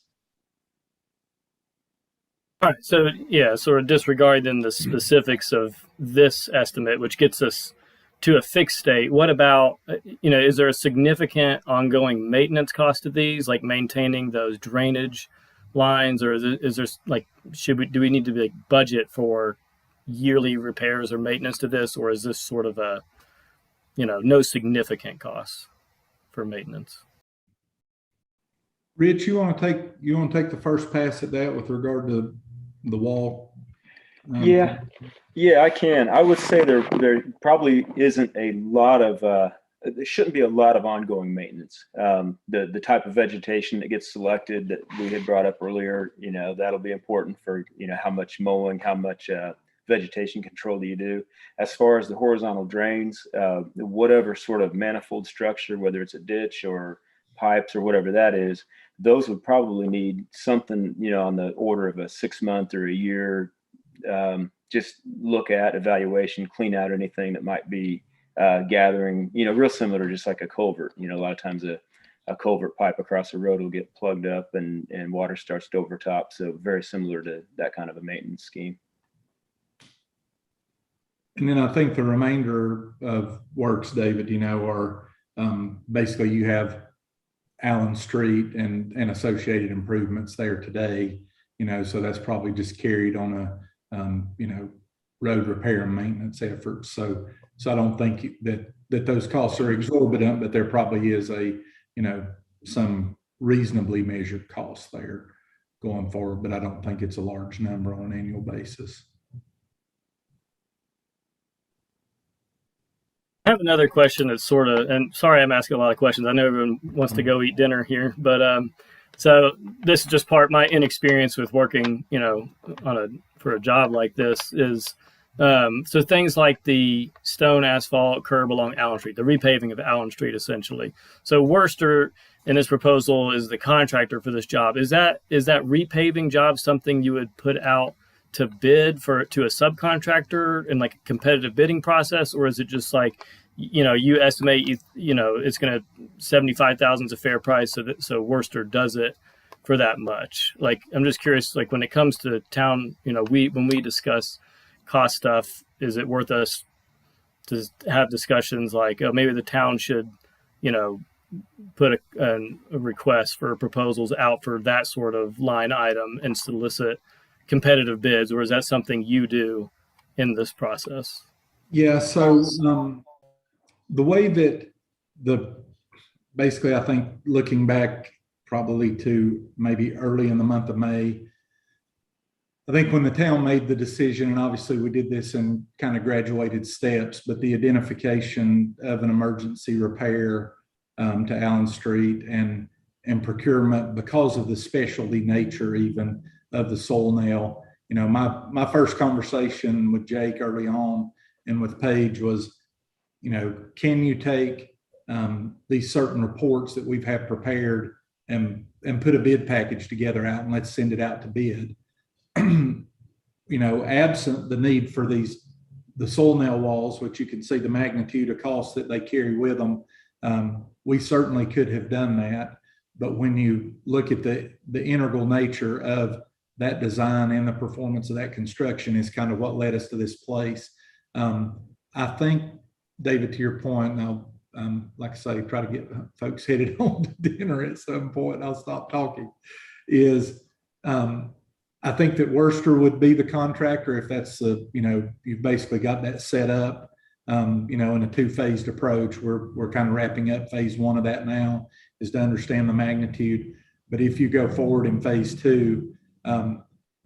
All right. So yeah, sort of disregarding the specifics of this estimate, which gets us to a fixed state. What about, is there a significant ongoing maintenance cost to these, like maintaining those drainage lines, or is there like, do we need to budget for yearly repairs or maintenance to this, or is this sort of a, no significant costs for maintenance? Rich, you want to take the first pass at that with regard to the wall? Yeah, I can. I would say there probably isn't a lot of there shouldn't be a lot of ongoing maintenance. The type of vegetation that gets selected that we had brought up earlier, that'll be important for how much mowing, how much vegetation control do you do. As far as the horizontal drains, whatever sort of manifold structure, whether it's a ditch or pipes or whatever that is, those would probably need something on the order of a 6 month or a year. Just look at evaluation, clean out anything that might be gathering, real similar to just like a culvert. A lot of times a culvert pipe across the road will get plugged up and water starts to overtop. So very similar to that kind of a maintenance scheme. And then I think the remainder of works, David, are basically you have Allen Street and associated improvements there today, so that's probably just carried on a road repair and maintenance efforts. So I don't think that those costs are exorbitant, but there probably is some reasonably measured costs there going forward, but I don't think it's a large number on an annual basis. I have another question that's sort of, and sorry, I'm asking a lot of questions. I know everyone wants to go eat dinner here, but so this is just part of my inexperience with working, for a job like this is, so things like the stone asphalt curb along Allen Street, the repaving of Allen Street, essentially. So Worcester in this proposal is the contractor for this job. Is that repaving job something you would put out to bid to a subcontractor in like a competitive bidding process, or is it just like, you estimate it's going to $75,000 is a fair price, so Worcester does it for that much? Like, I'm just curious, like when it comes to town, when we discuss cost stuff, is it worth us to have discussions like, oh, maybe the town should, put a request for proposals out for that sort of line item and solicit competitive bids, or is that something you do in this process? Yeah, so the way that basically, I think looking back probably to maybe early in the month of May, I think when the town made the decision, and obviously we did this in kind of graduated steps, but the identification of an emergency repair to Allen Street and procurement, because of the specialty nature even of the soil nail. My first conversation with Jake early on and with Paige was, can you take these certain reports that we've had prepared and put a bid package together out and let's send it out to bid. Absent the need for the soil nail walls, which you can see the magnitude of costs that they carry with them, we certainly could have done that. But when you look at the integral nature of that design and the performance of that construction is kind of what led us to this place. I think, David, to your point, and I'll, like I say, try to get folks headed home to dinner at some point, I'll stop talking, is I think that Worcester would be the contractor if that's you've basically got that set up, in a two-phased approach. We're kind of wrapping up phase one of that now, is to understand the magnitude. But if you go forward in phase two,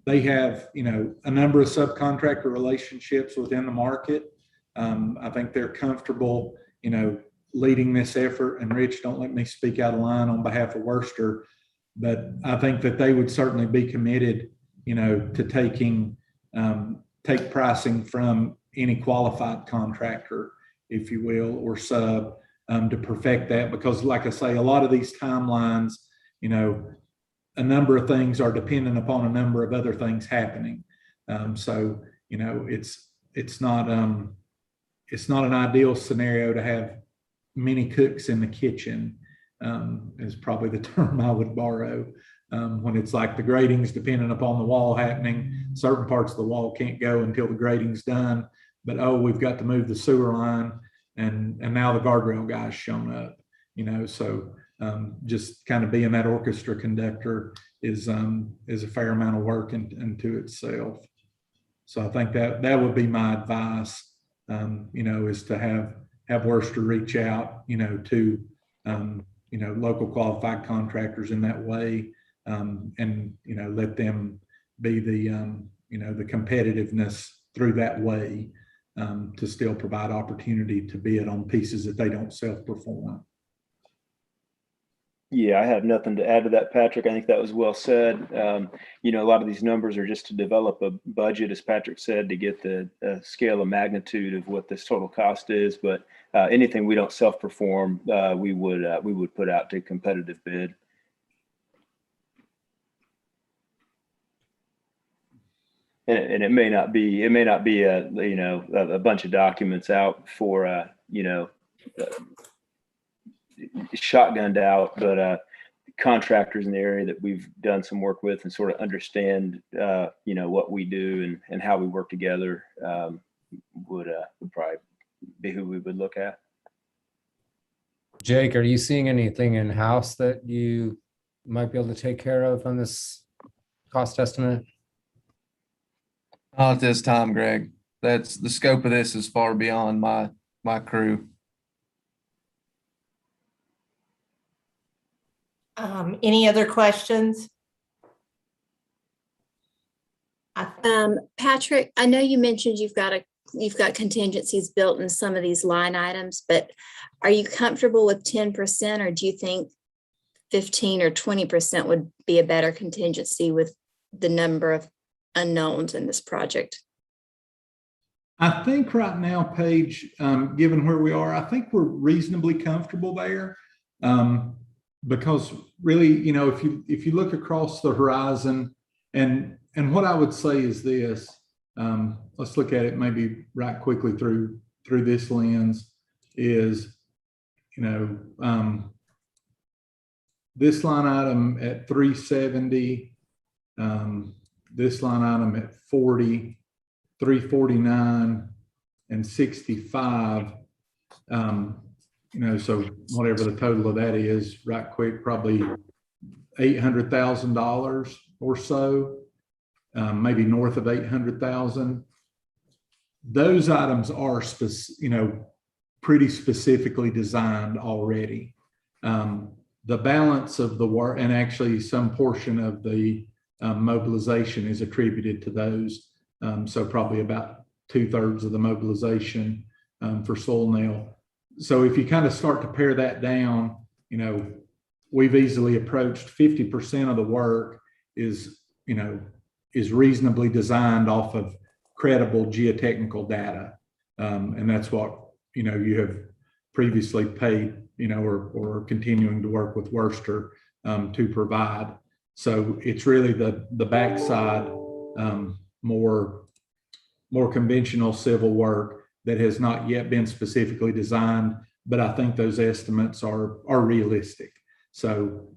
they have, a number of subcontractor relationships within the market. I think they're comfortable, leading this effort. And Rich, don't let me speak out of line on behalf of Worcester, but I think that they would certainly be committed, to take pricing from any qualified contractor, if you will, or sub, to perfect that. Because like I say, a lot of these timelines, a number of things are dependent upon a number of other things happening. So, it's not an ideal scenario to have many cooks in the kitchen, is probably the term I would borrow. When it's like the grading's dependent upon the wall happening, certain parts of the wall can't go until the grading's done. But, we've got to move the sewer line, and now the guardrail guy's shown up, so just kind of being that orchestra conductor is a fair amount of work into itself. So I think that would be my advice, is to have Worcester reach out, to local qualified contractors in that way, and let them be the the competitiveness through that way, to still provide opportunity to bid on pieces that they don't self-perform. Yeah, I have nothing to add to that, Patrick. I think that was well said. A lot of these numbers are just to develop a budget, as Patrick said, to get the scale of magnitude of what this total cost is. But anything we don't self-perform, we would put out to competitive bid. And it may not be a bunch of documents out for shotgunned out, but contractors in the area that we've done some work with and sort of understand what we do and how we work together would probably be who we would look at. Jake, are you seeing anything in-house that you might be able to take care of on this cost estimate? Not at this time, Greg. That's the scope of this is far beyond my crew. Any other questions? Patrick, I know you mentioned you've got contingencies built in some of these line items, but are you comfortable with 10%, or do you think 15 or 20% would be a better contingency with the number of unknowns in this project? I think right now, Paige, given where we are, I think we're reasonably comfortable there. Because really, if you look across the horizon, and what I would say is this, let's look at it maybe right quickly through this lens, is, this line item at 370, this line item at 40, 349, and 65. So whatever the total of that is, right quick, probably $800,000 or so, maybe north of 800,000. Those items are pretty specifically designed already. The balance of the work, and actually some portion of the mobilization is attributed to those. So probably about 2/3 of the mobilization for soil nail. So if you kind of start to pare that down, we've easily approached 50% of the work is reasonably designed off of credible geotechnical data. And that's what, you have previously paid, or continuing to work with Worcester to provide. So it's really the backside, more conventional civil work that has not yet been specifically designed, but I think those estimates are realistic. So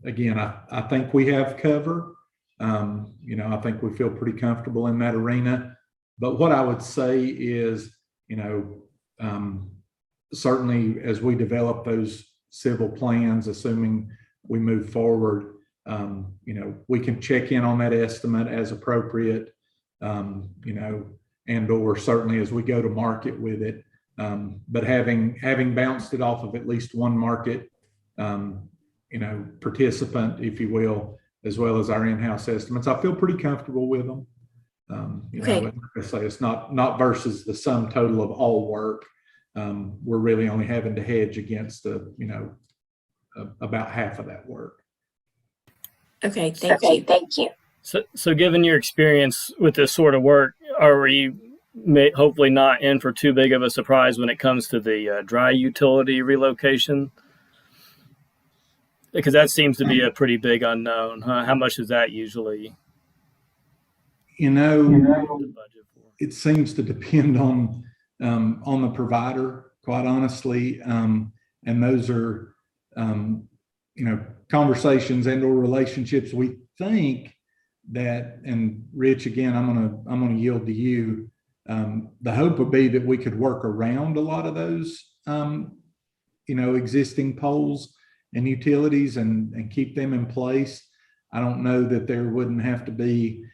again, I think we have cover. I think we feel pretty comfortable in that arena. But what I would say is, certainly as we develop those civil plans, assuming we move forward, we can check in on that estimate as appropriate, and or certainly as we go to market with it. But having bounced it off of at least one market, participant, if you will, as well as our in-house estimates, I feel pretty comfortable with them. Okay. Like I say, it's not versus the sum total of all work. We're really only having to hedge against about half of that work. Okay, thank you. So given your experience with this sort of work, are we hopefully not in for too big of a surprise when it comes to the dry utility relocation? Because that seems to be a pretty big unknown. Huh? How much is that usually? It seems to depend on the provider, quite honestly. And those are, conversations and or relationships. We think that, and Rich, again, I'm gonna yield to you. The hope would be that we could work around a lot of those, existing poles and utilities and keep them in place. I don't know that there wouldn't have to be,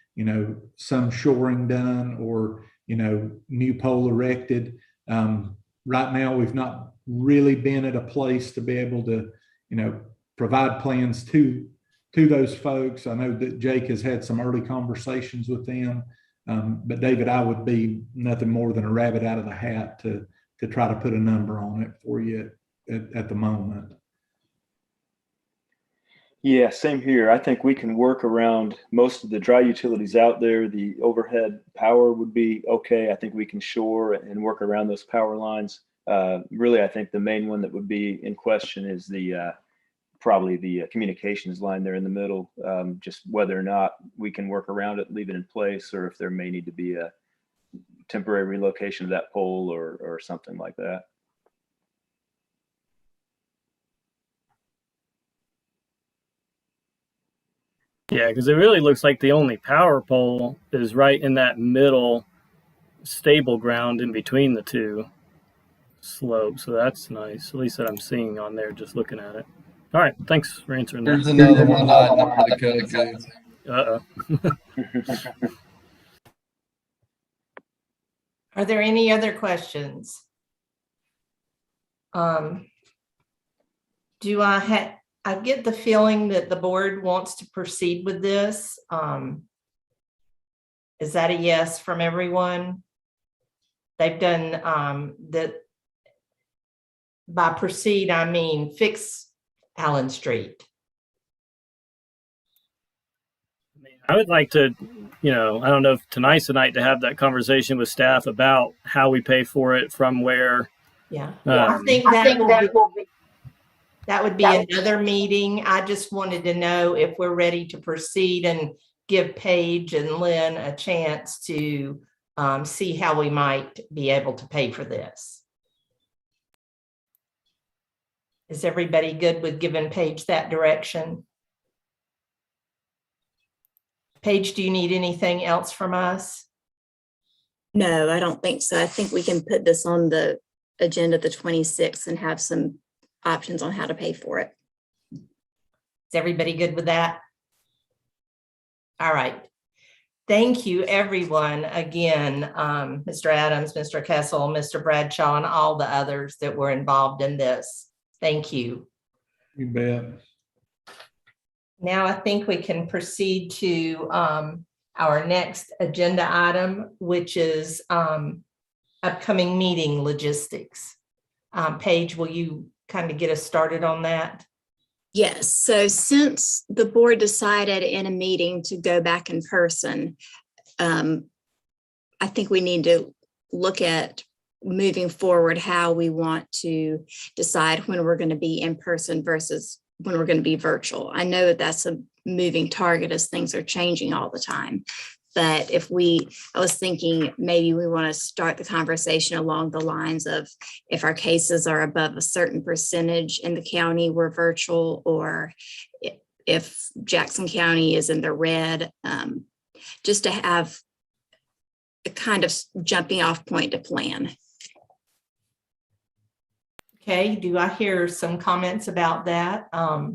some shoring done or, new pole erected. Right now, we've not really been at a place to be able to, provide plans to those folks. I know that Jake has had some early conversations with them. But David, I would be nothing more than a rabbit out of the hat to try to put a number on it for you at the moment. Yeah, same here. I think we can work around most of the dry utilities out there. The overhead power would be okay. I think we can shore and work around those power lines. Really, I think the main one that would be in question is probably the communications line there in the middle. Just whether or not we can work around it, leave it in place, or if there may need to be a temporary relocation of that pole or something like that. Yeah, because it really looks like the only power pole is right in that middle stable ground in between the two slopes. So that's nice. At least that I'm seeing on there just looking at it. All right. Thanks for answering that. There's another one hiding under the code too. Uh-oh. Are there any other questions? Do I get the feeling that the board wants to proceed with this? Is that a yes from everyone? They've done that. By proceed, I mean fix Allen Street. I would like to, I don't know if tonight's the night to have that conversation with staff about how we pay for it, from where. Yeah, I think that would be another meeting. I just wanted to know if we're ready to proceed and give Paige and Lynn a chance to see how we might be able to pay for this. Is everybody good with giving Paige that direction? Paige, do you need anything else from us? No, I don't think so. I think we can put this on the agenda the 26th and have some options on how to pay for it. Is everybody good with that? All right. Thank you, everyone. Again, Mr. Adams, Mr. Kessel, Mr. Bradshaw, and all the others that were involved in this. Thank you. You bet. Now I think we can proceed to our next agenda item, which is upcoming meeting logistics. Paige, will you kind of get us started on that? Yes. So since the board decided in a meeting to go back in person, I think we need to look at moving forward how we want to decide when we're going to be in person versus when we're going to be virtual. I know that that's a moving target as things are changing all the time. But I was thinking maybe we want to start the conversation along the lines of if our cases are above a certain percentage in the county, we're virtual, or if Jackson County is in the red, just to have a kind of jumping off point to plan. Okay, do I hear some comments about that? I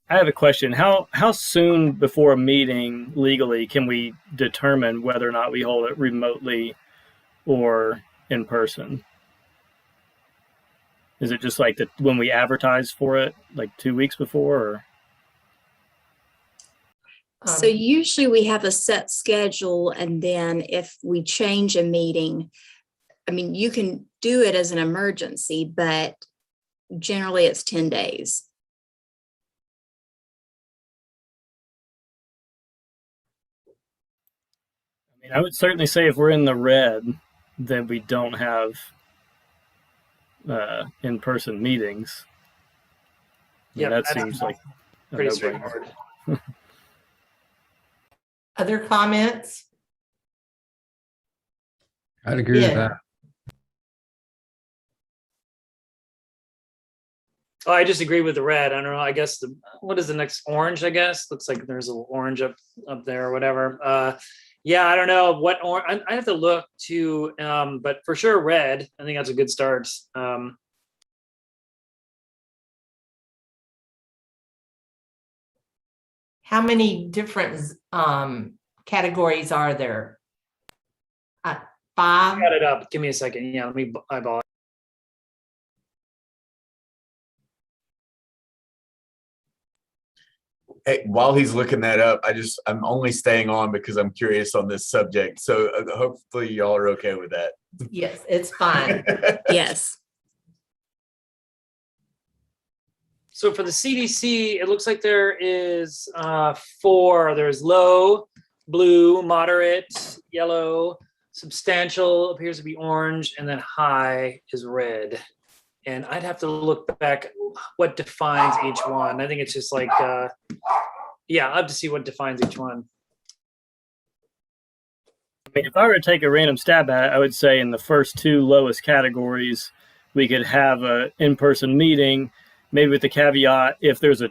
have a question. How soon before a meeting legally can we determine whether or not we hold it remotely or in person? Is it just like when we advertise for it, like 2 weeks before? Or? So usually we have a set schedule, and then if we change a meeting, I mean, you can do it as an emergency, but generally it's 10 days. I would certainly say if we're in the red, then we don't have in-person meetings. Yeah, that seems like pretty straightforward. Other comments? I'd agree with that. Oh, I just agree with the red. I don't know. I guess what is the next orange? I guess looks like there's a little orange up there or whatever. Yeah, I don't know what orange. I have to look too, but for sure red. I think that's a good start. How many different categories are there? 5? Got it up. Give me a second. Yeah, let me eyeball it. Hey, while he's looking that up, I'm only staying on because I'm curious on this subject. So hopefully y'all are okay with that. Yes, it's fine. Yes. So for the CDC, it looks like there is 4. There's low, blue, moderate, yellow, substantial appears to be orange, and then high is red. And I'd have to look back what defines each one. I think it's just like, yeah, I'll have to see what defines each one. I mean, if I were to take a random stab at it, I would say in the first 2 lowest categories, we could have an in-person meeting, maybe with the caveat, if there's a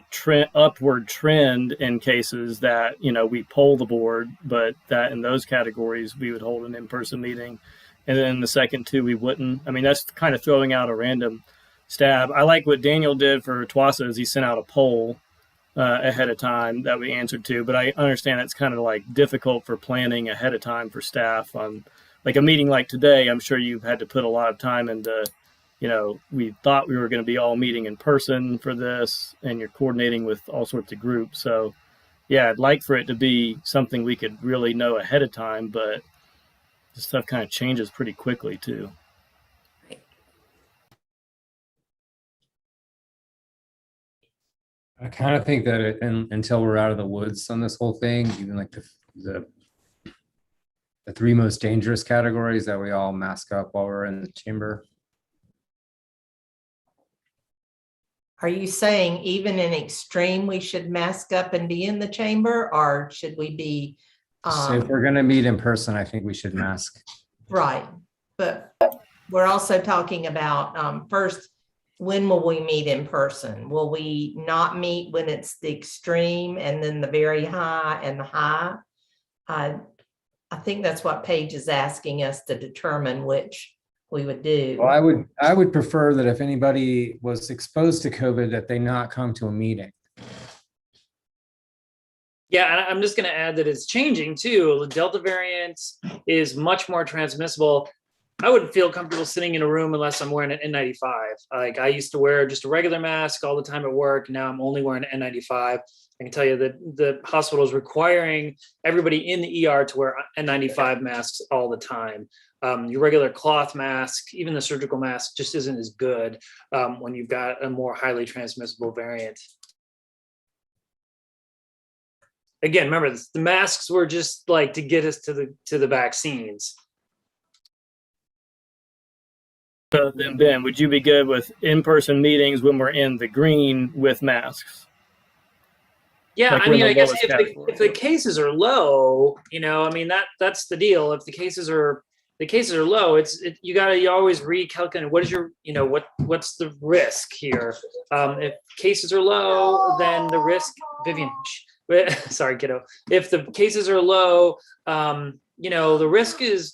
upward trend in cases that, we poll the board, but that in those categories, we would hold an in-person meeting. And then the second 2, we wouldn't. I mean, that's kind of throwing out a random stab. I like what Daniel did for TWASA is he sent out a poll ahead of time that we answered to, but I understand it's kind of like difficult for planning ahead of time for staff. Like a meeting like today, I'm sure you've had to put a lot of time into, we thought we were going to be all meeting in person for this, and you're coordinating with all sorts of groups. So yeah, I'd like for it to be something we could really know ahead of time, but this stuff kind of changes pretty quickly too. I kind of think that until we're out of the woods on this whole thing, even like the 3 most dangerous categories, that we all mask up while we're in the chamber. Are you saying even in extreme, we should mask up and be in the chamber, or should we be? So if we're going to meet in person, I think we should mask. Right. But we're also talking about first, when will we meet in person? Will we not meet when it's the extreme and then the very high and the high? I think that's what Paige is asking us to determine which we would do. Well, I would prefer that if anybody was exposed to COVID, that they not come to a meeting. Yeah, and I'm just going to add that it's changing too. The Delta variant is much more transmissible. I wouldn't feel comfortable sitting in a room unless I'm wearing an N95. Like I used to wear just a regular mask all the time at work. Now I'm only wearing an N95. I can tell you that the hospital is requiring everybody in the ER to wear N95 masks all the time. Your regular cloth mask, even the surgical mask, just isn't as good when you've got a more highly transmissible variant. Again, remember, the masks were just like to get us to the vaccines. So then, Ben, would you be good with in-person meetings when we're in the green with masks? Yeah, Like I we're in mean, the I guess lowest category. if the cases are low, I mean that's the deal. If the cases are low, you always recalculate what is your what's the risk here. If cases are low, then the risk, Vivian. Sorry, kiddo. If the cases are low, the risk is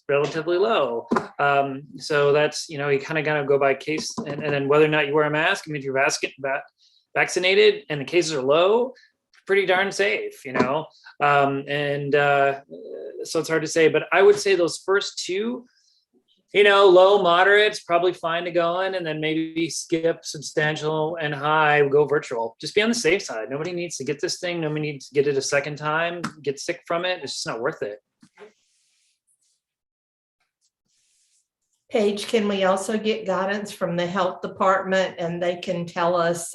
relatively low. So that's, you kind of got to go by case and then whether or not you wear a mask. I mean, if you're vaccinated and the cases are low, pretty darn safe, so it's hard to say, but I would say those first 2, low, moderate, it's probably fine to go in, and then maybe skip substantial and high, go virtual. Just be on the safe side. Nobody needs to get this thing. Nobody needs to get it a second time, get sick from it. It's just not worth it. Paige, can we also get guidance from the health department, and they can tell us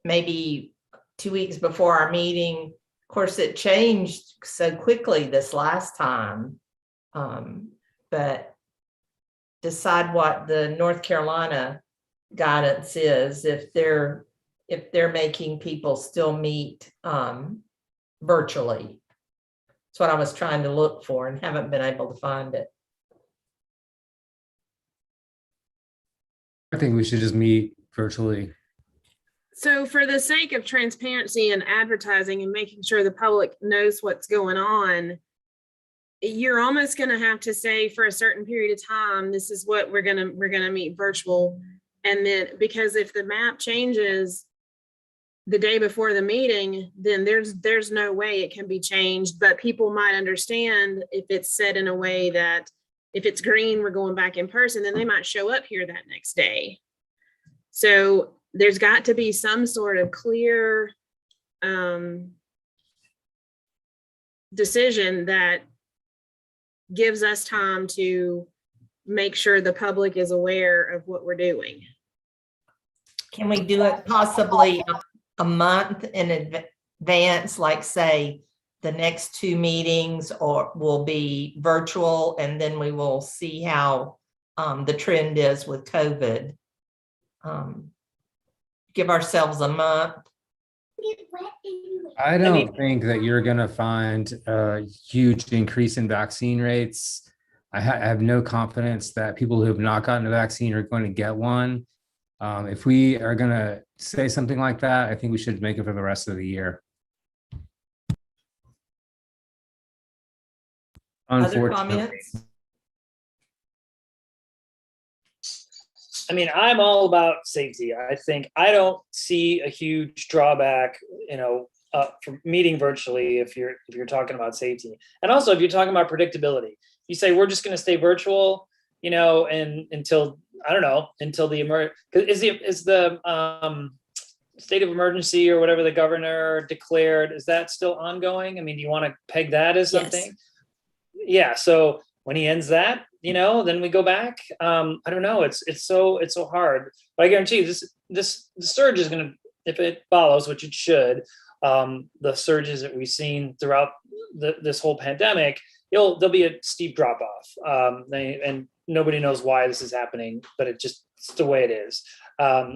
maybe 2 weeks before our meeting? Of course, it changed so quickly this last time, but decide what the North Carolina guidance is if they're making people still meet virtually. That's what I was trying to look for and haven't been able to find it. I think we should just meet virtually. So for the sake of transparency and advertising and making sure the public knows what's going on, you're almost going to have to say for a certain period of time, this is what we're going to meet virtual. And then, because if the map changes the day before the meeting, then there's no way it can be changed, but people might understand if it's said in a way that if it's green, we're going back in person, then they might show up here that next day. So there's got to be some sort of clear decision that gives us time to make sure the public is aware of what we're doing. Can we do it possibly a month in advance, like say the next 2 meetings or will be virtual, and then we will see how the trend is with COVID. Give ourselves a month. I don't think that you're going to find a huge increase in vaccine rates. I have no confidence that people who have not gotten a vaccine are going to get one. If we are going to say something like that, I think we should make it for the rest of the year. Other comments? I mean, I'm all about safety. I think I don't see a huge drawback, from meeting virtually if you're talking about safety. And also if you're talking about predictability, you say we're just going to stay virtual, and until the is the state of emergency or whatever the governor declared, is that still ongoing? I mean, do you want to peg that as something? Yes. Yeah. So when he ends that, then we go back. I don't know. It's so hard, but I guarantee you the surge is going to, if it follows, which it should, the surges that we've seen throughout this whole pandemic, there'll be a steep drop off. And nobody knows why this is happening, but it's the way it is.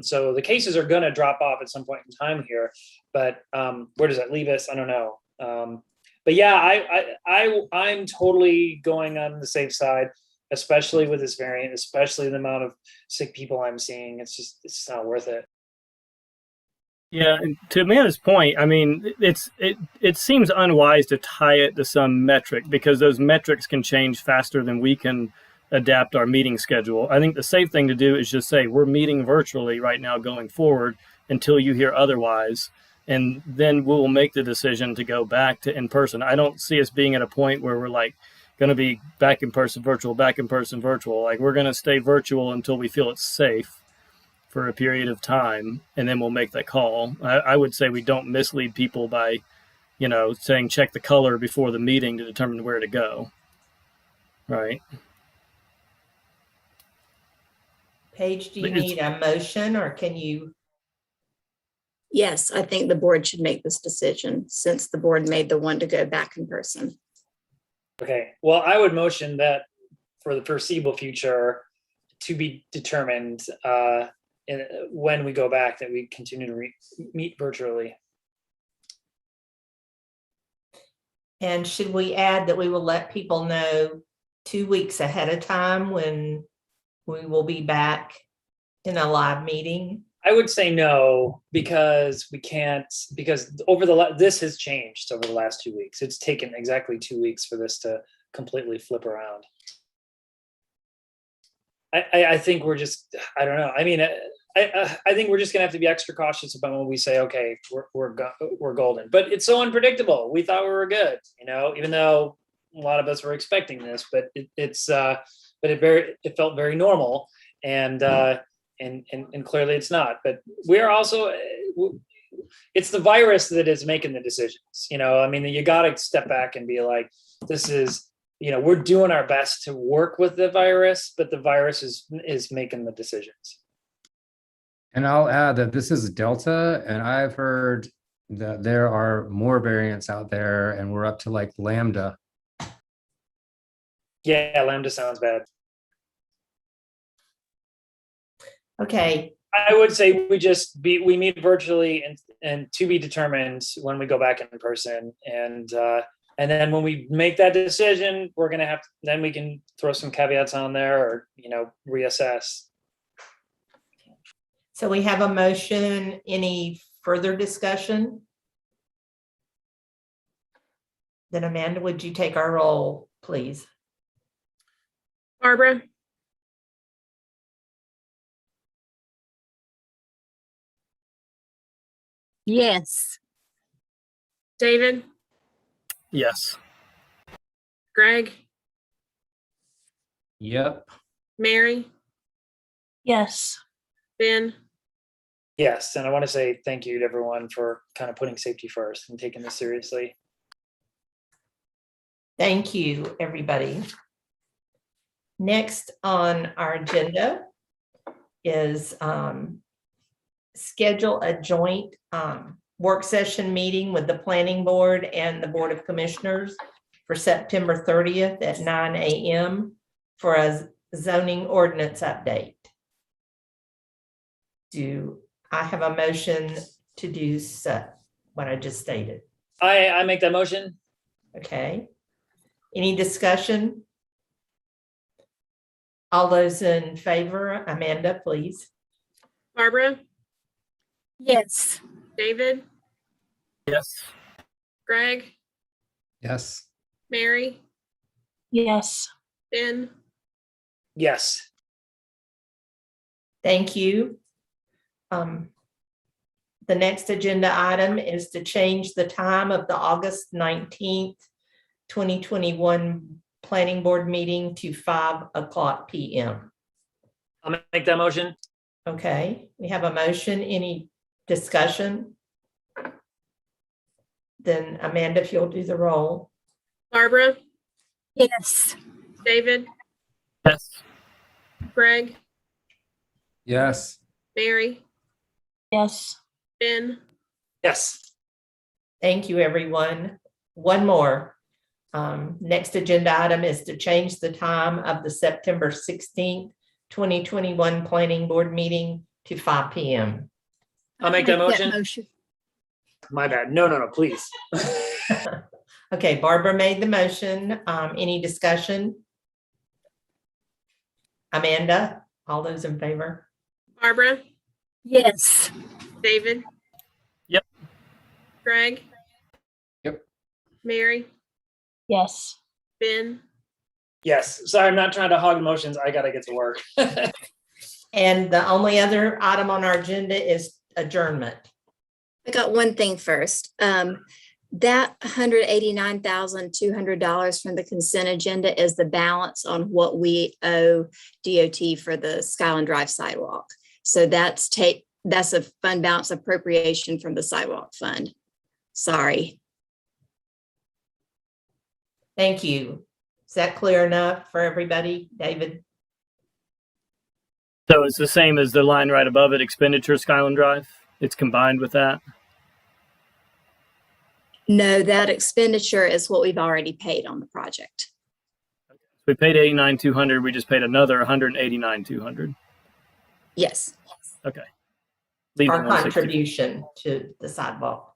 So the cases are going to drop off at some point in time here, but where does that leave us? I don't know. But yeah, I'm totally going on the safe side, especially with this variant, especially the amount of sick people I'm seeing. It's not worth it. Yeah, and to Amanda's point, I mean, it seems unwise to tie it to some metric because those metrics can change faster than we can adapt our meeting schedule. I think the safe thing to do is just say we're meeting virtually right now going forward until you hear otherwise. And then we'll make the decision to go back to in person. I don't see us being at a point where we're like going to be back in person, virtual, back in person, virtual. Like we're going to stay virtual until we feel it's safe for a period of time. And then we'll make that call. I would say we don't mislead people by, saying check the color before the meeting to determine where to go. Right. Paige, do you need a motion or can you? Yes, I think the board should make this decision since the board made the one to go back in person. Okay, well, I would motion that for the foreseeable future to be determined when we go back that we continue to meet virtually. And should we add that we will let people know 2 weeks ahead of time when we will be back in a live meeting? I would say no, because we can't, because this has changed over the last 2 weeks. It's taken exactly 2 weeks for this to completely flip around. I think we're just, I don't know. I mean, I think we're just gonna have to be extra cautious about when we say, okay, we're golden, but it's so unpredictable. We thought we were good, even though a lot of us were expecting this, but it felt very normal. And clearly it's not, but we're also, it's the virus that is making the decisions. I mean, you got to step back and be like, this is, we're doing our best to work with the virus, but the virus is making the decisions. And I'll add that this is Delta, and I've heard that there are more variants out there and we're up to like Lambda. Yeah, Lambda sounds bad. Okay. I would say we meet virtually and to be determined when we go back in person. And then when we make that decision, we're going to then we can throw some caveats on there or, reassess. So we have a motion. Any further discussion? Then Amanda, would you take our roll, please? Barbara? Yes. David? Yes. Greg? Yep. Mary? Yes. Ben? Yes, and I want to say thank you to everyone for kind of putting safety first and taking this seriously. Thank you, everybody. Next on our agenda is schedule a joint work session meeting with the Planning Board and the Board of Commissioners for September 30th at 9 a.m. for a zoning ordinance update. Do I have a motion to do so, what I just stated? I make that motion. Okay. Any discussion? All those in favor, Amanda, please. Barbara, Yes. David, Yes. Greg, Yes. Mary, Yes. Ben, Yes. Thank you. The next agenda item is to change the time of the August 19th, 2021 Planning Board meeting to 5:00 p.m. I'll make that motion. Okay, we have a motion. Any discussion? Then Amanda, if you'll do the roll. Barbara, Yes. David, Yes. Greg, Yes. Mary, Yes. Ben, Yes. Thank you, everyone. One more. Next agenda item is to change the time of the September 16th, 2021 Planning Board meeting to 5 p.m. I'll make that motion. My bad. No, please. Okay, Barbara made the motion. Any discussion? Amanda, all those in favor? Barbara, Yes. David. Yep. Greg. Yep. Mary, Yes. Ben, Yes. Sorry, I'm not trying to hog emotions. I gotta get to work. And the only other item on our agenda is adjournment. I got one thing first. That $189,200 from the consent agenda is the balance on what we owe DOT for the Skyland Drive sidewalk. So that's a fund balance appropriation from the sidewalk fund. Sorry. Thank you. Is that clear enough for everybody, David? So it's the same as the line right above it, expenditure Skyland Drive. It's combined with that. No, that expenditure is what we've already paid on the project. We paid $89,200. We just paid another $189,200. Yes. Okay. Our contribution to the sidewalk.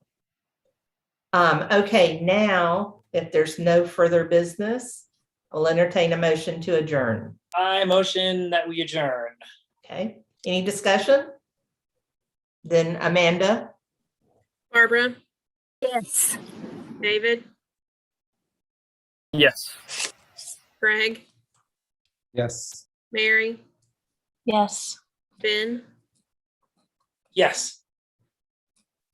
Okay, now, if there's no further business, I'll entertain a motion to adjourn. I motion that we adjourn. Okay, any discussion? Then Amanda? Barbara, Yes. David, Yes. Greg, Yes. Mary, Yes. Ben. Yes.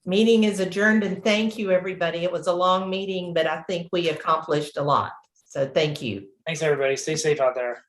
Meeting is adjourned, and thank you, everybody. It was a long meeting, but I think we accomplished a lot. So thank you. Thanks, everybody. Stay safe out there.